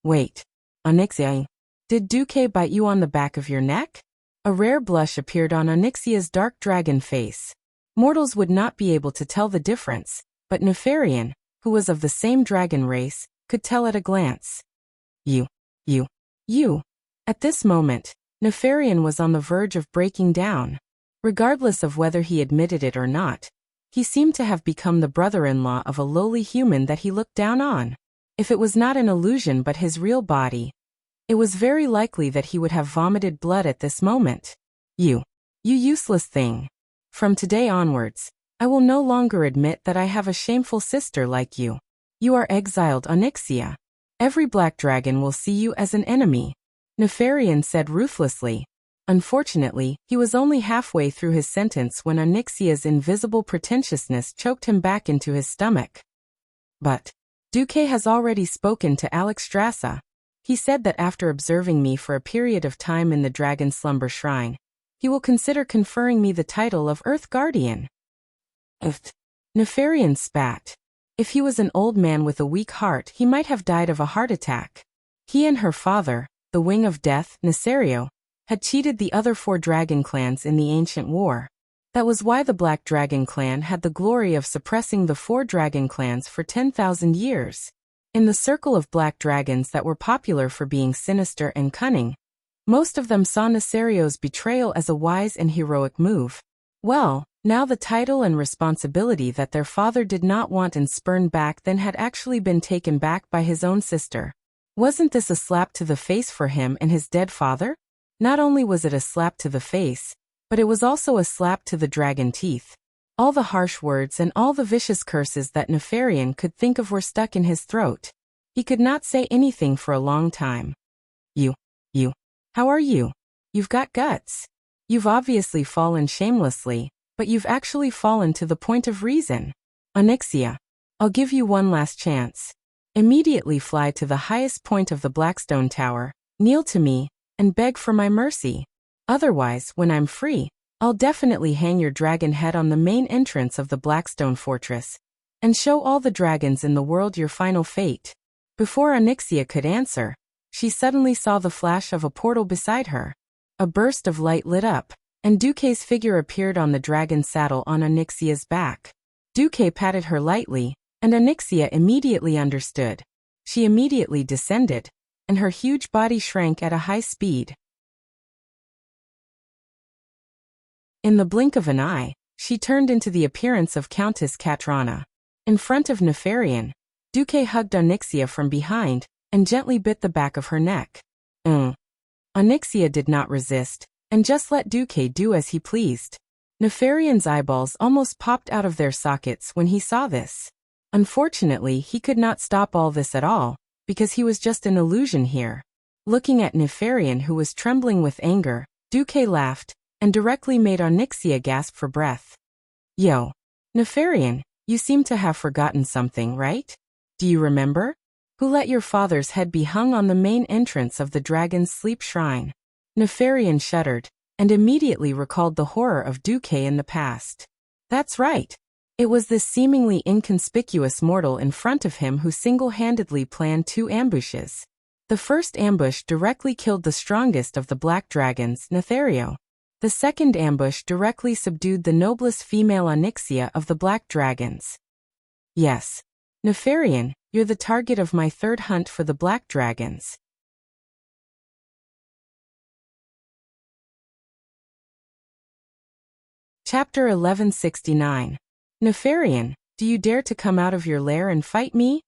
Wait. Onyxia. Did Duque bite you on the back of your neck? A rare blush appeared on Onyxia's dark dragon face. Mortals would not be able to tell the difference, but Nefarian, who was of the same dragon race, could tell at a glance. You. At this moment, Nefarian was on the verge of breaking down. Regardless of whether he admitted it or not, he seemed to have become the brother-in-law of a lowly human that he looked down on. If it was not an illusion but his real body, it was very likely that he would have vomited blood at this moment. You useless thing. From today onwards, I will no longer admit that I have a shameful sister like you. You are exiled, Onyxia. Every black dragon will see you as an enemy. Nefarian said ruthlessly. Unfortunately, he was only halfway through his sentence when Onyxia's invisible pretentiousness choked him back into his stomach. But Duque has already spoken to Alexstrasza. He said that after observing me for a period of time in the Dragon Slumber Shrine, he will consider conferring me the title of Earth Guardian. Nefarian spat. If he was an old man with a weak heart, he might have died of a heart attack. He and her father, the Wing of Death, Nesario, had cheated the other 4 dragon clans in the ancient war. That was why the Black Dragon clan had the glory of suppressing the 4 dragon clans for 10,000 years. In the circle of black dragons that were popular for being sinister and cunning, most of them saw Nesario's betrayal as a wise and heroic move. Well, now the title and responsibility that their father did not want and spurned back then had actually been taken back by his own sister. Wasn't this a slap to the face for him and his dead father? Not only was it a slap to the face, but it was also a slap to the dragon teeth. All the harsh words and all the vicious curses that Nefarian could think of were stuck in his throat. He could not say anything for a long time. You. How are you? You've got guts. You've obviously fallen shamelessly, but you've actually fallen to the point of reason. Onyxia, I'll give you one last chance. Immediately fly to the highest point of the Blackstone Tower, kneel to me, and beg for my mercy. Otherwise, when I'm free, I'll definitely hang your dragon head on the main entrance of the Blackstone Fortress, and show all the dragons in the world your final fate. Before Onyxia could answer, she suddenly saw the flash of a portal beside her. A burst of light lit up, and Duque's figure appeared on the dragon's saddle on Onyxia's back. Duque patted her lightly, and Onyxia immediately understood. She immediately descended, and her huge body shrank at a high speed. In the blink of an eye, she turned into the appearance of Countess Katrana. In front of Nefarian, Duque hugged Onyxia from behind, and gently bit the back of her neck. Onyxia did not resist, and just let Duque do as he pleased. Nefarian's eyeballs almost popped out of their sockets when he saw this. Unfortunately, he could not stop all this at all, because he was just an illusion here. Looking at Nefarian, who was trembling with anger, Duque laughed, and directly made Onyxia gasp for breath. Yo, Nefarian, you seem to have forgotten something, right? Do you remember? Who let your father's head be hung on the main entrance of the Dragon's Sleep Shrine? Nefarian shuddered, and immediately recalled the horror of Duque in the past. That's right. It was this seemingly inconspicuous mortal in front of him who single-handedly planned 2 ambushes. The first ambush directly killed the strongest of the black dragons, Nethario. The second ambush directly subdued the noblest female Onyxia of the black dragons. Yes. Nefarian, you're the target of my 3rd hunt for the black dragons. Chapter 1169. Nefarian, do you dare to come out of your lair and fight me?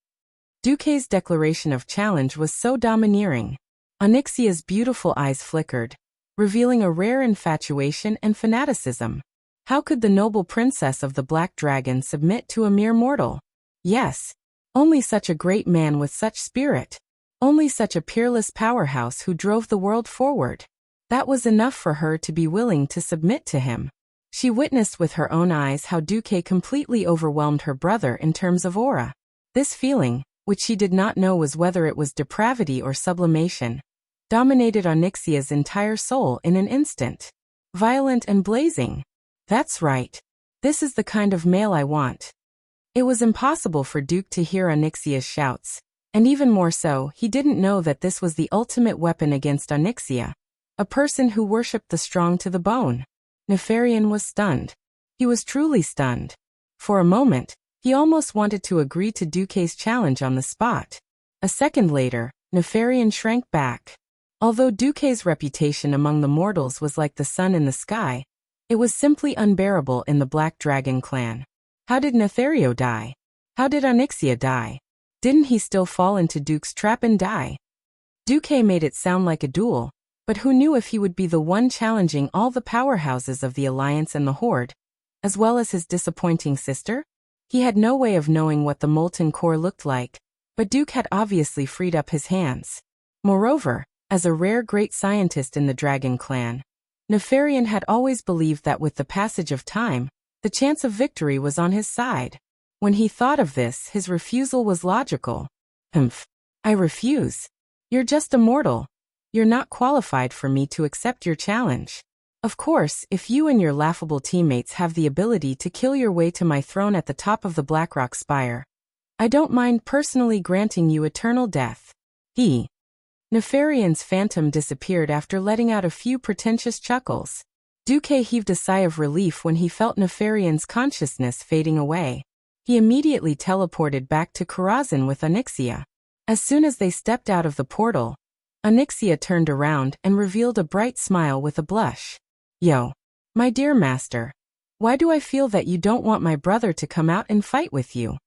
Duque's declaration of challenge was so domineering. Onyxia's beautiful eyes flickered, revealing a rare infatuation and fanaticism. How could the noble princess of the Black Dragon submit to a mere mortal? Yes, only such a great man with such spirit. Only such a peerless powerhouse who drove the world forward. That was enough for her to be willing to submit to him. She witnessed with her own eyes how Duque completely overwhelmed her brother in terms of aura. This feeling, which she did not know was whether it was depravity or sublimation, dominated Onyxia's entire soul in an instant. Violent and blazing. That's right. This is the kind of male I want. It was impossible for Duque to hear Onyxia's shouts, and even more so, he didn't know that this was the ultimate weapon against Onyxia, a person who worshipped the strong to the bone. Nefarian was stunned. He was truly stunned. For a moment, he almost wanted to agree to Duque's challenge on the spot. A second later, Nefarian shrank back. Although Duque's reputation among the mortals was like the sun in the sky, it was simply unbearable in the Black Dragon clan. How did Nefario die? How did Onyxia die? Didn't he still fall into Duque's trap and die? Duque made it sound like a duel, but who knew if he would be the one challenging all the powerhouses of the Alliance and the Horde, as well as his disappointing sister? He had no way of knowing what the molten core looked like, but Duque had obviously freed up his hands. Moreover, as a rare great scientist in the Dragon clan, Nefarian had always believed that with the passage of time, the chance of victory was on his side. When he thought of this, his refusal was logical. I refuse. You're just a mortal. You're not qualified for me to accept your challenge. Of course, if you and your laughable teammates have the ability to kill your way to my throne at the top of the Blackrock Spire, I don't mind personally granting you eternal death. Nefarian's phantom disappeared after letting out a few pretentious chuckles. Duque heaved a sigh of relief when he felt Nefarian's consciousness fading away. He immediately teleported back to Karazhan with Onyxia. As soon as they stepped out of the portal, Onyxia turned around and revealed a bright smile with a blush. Yo, my dear master, why do I feel that you don't want my brother to come out and fight with you?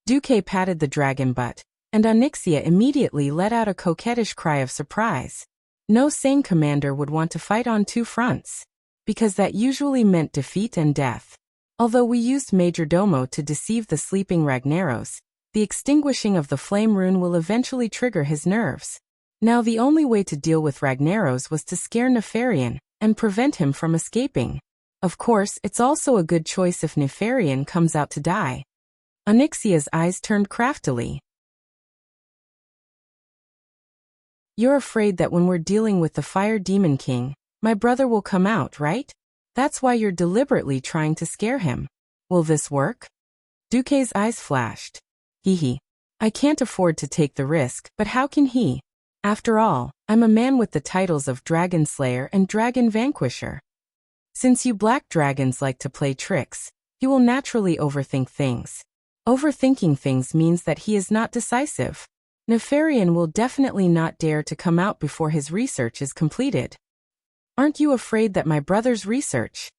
Duque patted the dragon butt, and Onyxia immediately let out a coquettish cry of surprise. No sane commander would want to fight on two fronts, because that usually meant defeat and death. Although we used Majordomo to deceive the sleeping Ragnaros, the extinguishing of the flame rune will eventually trigger his nerves. Now the only way to deal with Ragnaros was to scare Nefarian and prevent him from escaping. Of course, it's also a good choice if Nefarian comes out to die. Onyxia's eyes turned craftily. You're afraid that when we're dealing with the Fire Demon King, my brother will come out, right? That's why you're deliberately trying to scare him. Will this work? Duque's eyes flashed. I can't afford to take the risk, but how can he? After all, I'm a man with the titles of Dragon Slayer and Dragon Vanquisher. Since you Black Dragons like to play tricks, he will naturally overthink things. Overthinking things means that he is not decisive. Nefarian will definitely not dare to come out before his research is completed. Aren't you afraid that my brother's research?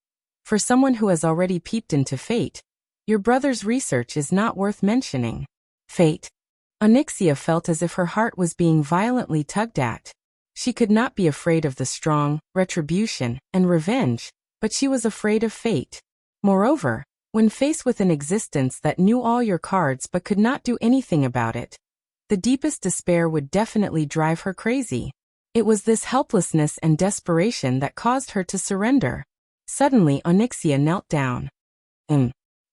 For someone who has already peeped into fate, your brother's research is not worth mentioning. Fate? Onyxia felt as if her heart was being violently tugged at. She could not be afraid of the strong, retribution, and revenge, but she was afraid of fate. Moreover, when faced with an existence that knew all your cards but could not do anything about it, the deepest despair would definitely drive her crazy. It was this helplessness and desperation that caused her to surrender. Suddenly Onyxia knelt down.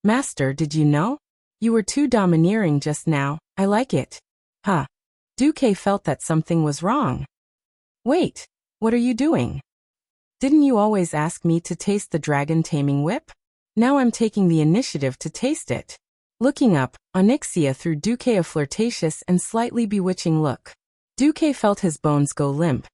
Master, did you know? You were too domineering just now. I like it. Duque felt that something was wrong. Wait, what are you doing? Didn't you always ask me to taste the dragon taming whip? Now I'm taking the initiative to taste it. Looking up, Onyxia threw Duque a flirtatious and slightly bewitching look. Duque felt his bones go limp.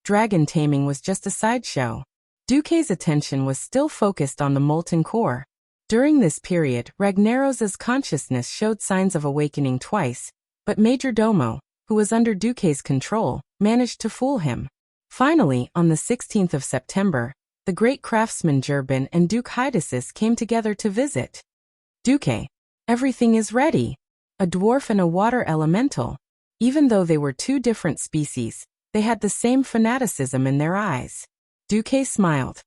Dragon taming was just a sideshow. Duque's attention was still focused on the molten core. During this period, Ragnaros's consciousness showed signs of awakening twice, but Majordomo, who was under Duque's control, managed to fool him. Finally, on the 16th of September, the great craftsman Jurbin and Duke Hydasis came together to visit. Duke, everything is ready. A dwarf and a water elemental. Even though they were two different species, they had the same fanaticism in their eyes. Duque smiled.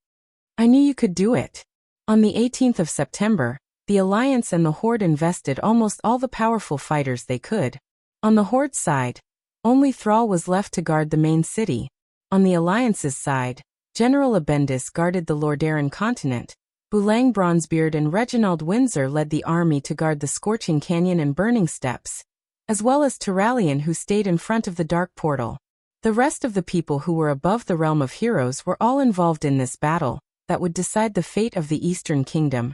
I knew you could do it. On the 18th of September, the Alliance and the Horde invested almost all the powerful fighters they could. On the Horde's side, only Thrall was left to guard the main city. On the Alliance's side, General Abendis guarded the Lordaeron continent. Boulang Bronzebeard and Reginald Windsor led the army to guard the Scorching Canyon and Burning Steppes, as well as Turalian, who stayed in front of the Dark Portal. The rest of the people who were above the realm of heroes were all involved in this battle that would decide the fate of the Eastern Kingdom,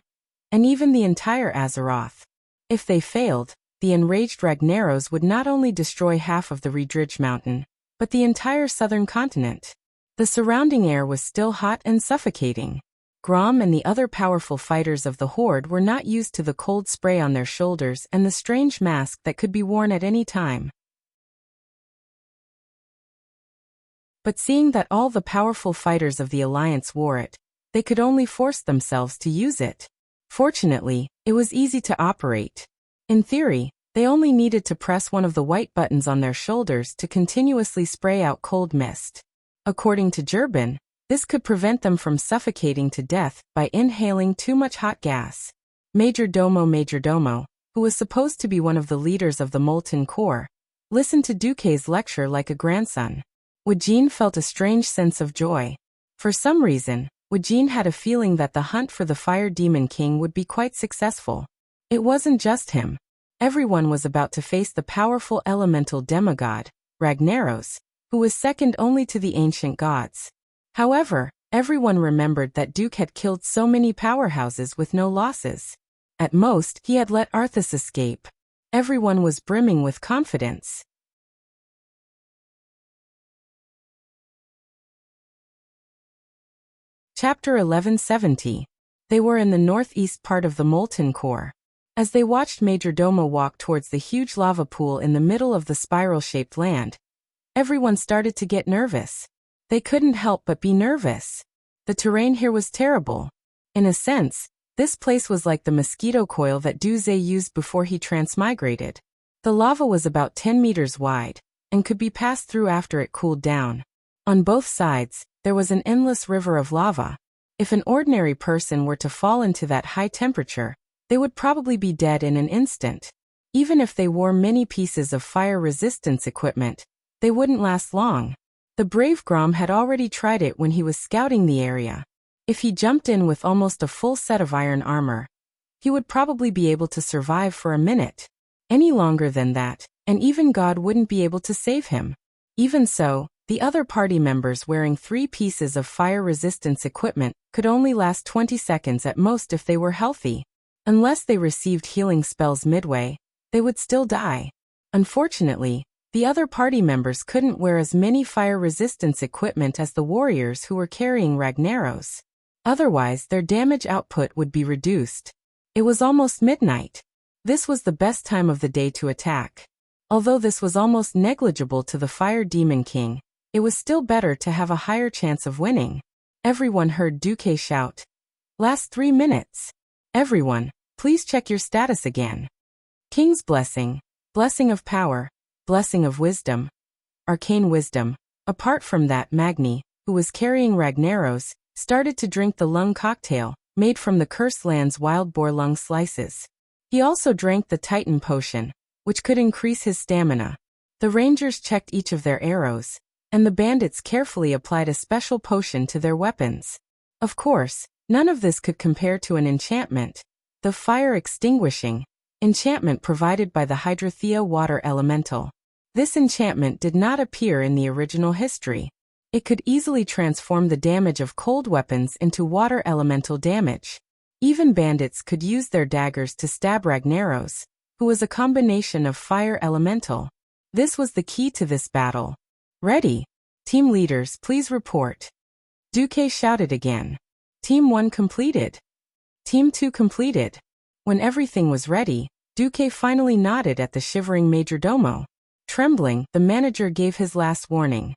and even the entire Azeroth. If they failed, the enraged Ragnaros would not only destroy half of the Redridge Mountain, but the entire southern continent. The surrounding air was still hot and suffocating. Grom and the other powerful fighters of the Horde were not used to the cold spray on their shoulders and the strange mask that could be worn at any time. But seeing that all the powerful fighters of the Alliance wore it, they could only force themselves to use it. Fortunately, it was easy to operate. In theory, they only needed to press one of the white buttons on their shoulders to continuously spray out cold mist. According to Jurbin, this could prevent them from suffocating to death by inhaling too much hot gas. Major Domo, who was supposed to be one of the leaders of the Molten Core, listened to Duque's lecture like a grandson. Wajin felt a strange sense of joy. For some reason, Wajin had a feeling that the hunt for the Fire Demon King would be quite successful. It wasn't just him. Everyone was about to face the powerful elemental demigod, Ragnaros, who was second only to the ancient gods. However, everyone remembered that Duke had killed so many powerhouses with no losses. At most, he had let Arthas escape. Everyone was brimming with confidence. Chapter 1170. They were in the northeast part of the Molten Core. As they watched Majordomo walk towards the huge lava pool in the middle of the spiral-shaped land, everyone started to get nervous. They couldn't help but be nervous. The terrain here was terrible. In a sense, this place was like the mosquito coil that Duze used before he transmigrated. The lava was about 10 meters wide, and could be passed through after it cooled down. On both sides, there was an endless river of lava. If an ordinary person were to fall into that high temperature, they would probably be dead in an instant. Even if they wore many pieces of fire resistance equipment, they wouldn't last long. The brave Grom had already tried it when he was scouting the area. If he jumped in with almost a full set of iron armor, he would probably be able to survive for a minute. Any longer than that, and even God wouldn't be able to save him. Even so, the other party members wearing 3 pieces of fire resistance equipment could only last 20 seconds at most if they were healthy. Unless they received healing spells midway, they would still die. Unfortunately, the other party members couldn't wear as many fire resistance equipment as the warriors who were carrying Ragnaros. Otherwise, their damage output would be reduced. It was almost midnight. This was the best time of the day to attack. Although this was almost negligible to the Fire Demon King, it was still better to have a higher chance of winning. Everyone heard Duque shout, "Last 3 minutes. Everyone, please check your status again. King's Blessing, Blessing of Power, Blessing of Wisdom, Arcane Wisdom." Apart from that, Magni, who was carrying Ragnaros, started to drink the lung cocktail, made from the Cursed Land's wild boar lung slices. He also drank the Titan Potion, which could increase his stamina. The Rangers checked each of their arrows, and the bandits carefully applied a special potion to their weapons. Of course, none of this could compare to an enchantment, the fire extinguishing enchantment provided by the Hydrothea water elemental. This enchantment did not appear in the original history. It could easily transform the damage of cold weapons into water elemental damage. Even bandits could use their daggers to stab Ragnaros, who was a combination of fire elemental. This was the key to this battle. Ready? Team leaders, please report. Duque shouted again. Team 1 completed. Team 2 completed. When everything was ready, Duque finally nodded at the shivering Majordomo. Trembling, the manager gave his last warning.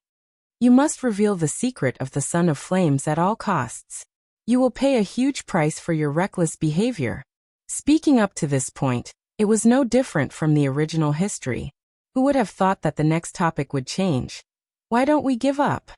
You must reveal the secret of the Son of Flames at all costs. You will pay a huge price for your reckless behavior. Speaking up to this point, it was no different from the original history. Who would have thought that the next topic would change? Why don't we give up?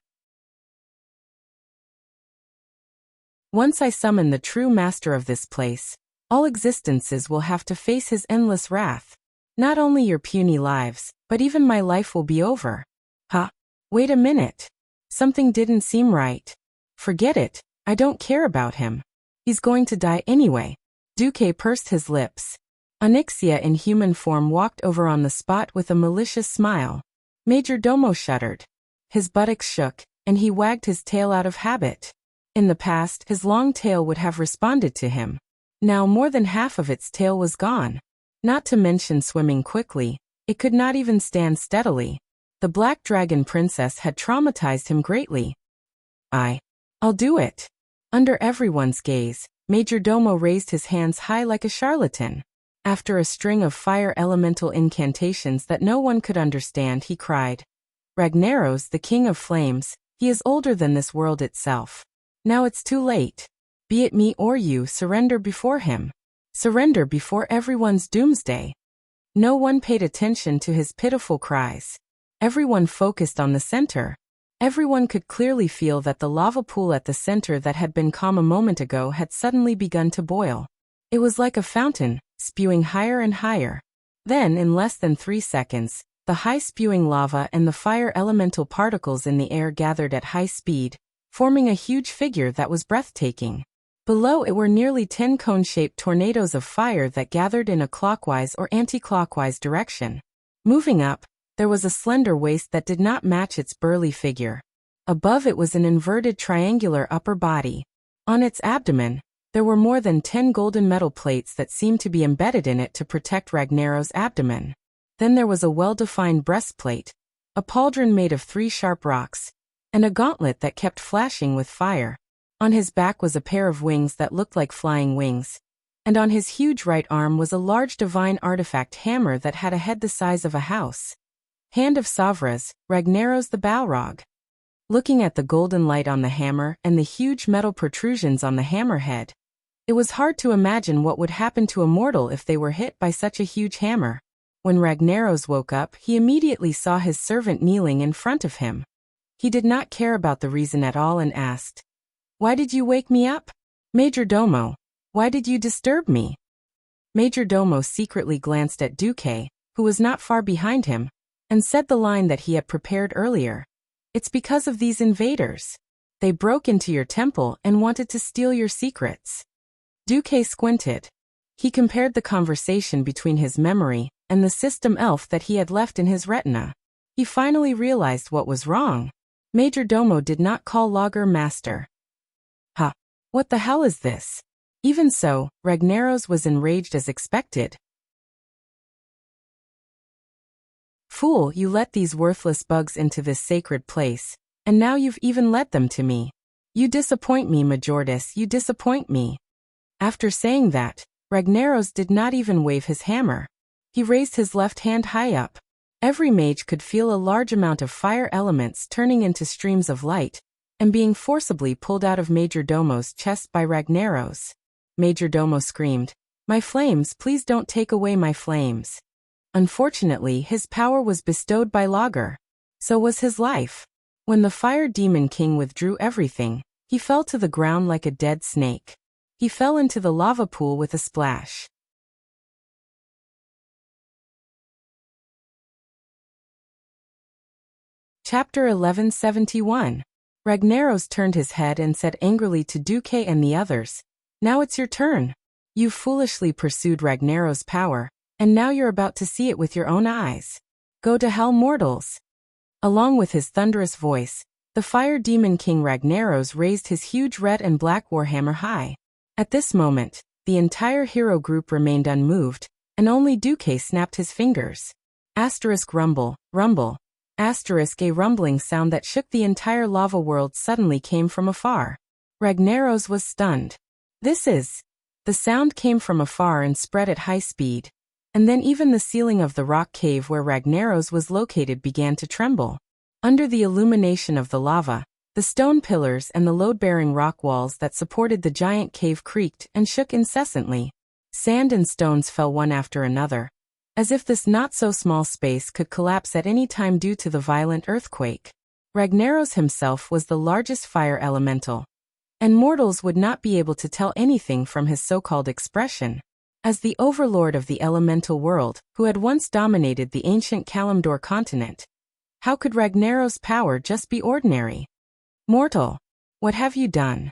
Once I summon the true master of this place, all existences will have to face his endless wrath. Not only your puny lives, but even my life will be over. Huh? Wait a minute. Something didn't seem right. Forget it, I don't care about him. He's going to die anyway. Duque pursed his lips. Onyxia in human form walked over on the spot with a malicious smile. Major Domo shuddered. His buttocks shook, and he wagged his tail out of habit. In the past, his long tail would have responded to him. Now more than half of its tail was gone. Not to mention swimming quickly, it could not even stand steadily. The Black Dragon Princess had traumatized him greatly. I'll do it. Under everyone's gaze, Major Domo raised his hands high like a charlatan. After a string of fire elemental incantations that no one could understand, he cried, Ragnaros, the King of Flames, he is older than this world itself. Now it's too late. Be it me or you, surrender before him. Surrender before everyone's doomsday. No one paid attention to his pitiful cries. Everyone focused on the center. Everyone could clearly feel that the lava pool at the center that had been calm a moment ago had suddenly begun to boil. It was like a fountain, spewing higher and higher. Then, in less than 3 seconds, the high-spewing lava and the fire elemental particles in the air gathered at high speed, forming a huge figure that was breathtaking. Below it were nearly 10 cone-shaped tornadoes of fire that gathered in a clockwise or anti-clockwise direction. Moving up, there was a slender waist that did not match its burly figure. Above it was an inverted triangular upper body. On its abdomen, there were more than 10 golden metal plates that seemed to be embedded in it to protect Ragnaros' abdomen. Then there was a well-defined breastplate, a pauldron made of 3 sharp rocks, and a gauntlet that kept flashing with fire. On his back was a pair of wings that looked like flying wings, and on his huge right arm was a large divine artifact hammer that had a head the size of a house. Hand of Savras, Ragnaros the Balrog. Looking at the golden light on the hammer and the huge metal protrusions on the hammerhead, it was hard to imagine what would happen to a mortal if they were hit by such a huge hammer. When Ragnaros woke up, he immediately saw his servant kneeling in front of him. He did not care about the reason at all and asked, Why did you wake me up? Major Domo, why did you disturb me? Major Domo secretly glanced at Duque, who was not far behind him, and said the line that he had prepared earlier. It's because of these invaders. They broke into your temple and wanted to steal your secrets. Duque squinted. He compared the conversation between his memory and the system elf that he had left in his retina. He finally realized what was wrong. Major Domo did not call Logger master. What the hell is this? Even so, Ragnaros was enraged as expected. Fool, you let these worthless bugs into this sacred place, and now you've even led them to me. You disappoint me, Majordis, you disappoint me. After saying that, Ragnaros did not even wave his hammer. He raised his left hand high up. Every mage could feel a large amount of fire elements turning into streams of light, and being forcibly pulled out of Major Domo's chest by Ragnaros. Major Domo screamed, My flames, please don't take away my flames. Unfortunately, his power was bestowed by Logger. So was his life. When the Fire Demon King withdrew everything, he fell to the ground like a dead snake. He fell into the lava pool with a splash. Chapter 1171. Ragnaros turned his head and said angrily to Duque and the others, Now it's your turn. You foolishly pursued Ragnaros' power, and now you're about to see it with your own eyes. Go to hell, mortals. Along with his thunderous voice, the Fire Demon King Ragnaros raised his huge red and black warhammer high. At this moment, the entire hero group remained unmoved, and only Duque snapped his fingers. Asterisk rumble, rumble. Asterisk a rumbling sound that shook the entire lava world suddenly came from afar. Ragnaros was stunned. The sound came from afar and spread at high speed, and then even the ceiling of the rock cave where Ragnaros was located began to tremble. Under the illumination of the lava, the stone pillars and the load-bearing rock walls that supported the giant cave creaked and shook incessantly. Sand and stones fell one after another, as if this not-so-small space could collapse at any time due to the violent earthquake. Ragnaros himself was the largest fire elemental, and mortals would not be able to tell anything from his so-called expression. As the overlord of the elemental world, who had once dominated the ancient Kalimdor continent, how could Ragnaros' power just be ordinary? "Mortal, what have you done?"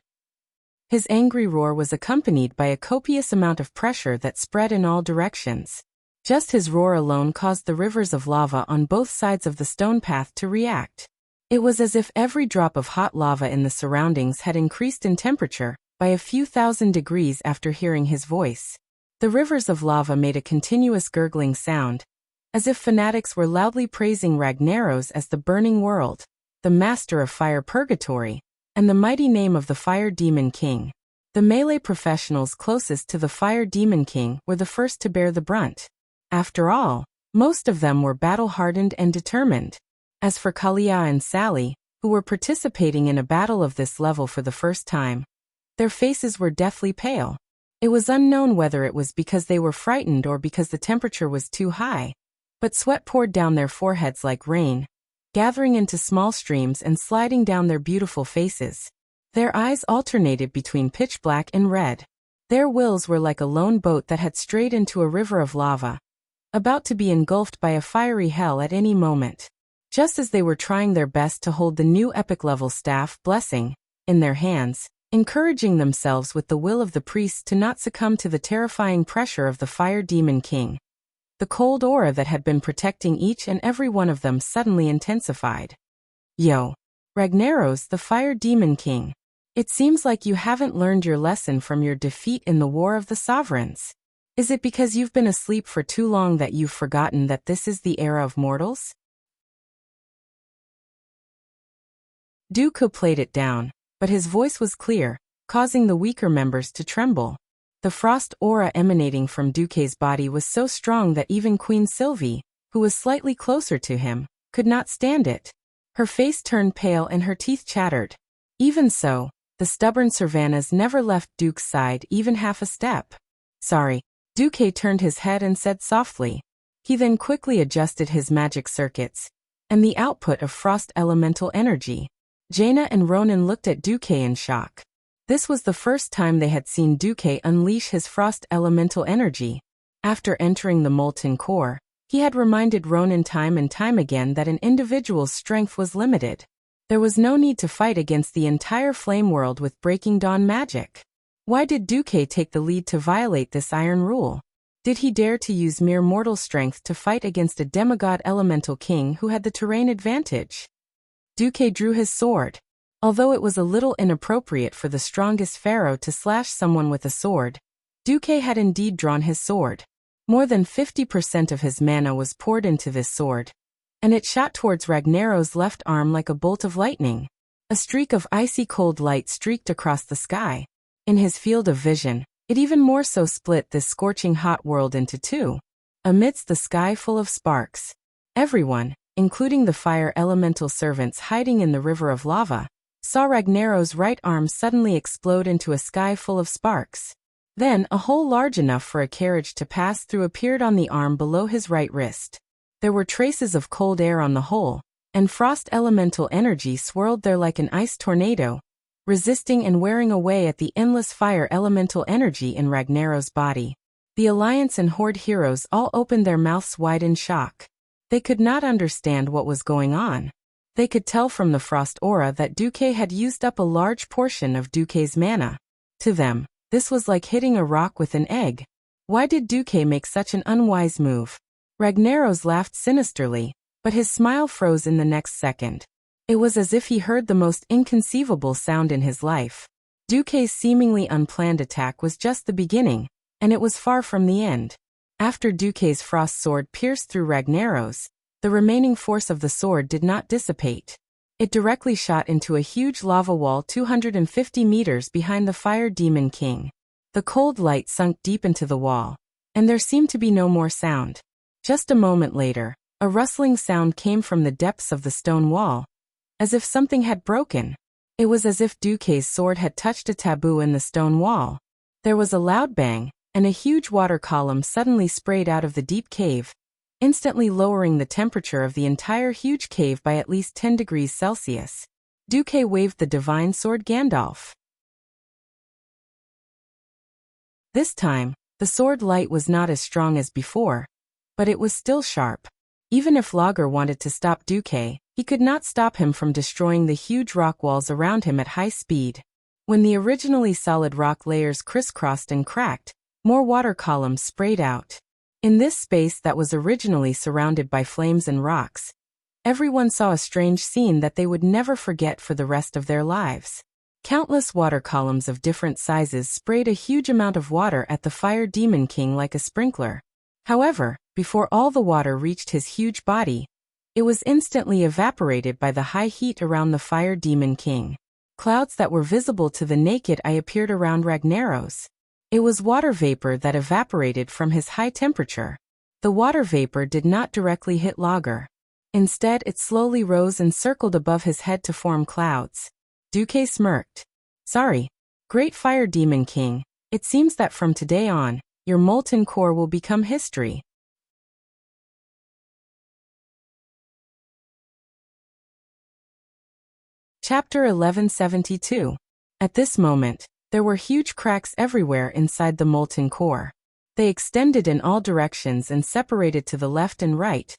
His angry roar was accompanied by a copious amount of pressure that spread in all directions. Just his roar alone caused the rivers of lava on both sides of the stone path to react. It was as if every drop of hot lava in the surroundings had increased in temperature by a few thousand degrees after hearing his voice. The rivers of lava made a continuous gurgling sound, as if fanatics were loudly praising Ragnaros as the burning world, the master of fire purgatory, and the mighty name of the Fire Demon King. The melee professionals closest to the Fire Demon King were the first to bear the brunt. After all, most of them were battle-hardened and determined. As for Kalia and Sally, who were participating in a battle of this level for the first time, their faces were deathly pale. It was unknown whether it was because they were frightened or because the temperature was too high, but sweat poured down their foreheads like rain, gathering into small streams and sliding down their beautiful faces. Their eyes alternated between pitch black and red. Their wills were like a lone boat that had strayed into a river of lava, about to be engulfed by a fiery hell at any moment. Just as they were trying their best to hold the new epic-level staff blessing in their hands, encouraging themselves with the will of the priests to not succumb to the terrifying pressure of the Fire Demon King, the cold aura that had been protecting each and every one of them suddenly intensified. "Yo, Ragnaros, the Fire Demon King. It seems like you haven't learned your lesson from your defeat in the War of the Sovereigns. Is it because you've been asleep for too long that you've forgotten that this is the era of mortals?" Dooku played it down, but his voice was clear, causing the weaker members to tremble. The frost aura emanating from Dooku's body was so strong that even Queen Sylvie, who was slightly closer to him, could not stand it. Her face turned pale and her teeth chattered. Even so, the stubborn Servanas never left Duke's side even half a step. "Sorry." Dooku turned his head and said softly. He then quickly adjusted his magic circuits, and the output of frost elemental energy. Jaina and Ronan looked at Dooku in shock. This was the first time they had seen Dooku unleash his frost elemental energy. After entering the molten core, he had reminded Ronan time and time again that an individual's strength was limited. There was no need to fight against the entire flame world with Breaking Dawn magic. Why did Dooku take the lead to violate this iron rule? Did he dare to use mere mortal strength to fight against a demigod elemental king who had the terrain advantage? Dooku drew his sword. Although it was a little inappropriate for the strongest pharaoh to slash someone with a sword, Dooku had indeed drawn his sword. More than 50% of his mana was poured into this sword, and it shot towards Ragnaros' left arm like a bolt of lightning. A streak of icy cold light streaked across the sky. In his field of vision, it even more so split this scorching hot world into two. Amidst the sky full of sparks, everyone, including the fire elemental servants hiding in the river of lava, saw Ragnaros' right arm suddenly explode into a sky full of sparks. Then a hole large enough for a carriage to pass through appeared on the arm below his right wrist. There were traces of cold air on the hole, and frost elemental energy swirled there like an ice tornado, resisting and wearing away at the endless fire elemental energy in Ragnaros' body. The Alliance and Horde heroes all opened their mouths wide in shock. They could not understand what was going on. They could tell from the frost aura that Dooku had used up a large portion of Dooku's mana. To them, this was like hitting a rock with an egg. Why did Dooku make such an unwise move? Ragnaros laughed sinisterly, but his smile froze in the next second. It was as if he heard the most inconceivable sound in his life. Dooku's seemingly unplanned attack was just the beginning, and it was far from the end. After Dooku's frost sword pierced through Ragnaros, the remaining force of the sword did not dissipate. It directly shot into a huge lava wall 250 meters behind the Fire Demon King. The cold light sunk deep into the wall, and there seemed to be no more sound. Just a moment later, A rustling sound came from the depths of the stone wall, as if something had broken. It was as if Duque's sword had touched a taboo in the stone wall. There was a loud bang, and a huge water column suddenly sprayed out of the deep cave, instantly lowering the temperature of the entire huge cave by at least 10 degrees Celsius. Duque waved the divine sword Gandalf. This time, the sword light was not as strong as before, but it was still sharp. Even if Lager wanted to stop Duque, he could not stop him from destroying the huge rock walls around him at high speed. When the originally solid rock layers crisscrossed and cracked, more water columns sprayed out. In this space that was originally surrounded by flames and rocks, everyone saw a strange scene that they would never forget for the rest of their lives. Countless water columns of different sizes sprayed a huge amount of water at the Fire Demon King like a sprinkler. However, before all the water reached his huge body, it was instantly evaporated by the high heat around the Fire Demon King. Clouds that were visible to the naked eye appeared around Ragnaros. It was water vapor that evaporated from his high temperature. The water vapor did not directly hit Lager. Instead, it slowly rose and circled above his head to form clouds. Duque smirked. Sorry, Great Fire Demon King, it seems that from today on, your molten core will become history. Chapter 1172. At this moment, there were huge cracks everywhere inside the molten core. They extended in all directions and separated to the left and right,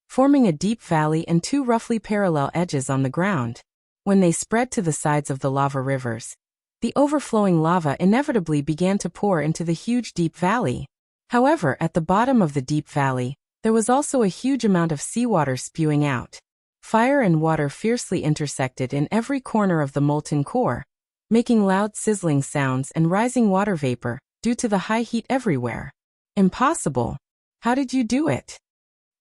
forming a deep valley and two roughly parallel edges on the ground. When they spread to the sides of the lava rivers, the overflowing lava inevitably began to pour into the huge deep valley. However, at the bottom of the deep valley, there was also a huge amount of seawater spewing out. Fire and water fiercely intersected in every corner of the molten core, making loud sizzling sounds and rising water vapor, due to the high heat everywhere. Impossible. How did you do it?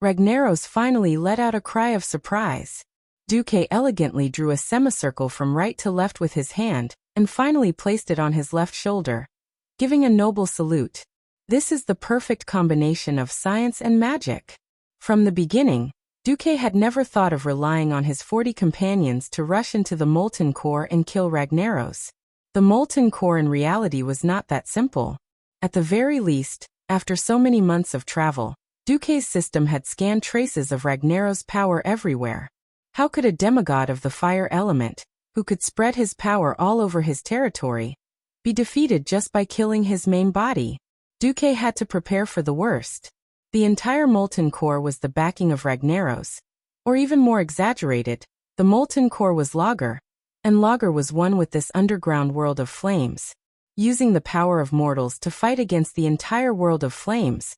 Ragnaros finally let out a cry of surprise. Duque elegantly drew a semicircle from right to left with his hand, and finally placed it on his left shoulder, giving a noble salute. This is the perfect combination of science and magic. From the beginning, Duque had never thought of relying on his 40 companions to rush into the molten core and kill Ragnaros. The molten core in reality was not that simple. At the very least, after so many months of travel, Duque's system had scanned traces of Ragnaros' power everywhere. How could a demigod of the fire element, who could spread his power all over his territory, be defeated just by killing his main body? Duque had to prepare for the worst. The entire molten core was the backing of Ragnaros, or even more exaggerated, the molten core was Lager, and Lager was one with this underground world of flames. Using the power of mortals to fight against the entire world of flames.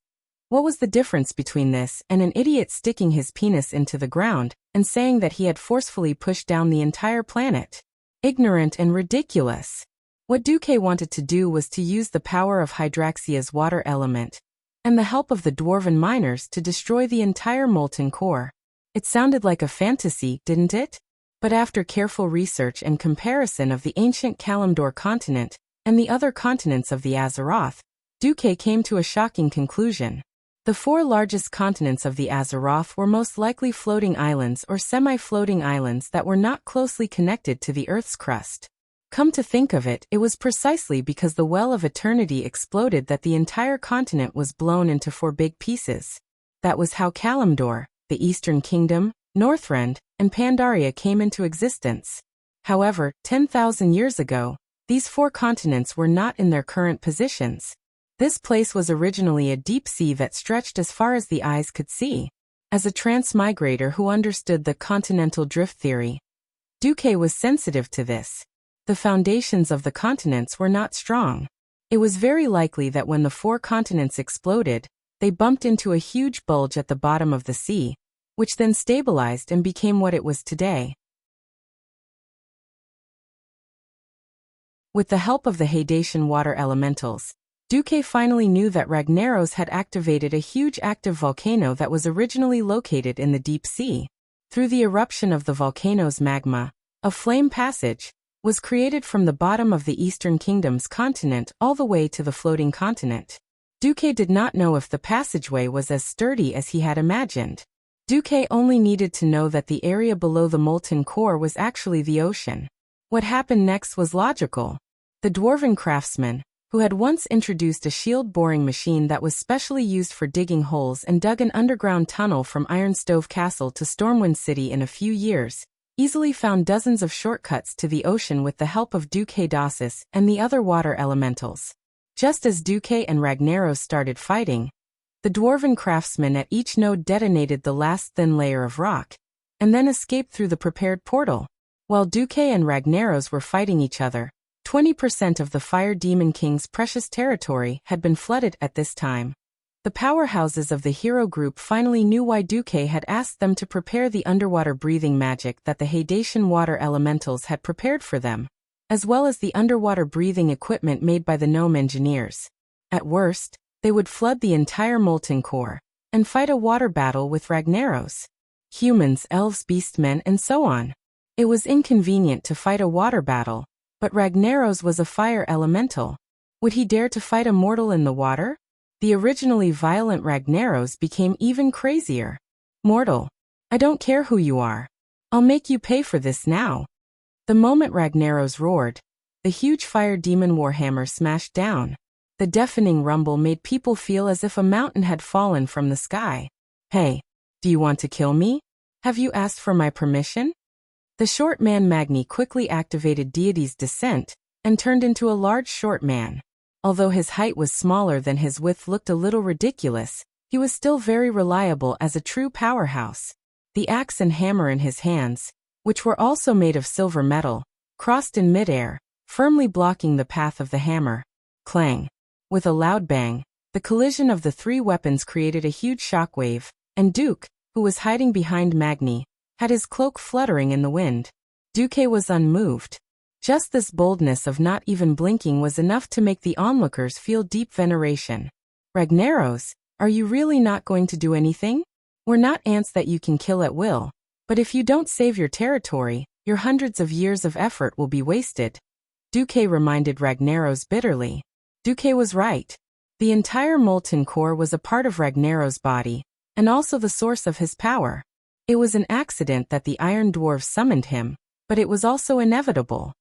What was the difference between this and an idiot sticking his penis into the ground and saying that he had forcefully pushed down the entire planet? Ignorant and ridiculous. What Duque wanted to do was to use the power of Hydraxia's water element and the help of the dwarven miners to destroy the entire molten core. It sounded like a fantasy, didn't it? But after careful research and comparison of the ancient Kalimdor continent and the other continents of the Azeroth, Duque came to a shocking conclusion. The 4 largest continents of the Azeroth were most likely floating islands or semi-floating islands that were not closely connected to the Earth's crust. Come to think of it, it was precisely because the Well of Eternity exploded that the entire continent was blown into 4 big pieces. That was how Kalimdor, the Eastern Kingdom, Northrend, and Pandaria came into existence. However, 10,000 years ago, these 4 continents were not in their current positions. This place was originally a deep sea that stretched as far as the eyes could see. As a transmigrator who understood the continental drift theory, Duque was sensitive to this. The foundations of the continents were not strong. It was very likely that when the 4 continents exploded, they bumped into a huge bulge at the bottom of the sea, which then stabilized and became what it was today. With the help of the Haitian water elementals, Duque finally knew that Ragnaros had activated a huge active volcano that was originally located in the deep sea. Through the eruption of the volcano's magma, a flame passage was created from the bottom of the Eastern Kingdom's continent all the way to the floating continent. Duque did not know if the passageway was as sturdy as he had imagined. Duque only needed to know that the area below the molten core was actually the ocean. What happened next was logical. The dwarven craftsman, who had once introduced a shield-boring machine that was specially used for digging holes and dug an underground tunnel from Ironstove Castle to Stormwind City in a few years, easily found dozens of shortcuts to the ocean with the help of Duque Dasis and the other water elementals. Just as Duque and Ragnaros started fighting, the dwarven craftsman at each node detonated the last thin layer of rock, and then escaped through the prepared portal. While Duque and Ragnaros were fighting each other, 20% of the Fire Demon King's precious territory had been flooded at this time. The powerhouses of the hero group finally knew why Duque had asked them to prepare the underwater breathing magic that the Haitian water elementals had prepared for them, as well as the underwater breathing equipment made by the gnome engineers. At worst, they would flood the entire molten core and fight a water battle with Ragnaros. Humans, elves, beastmen, and so on. It was inconvenient to fight a water battle, but Ragnaros was a fire elemental. Would he dare to fight a mortal in the water? The originally violent Ragnaros became even crazier. Mortal, I don't care who you are. I'll make you pay for this now. The moment Ragnaros roared, the huge fire demon warhammer smashed down. The deafening rumble made people feel as if a mountain had fallen from the sky. Hey, do you want to kill me? Have you asked for my permission? The short man Magni quickly activated Deity's Descent and turned into a large short man. Although his height was smaller than his width looked a little ridiculous, he was still very reliable as a true powerhouse. The axe and hammer in his hands, which were also made of silver metal, crossed in midair, firmly blocking the path of the hammer. Clang! With a loud bang, the collision of the three weapons created a huge shockwave, and Duke, who was hiding behind Magni, had his cloak fluttering in the wind. Duque was unmoved. Just this boldness of not even blinking was enough to make the onlookers feel deep veneration. Ragnaros, are you really not going to do anything? We're not ants that you can kill at will, but if you don't save your territory, your hundreds of years of effort will be wasted. Duque reminded Ragnaros bitterly. Duque was right. The entire molten core was a part of Ragnaros' body, and also the source of his power. It was an accident that the Iron Dwarves summoned him, but it was also inevitable.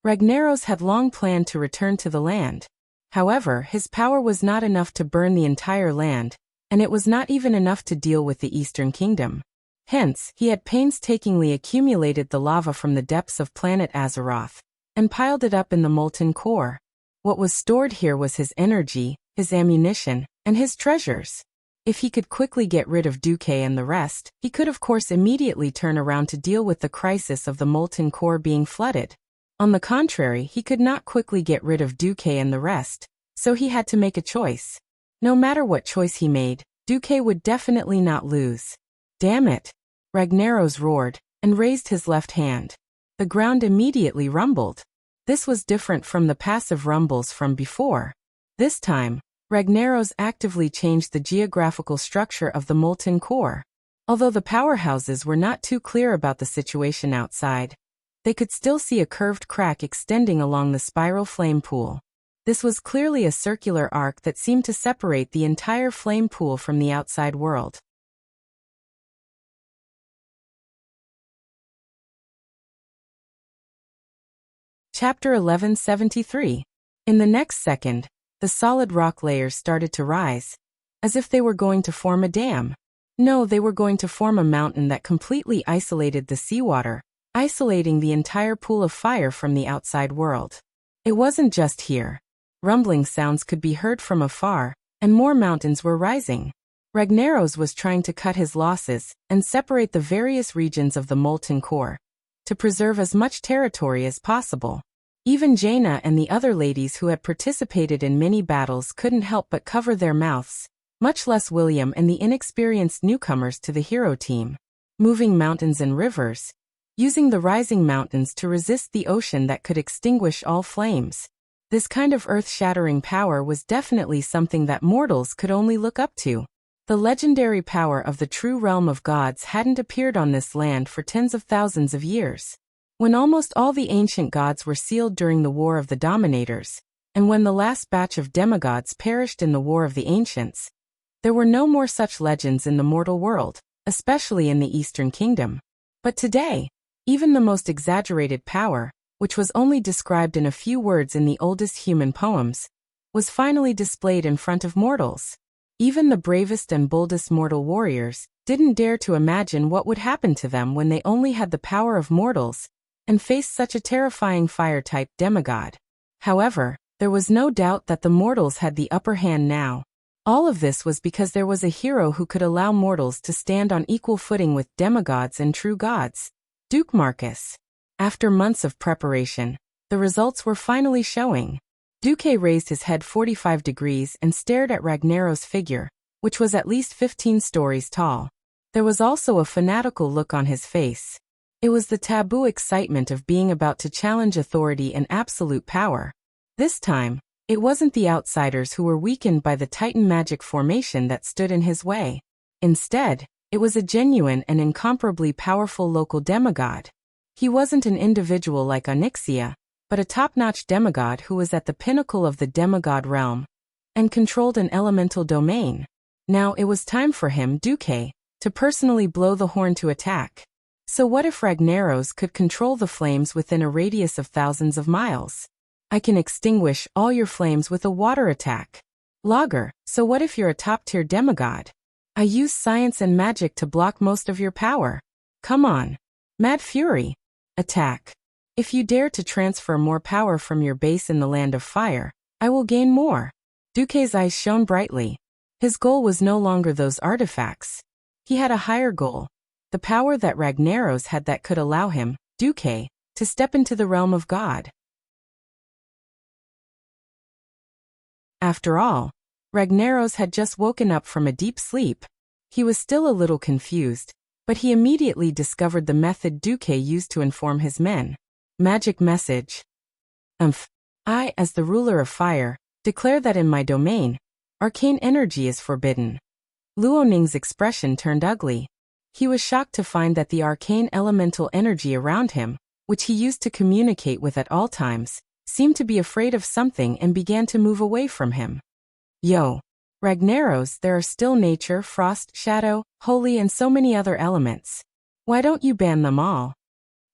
Ragnaros had long planned to return to the land. However, his power was not enough to burn the entire land, and it was not even enough to deal with the Eastern Kingdom. Hence, he had painstakingly accumulated the lava from the depths of planet Azeroth, and piled it up in the molten core. What was stored here was his energy, his ammunition, and his treasures. If he could quickly get rid of Duque and the rest, he could of course immediately turn around to deal with the crisis of the molten core being flooded. On the contrary, he could not quickly get rid of Duque and the rest, so he had to make a choice. No matter what choice he made, Duque would definitely not lose. Damn it! Ragnaros roared, and raised his left hand. The ground immediately rumbled. This was different from the passive rumbles from before. This time, Ragnaros actively changed the geographical structure of the molten core. Although the powerhouses were not too clear about the situation outside, they could still see a curved crack extending along the spiral flame pool. This was clearly a circular arc that seemed to separate the entire flame pool from the outside world. Chapter 1173. In the next second, the solid rock layers started to rise, as if they were going to form a dam. No, they were going to form a mountain that completely isolated the seawater, isolating the entire pool of fire from the outside world. It wasn't just here. Rumbling sounds could be heard from afar, and more mountains were rising. Ragnaros was trying to cut his losses and separate the various regions of the molten core, to preserve as much territory as possible. Even Jaina and the other ladies who had participated in many battles couldn't help but cover their mouths, much less William and the inexperienced newcomers to the hero team. Moving mountains and rivers, using the rising mountains to resist the ocean that could extinguish all flames. This kind of earth-shattering power was definitely something that mortals could only look up to. The legendary power of the true realm of gods hadn't appeared on this land for tens of thousands of years. When almost all the ancient gods were sealed during the War of the Dominators, and when the last batch of demigods perished in the War of the Ancients, There were no more such legends in the mortal world, especially in the Eastern Kingdom. But today, even the most exaggerated power, which was only described in a few words in the oldest human poems, was finally displayed in front of mortals. Even the bravest and boldest mortal warriors didn't dare to imagine what would happen to them when they only had the power of mortals and faced such a terrifying fire-type demigod. However, there was no doubt that the mortals had the upper hand now. All of this was because there was a hero who could allow mortals to stand on equal footing with demigods and true gods. Duke Marcus. After months of preparation, the results were finally showing. Duque raised his head 45 degrees and stared at Ragnaro's figure, which was at least 15 stories tall. There was also a fanatical look on his face. It was the taboo excitement of being about to challenge authority and absolute power. This time, it wasn't the outsiders who were weakened by the Titan magic formation that stood in his way. Instead, it was a genuine and incomparably powerful local demigod. He wasn't an individual like Onyxia, but a top-notch demigod who was at the pinnacle of the demigod realm and controlled an elemental domain. Now it was time for him, Duque, to personally blow the horn to attack. So what if Ragnaros could control the flames within a radius of thousands of miles? I can extinguish all your flames with a water attack. Logger, so what if you're a top-tier demigod? I use science and magic to block most of your power. Come on. Mad Fury. Attack. If you dare to transfer more power from your base in the Land of Fire, I will gain more. Duque's eyes shone brightly. His goal was no longer those artifacts. He had a higher goal. The power that Ragnaros had that could allow him, Duque, to step into the realm of God. After all, Ragnaros had just woken up from a deep sleep. He was still a little confused, but he immediately discovered the method Duque used to inform his men. Magic message. I, as the ruler of fire, declare that in my domain, arcane energy is forbidden. Luoning's expression turned ugly. He was shocked to find that the arcane elemental energy around him, which he used to communicate with at all times, seemed to be afraid of something and began to move away from him. Yo. Ragnaros, there are still nature, frost, shadow, holy and so many other elements. Why don't you ban them all?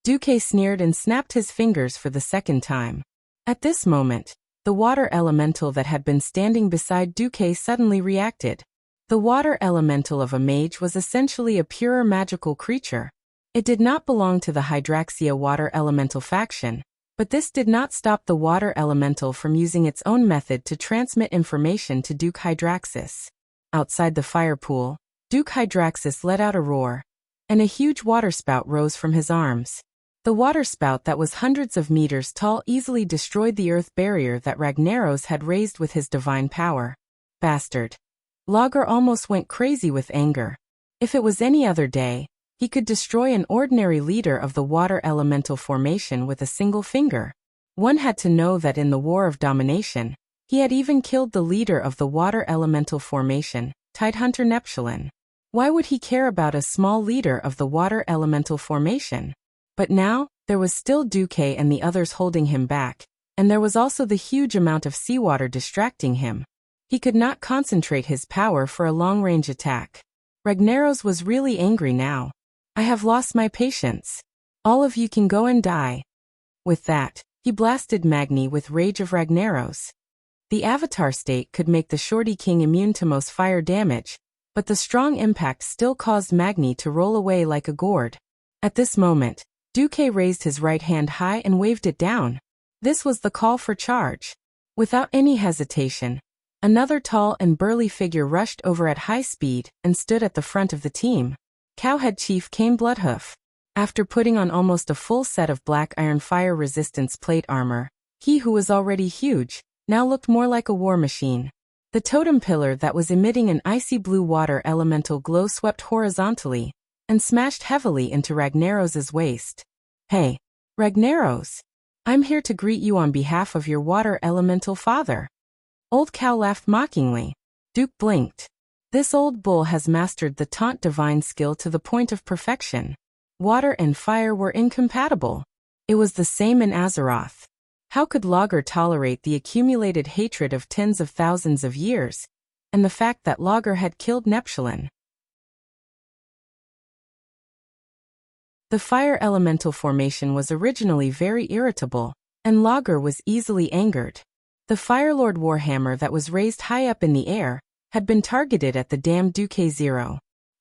Duque sneered and snapped his fingers for the second time. At this moment, the water elemental that had been standing beside Duque suddenly reacted. The water elemental of a mage was essentially a purer magical creature. It did not belong to the Hydraxia water elemental faction, but this did not stop the water elemental from using its own method to transmit information to Duke Hydraxis. Outside the fire pool, Duke Hydraxis let out a roar, and a huge waterspout rose from his arms. The waterspout that was hundreds of meters tall easily destroyed the earth barrier that Ragnaros had raised with his divine power. Bastard. Logger almost went crazy with anger. If it was any other day, he could destroy an ordinary leader of the water elemental formation with a single finger. One had to know that in the War of Domination, he had even killed the leader of the water elemental formation, Tidehunter Neptulin. Why would he care about a small leader of the water elemental formation? But now, there was still Duque and the others holding him back, and there was also the huge amount of seawater distracting him. He could not concentrate his power for a long-range attack. Ragnaros was really angry now. I have lost my patience. All of you can go and die. With that, he blasted Magni with Rage of Ragnaros. The Avatar state could make the Shorty King immune to most fire damage, but the strong impact still caused Magni to roll away like a gourd. At this moment, Duque raised his right hand high and waved it down. This was the call for charge. Without any hesitation, another tall and burly figure rushed over at high speed and stood at the front of the team. Cowhead Chief Cain Bloodhoof. After putting on almost a full set of black iron fire resistance plate armor, he who was already huge, now looked more like a war machine. The totem pillar that was emitting an icy blue water elemental glow swept horizontally and smashed heavily into Ragnaros's waist. Hey, Ragnaros! I'm here to greet you on behalf of your water elemental father. Old Cow laughed mockingly. Duke blinked. This old bull has mastered the taunt divine skill to the point of perfection. Water and fire were incompatible. It was the same in Azeroth. How could Logger tolerate the accumulated hatred of tens of thousands of years? and the fact that Lager had killed Neptulin. The fire elemental formation was originally very irritable, and Lager was easily angered. The Firelord Warhammer that was raised high up in the air had been targeted at the damned Duque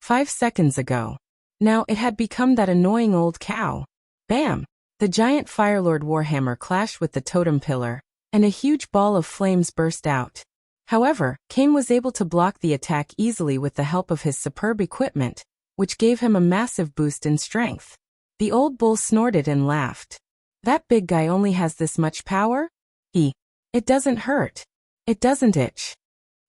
5 seconds ago. Now it had become that annoying old cow. Bam! The giant Firelord Warhammer clashed with the totem pillar, and a huge ball of flames burst out. However, Kane was able to block the attack easily with the help of his superb equipment, which gave him a massive boost in strength. The old bull snorted and laughed. That big guy only has this much power? It doesn't hurt. It doesn't itch.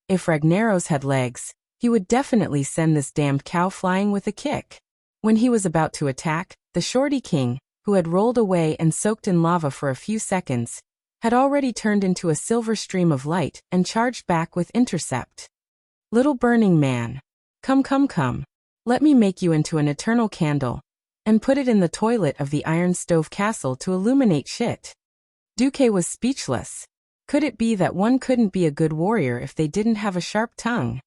If Ragnaros had legs, he would definitely send this damned cow flying with a kick. When he was about to attack, the Shorty King, who had rolled away and soaked in lava for a few seconds, had already turned into a silver stream of light and charged back with intercept. Little burning man. Come. Let me make you into an eternal candle, and put it in the toilet of the Iron Stove Castle to illuminate shit. Duque was speechless. Could it be that one couldn't be a good warrior if they didn't have a sharp tongue?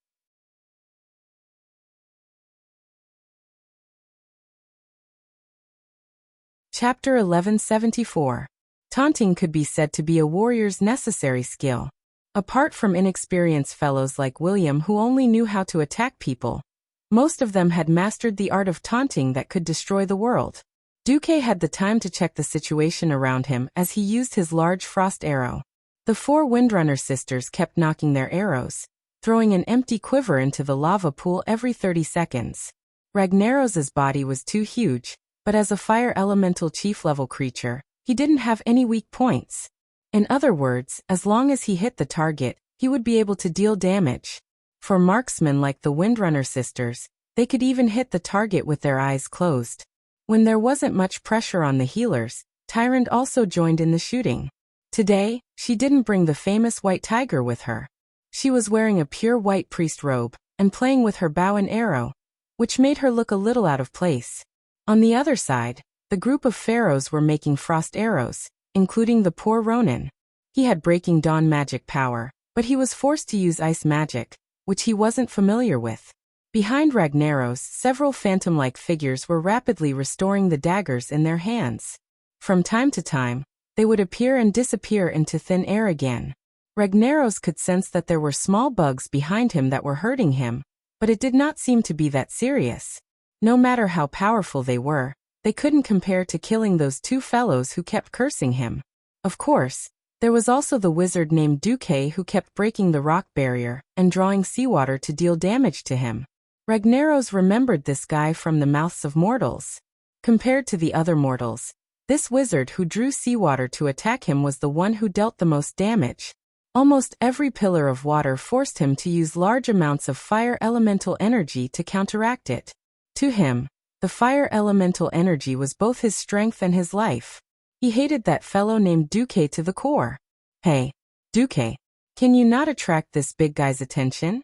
Chapter 1174. Taunting could be said to be a warrior's necessary skill. Apart from inexperienced fellows like William who only knew how to attack people, most of them had mastered the art of taunting that could destroy the world. Duque had the time to check the situation around him as he used his large frost arrow. The 4 Windrunner sisters kept knocking their arrows, throwing an empty quiver into the lava pool every 30 seconds. Ragnaros's body was too huge, but as a fire elemental chief-level creature, he didn't have any weak points. In other words, as long as he hit the target, he would be able to deal damage. For marksmen like the Windrunner sisters, they could even hit the target with their eyes closed. When there wasn't much pressure on the healers, Tyrant also joined in the shooting. Today, she didn't bring the famous white tiger with her. She was wearing a pure white priest robe, and playing with her bow and arrow, which made her look a little out of place. On the other side, the group of pharaohs were making frost arrows, including the poor Ronin. He had Breaking Dawn magic power, but he was forced to use ice magic, which he wasn't familiar with. Behind Ragnaros, several phantom-like figures were rapidly restoring the daggers in their hands. From time to time, they would appear and disappear into thin air again. Ragnaros could sense that there were small bugs behind him that were hurting him, but it did not seem to be that serious. No matter how powerful they were, they couldn't compare to killing those 2 fellows who kept cursing him. Of course, there was also the wizard named Duque who kept breaking the rock barrier and drawing seawater to deal damage to him. Ragnaros remembered this guy from the mouths of mortals. Compared to the other mortals, this wizard who drew seawater to attack him was the one who dealt the most damage. Almost every pillar of water forced him to use large amounts of fire elemental energy to counteract it. To him, the fire elemental energy was both his strength and his life. He hated that fellow named Duque to the core. Hey, Duque, can you not attract this big guy's attention?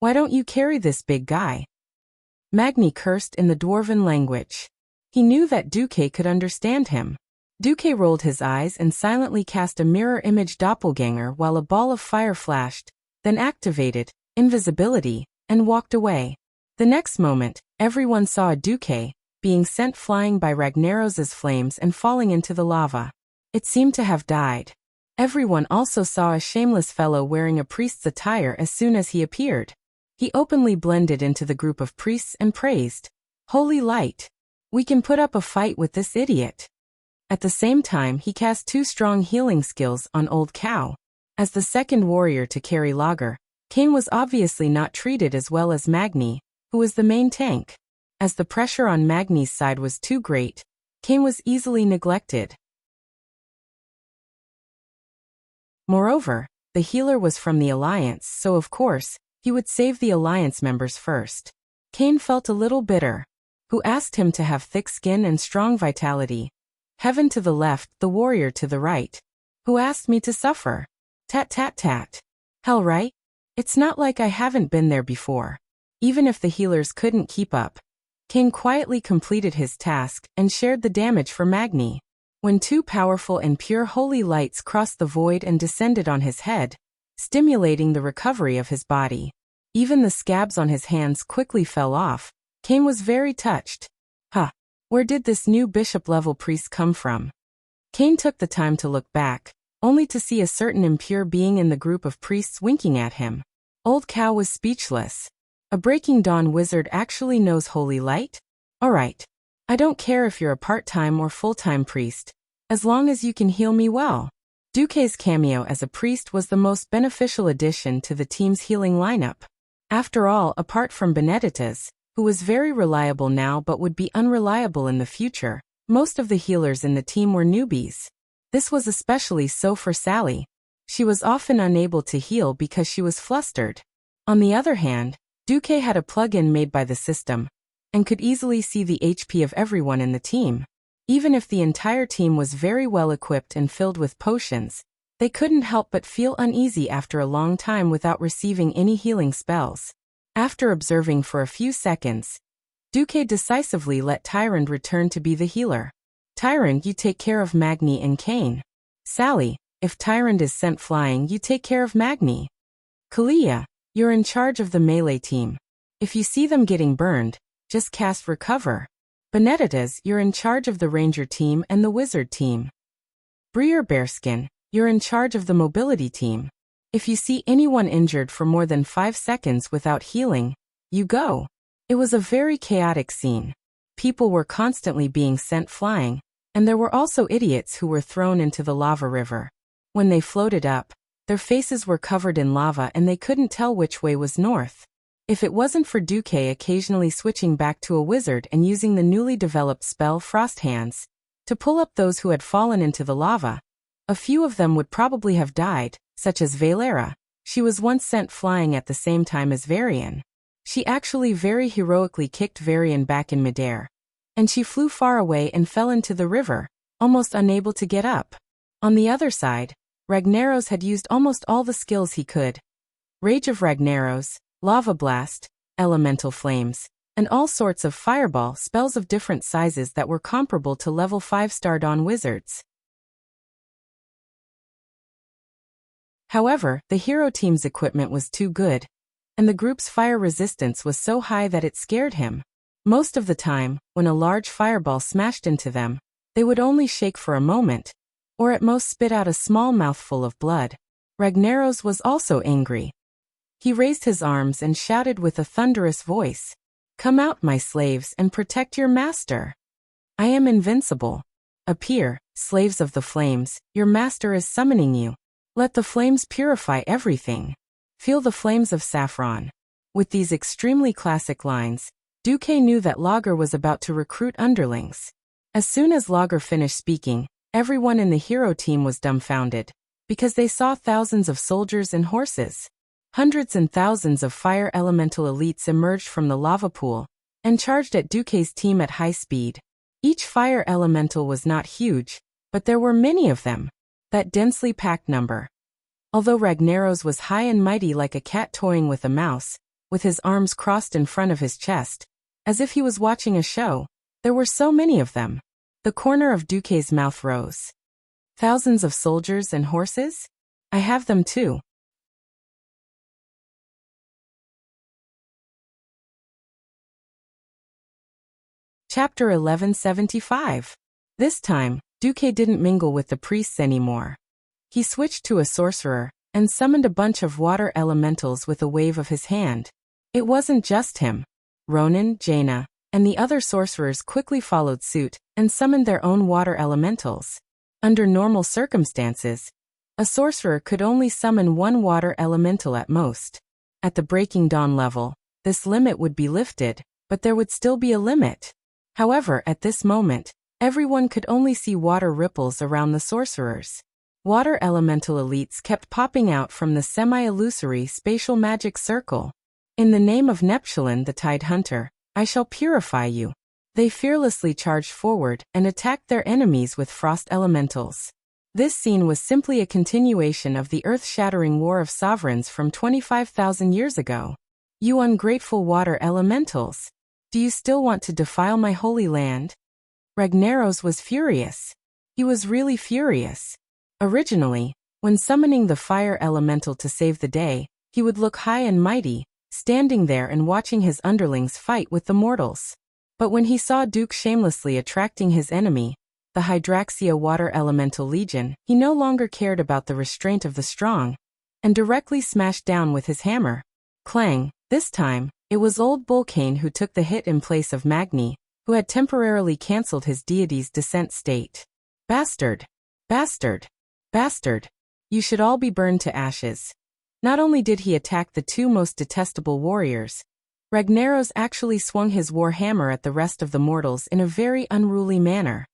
Why don't you carry this big guy? Magni cursed in the dwarven language. He knew that Duque could understand him. Duque rolled his eyes and silently cast a mirror image doppelganger while a ball of fire flashed, then activated invisibility, and walked away. The next moment, everyone saw a Duque being sent flying by Ragnaros's flames and falling into the lava. It seemed to have died. Everyone also saw a shameless fellow wearing a priest's attire as soon as he appeared. He openly blended into the group of priests and praised, "Holy light! We can put up a fight with this idiot." At the same time, he cast 2 strong healing skills on Old Cow. As the second warrior to carry Lager, Kane was obviously not treated as well as Magni, who was the main tank. As the pressure on Magni's side was too great, Kane was easily neglected. Moreover, the healer was from the Alliance, so of course, he would save the Alliance members first. Kane felt a little bitter. Who asked him to have thick skin and strong vitality? Heaven to the left, the warrior to the right. Who asked me to suffer? Tat tat tat. Hell right? It's not like I haven't been there before. Even if the healers couldn't keep up, Kane quietly completed his task and shared the damage for Magni. When 2 powerful and pure holy lights crossed the void and descended on his head, stimulating the recovery of his body. Even the scabs on his hands quickly fell off. Cain was very touched. Where did this new bishop-level priest come from? Cain took the time to look back, only to see a certain impure being in the group of priests winking at him. Old Cow was speechless. A Breaking Dawn wizard actually knows holy light? Alright. I don't care if you're a part-time or full-time priest, as long as you can heal me well. Duque's cameo as a priest was the most beneficial addition to the team's healing lineup. After all, apart from Benedette's, who was very reliable now but would be unreliable in the future, most of the healers in the team were newbies. This was especially so for Sally. She was often unable to heal because she was flustered. On the other hand, Duque had a plug-in made by the system, and could easily see the HP of everyone in the team. Even if the entire team was very well equipped and filled with potions, they couldn't help but feel uneasy after a long time without receiving any healing spells. After observing for a few seconds, Duque decisively let Tyrande return to be the healer. Tyrande, you take care of Magni and Cain. Sally, if Tyrande is sent flying, you take care of Magni. Kalia, you're in charge of the melee team. If you see them getting burned, just cast Recover. Benedette's, you're in charge of the ranger team and the wizard team. Breer Bearskin, you're in charge of the mobility team. If you see anyone injured for more than 5 seconds without healing, you go. It was a very chaotic scene. People were constantly being sent flying, and there were also idiots who were thrown into the lava river. When they floated up, their faces were covered in lava and they couldn't tell which way was north. If it wasn't for Duque occasionally switching back to a wizard and using the newly developed spell Frost Hands to pull up those who had fallen into the lava, a few of them would probably have died, such as Valera. She was once sent flying at the same time as Varian. She actually very heroically kicked Varian back in midair, and she flew far away and fell into the river, almost unable to get up. On the other side, Ragnaros had used almost all the skills he could. Rage of Ragnaros, Lava Blast, Elemental Flames, and all sorts of fireball spells of different sizes that were comparable to level 5-star Dawn wizards. However, the hero team's equipment was too good, and the group's fire resistance was so high that it scared him. Most of the time, when a large fireball smashed into them, they would only shake for a moment, or at most spit out a small mouthful of blood. Ragnaros was also angry. He raised his arms and shouted with a thunderous voice, "Come out, my slaves, and protect your master. I am invincible. Appear, slaves of the flames, your master is summoning you. Let the flames purify everything. Feel the flames of saffron." With these extremely classic lines, Duque knew that Lager was about to recruit underlings. As soon as Lager finished speaking, everyone in the hero team was dumbfounded, because they saw thousands of soldiers and horses. Hundreds and thousands of fire elemental elites emerged from the lava pool and charged at Duque's team at high speed. Each fire elemental was not huge, but there were many of them. That densely packed number. Although Ragnaros was high and mighty like a cat toying with a mouse, with his arms crossed in front of his chest, as if he was watching a show, there were so many of them. The corner of Duque's mouth rose. Thousands of soldiers and horses? I have them too. Chapter 1175. This time, Duque didn't mingle with the priests anymore. He switched to a sorcerer, and summoned a bunch of water elementals with a wave of his hand. It wasn't just him. Ronan, Jaina, and the other sorcerers quickly followed suit, and summoned their own water elementals. Under normal circumstances, a sorcerer could only summon one water elemental at most. At the Breaking Dawn level, this limit would be lifted, but there would still be a limit. However, at this moment, everyone could only see water ripples around the sorcerers. Water elemental elites kept popping out from the semi-illusory spatial magic circle. In the name of Neptulin the Tide Hunter, I shall purify you. They fearlessly charged forward and attacked their enemies with frost elementals. This scene was simply a continuation of the earth-shattering War of Sovereigns from 25,000 years ago. You ungrateful water elementals! Do you still want to defile my holy land? Ragnaros was furious. He was really furious. Originally, When summoning the fire elemental to save the day, he would look high and mighty, standing there and watching his underlings fight with the mortals. But when he saw Duke shamelessly attracting his enemy, the Hydraxia Water Elemental Legion, he no longer cared about the restraint of the strong, and directly smashed down with his hammer. Clang! This time, it was old Bulkane who took the hit in place of Magni, who had temporarily cancelled his deity's descent state. Bastard! Bastard! Bastard! You should all be burned to ashes. Not only did he attack the two most detestable warriors, Ragnaros actually swung his war hammer at the rest of the mortals in a very unruly manner.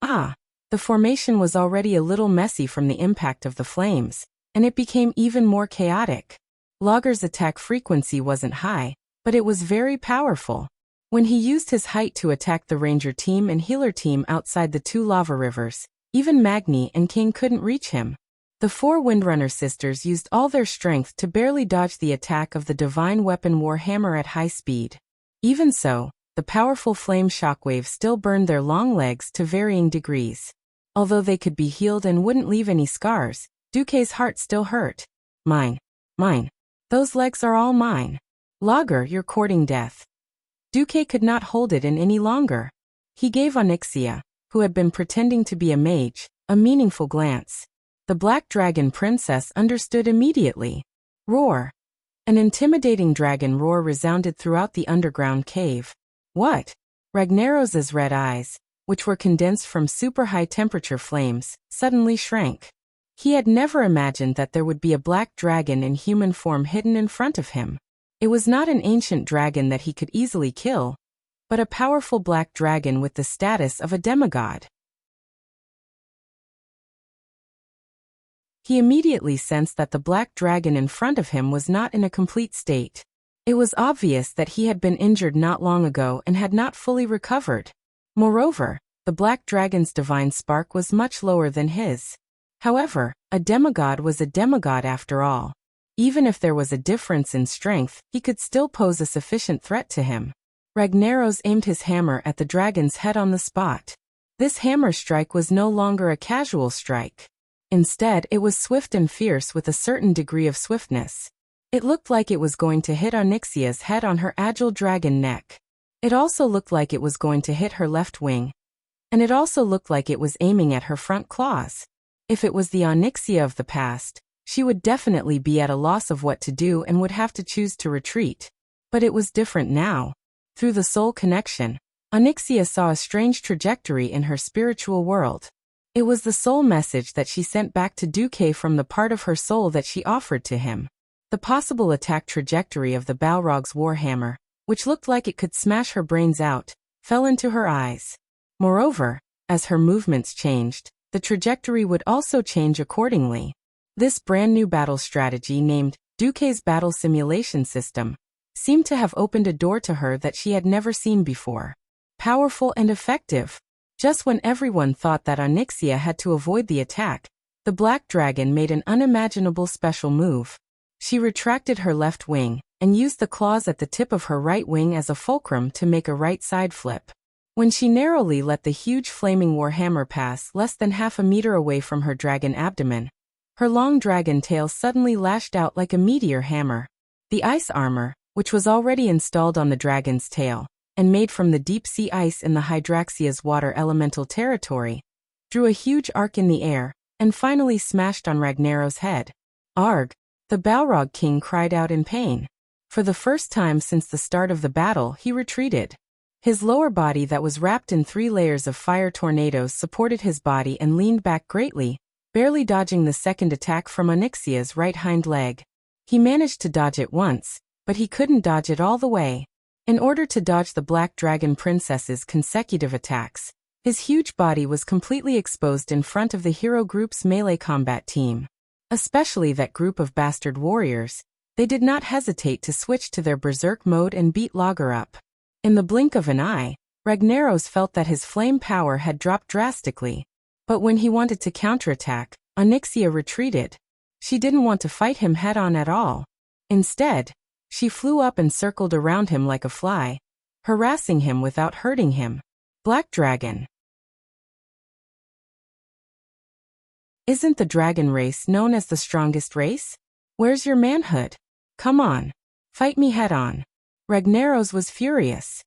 The formation was already a little messy from the impact of the flames, and it became even more chaotic. Logger's attack frequency wasn't high, but it was very powerful. When he used his height to attack the ranger team and healer team outside the two lava rivers, even Magni and King couldn't reach him. The four Windrunner sisters used all their strength to barely dodge the attack of the divine weapon war hammer at high speed. Even so, the powerful flame shockwave still burned their long legs to varying degrees. Although they could be healed and wouldn't leave any scars, Duke's heart still hurt. Mine. Those legs are all mine. Logger, you're courting death. Duke could not hold it in any longer. He gave Onyxia, who had been pretending to be a mage, a meaningful glance. The Black Dragon Princess understood immediately. Roar! An intimidating dragon roar resounded throughout the underground cave. What? Ragnaros's red eyes, which were condensed from super high temperature flames, suddenly shrank. He had never imagined that there would be a black dragon in human form hidden in front of him. It was not an ancient dragon that he could easily kill, but a powerful black dragon with the status of a demigod. He immediately sensed that the black dragon in front of him was not in a complete state. It was obvious that he had been injured not long ago and had not fully recovered. Moreover, the black dragon's divine spark was much lower than his. However, a demigod was a demigod after all. Even if there was a difference in strength, he could still pose a sufficient threat to him. Ragnaros aimed his hammer at the dragon's head on the spot. This hammer strike was no longer a casual strike. Instead, it was swift and fierce with a certain degree of swiftness. It looked like it was going to hit Onyxia's head on her agile dragon neck. It also looked like it was going to hit her left wing. And it also looked like it was aiming at her front claws. If it was the Onyxia of the past, she would definitely be at a loss of what to do and would have to choose to retreat. But it was different now. Through the soul connection, Onyxia saw a strange trajectory in her spiritual world. It was the soul message that she sent back to Duke from the part of her soul that she offered to him. The possible attack trajectory of the Balrog's warhammer, which looked like it could smash her brains out, fell into her eyes. Moreover, as her movements changed, the trajectory would also change accordingly. This brand new battle strategy, named Duke's Battle Simulation System, seemed to have opened a door to her that she had never seen before. Powerful and effective. Just when everyone thought that Onyxia had to avoid the attack, the Black Dragon made an unimaginable special move. She retracted her left wing, and used the claws at the tip of her right wing as a fulcrum to make a right side flip. When she narrowly let the huge flaming warhammer pass less than half a meter away from her dragon abdomen, her long dragon tail suddenly lashed out like a meteor hammer. The ice armor, which was already installed on the dragon's tail, and made from the deep-sea ice in the Hydraxia's water elemental territory, drew a huge arc in the air, and finally smashed on Ragnaros' head. Arg! The Balrog king cried out in pain. For the first time since the start of the battle, he retreated. His lower body that was wrapped in 3 layers of fire tornadoes supported his body and leaned back greatly, barely dodging the second attack from Onyxia's right hind leg. He managed to dodge it once, but he couldn't dodge it all the way. In order to dodge the Black Dragon Princess's consecutive attacks, his huge body was completely exposed in front of the hero group's melee combat team. Especially that group of bastard warriors, they did not hesitate to switch to their berserk mode and beat Logger up. In the blink of an eye, Ragnaros felt that his flame power had dropped drastically. But when he wanted to counterattack, Onyxia retreated. She didn't want to fight him head-on at all. Instead, she flew up and circled around him like a fly, harassing him without hurting him. Black Dragon. Isn't the dragon race known as the strongest race? Where's your manhood? Come on. Fight me head on. Ragnaros was furious.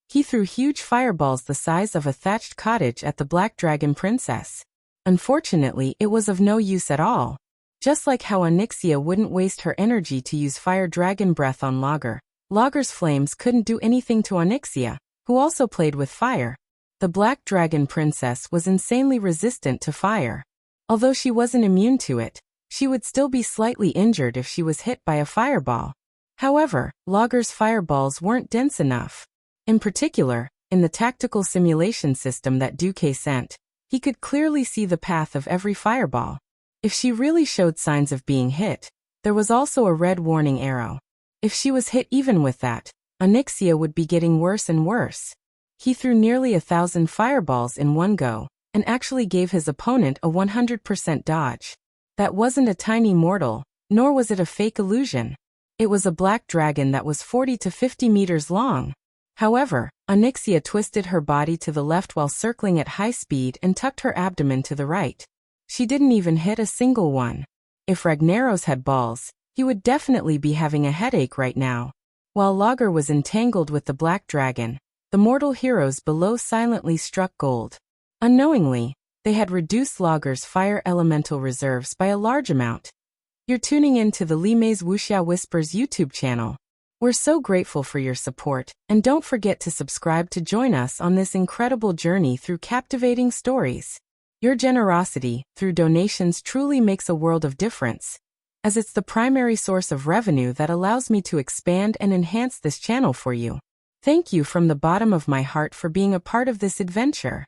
He threw huge fireballs the size of a thatched cottage at the Black Dragon Princess. Unfortunately, it was of no use at all. Just like how Onyxia wouldn't waste her energy to use fire dragon breath on Lager, Lager's flames couldn't do anything to Onyxia, who also played with fire. The Black Dragon Princess was insanely resistant to fire. Although she wasn't immune to it, she would still be slightly injured if she was hit by a fireball. However, Lager's fireballs weren't dense enough. In particular, in the tactical simulation system that Duque sent, he could clearly see the path of every fireball. If she really showed signs of being hit, there was also a red warning arrow. If she was hit even with that, Onyxia would be getting worse and worse. He threw nearly 1,000 fireballs in one go, and actually gave his opponent a 100% dodge. That wasn't a tiny mortal, nor was it a fake illusion. It was a black dragon that was 40 to 50 meters long. However, Onyxia twisted her body to the left while circling at high speed and tucked her abdomen to the right. She didn't even hit a single one. If Ragnaros had balls, he would definitely be having a headache right now. While Lager was entangled with the black dragon, the mortal heroes below silently struck gold. Unknowingly, they had reduced Lager's fire elemental reserves by a large amount. You're tuning in to the Lime's Wuxia Whispers YouTube channel. We're so grateful for your support, and don't forget to subscribe to join us on this incredible journey through captivating stories. Your generosity, through donations, truly makes a world of difference, as it's the primary source of revenue that allows me to expand and enhance this channel for you. Thank you from the bottom of my heart for being a part of this adventure.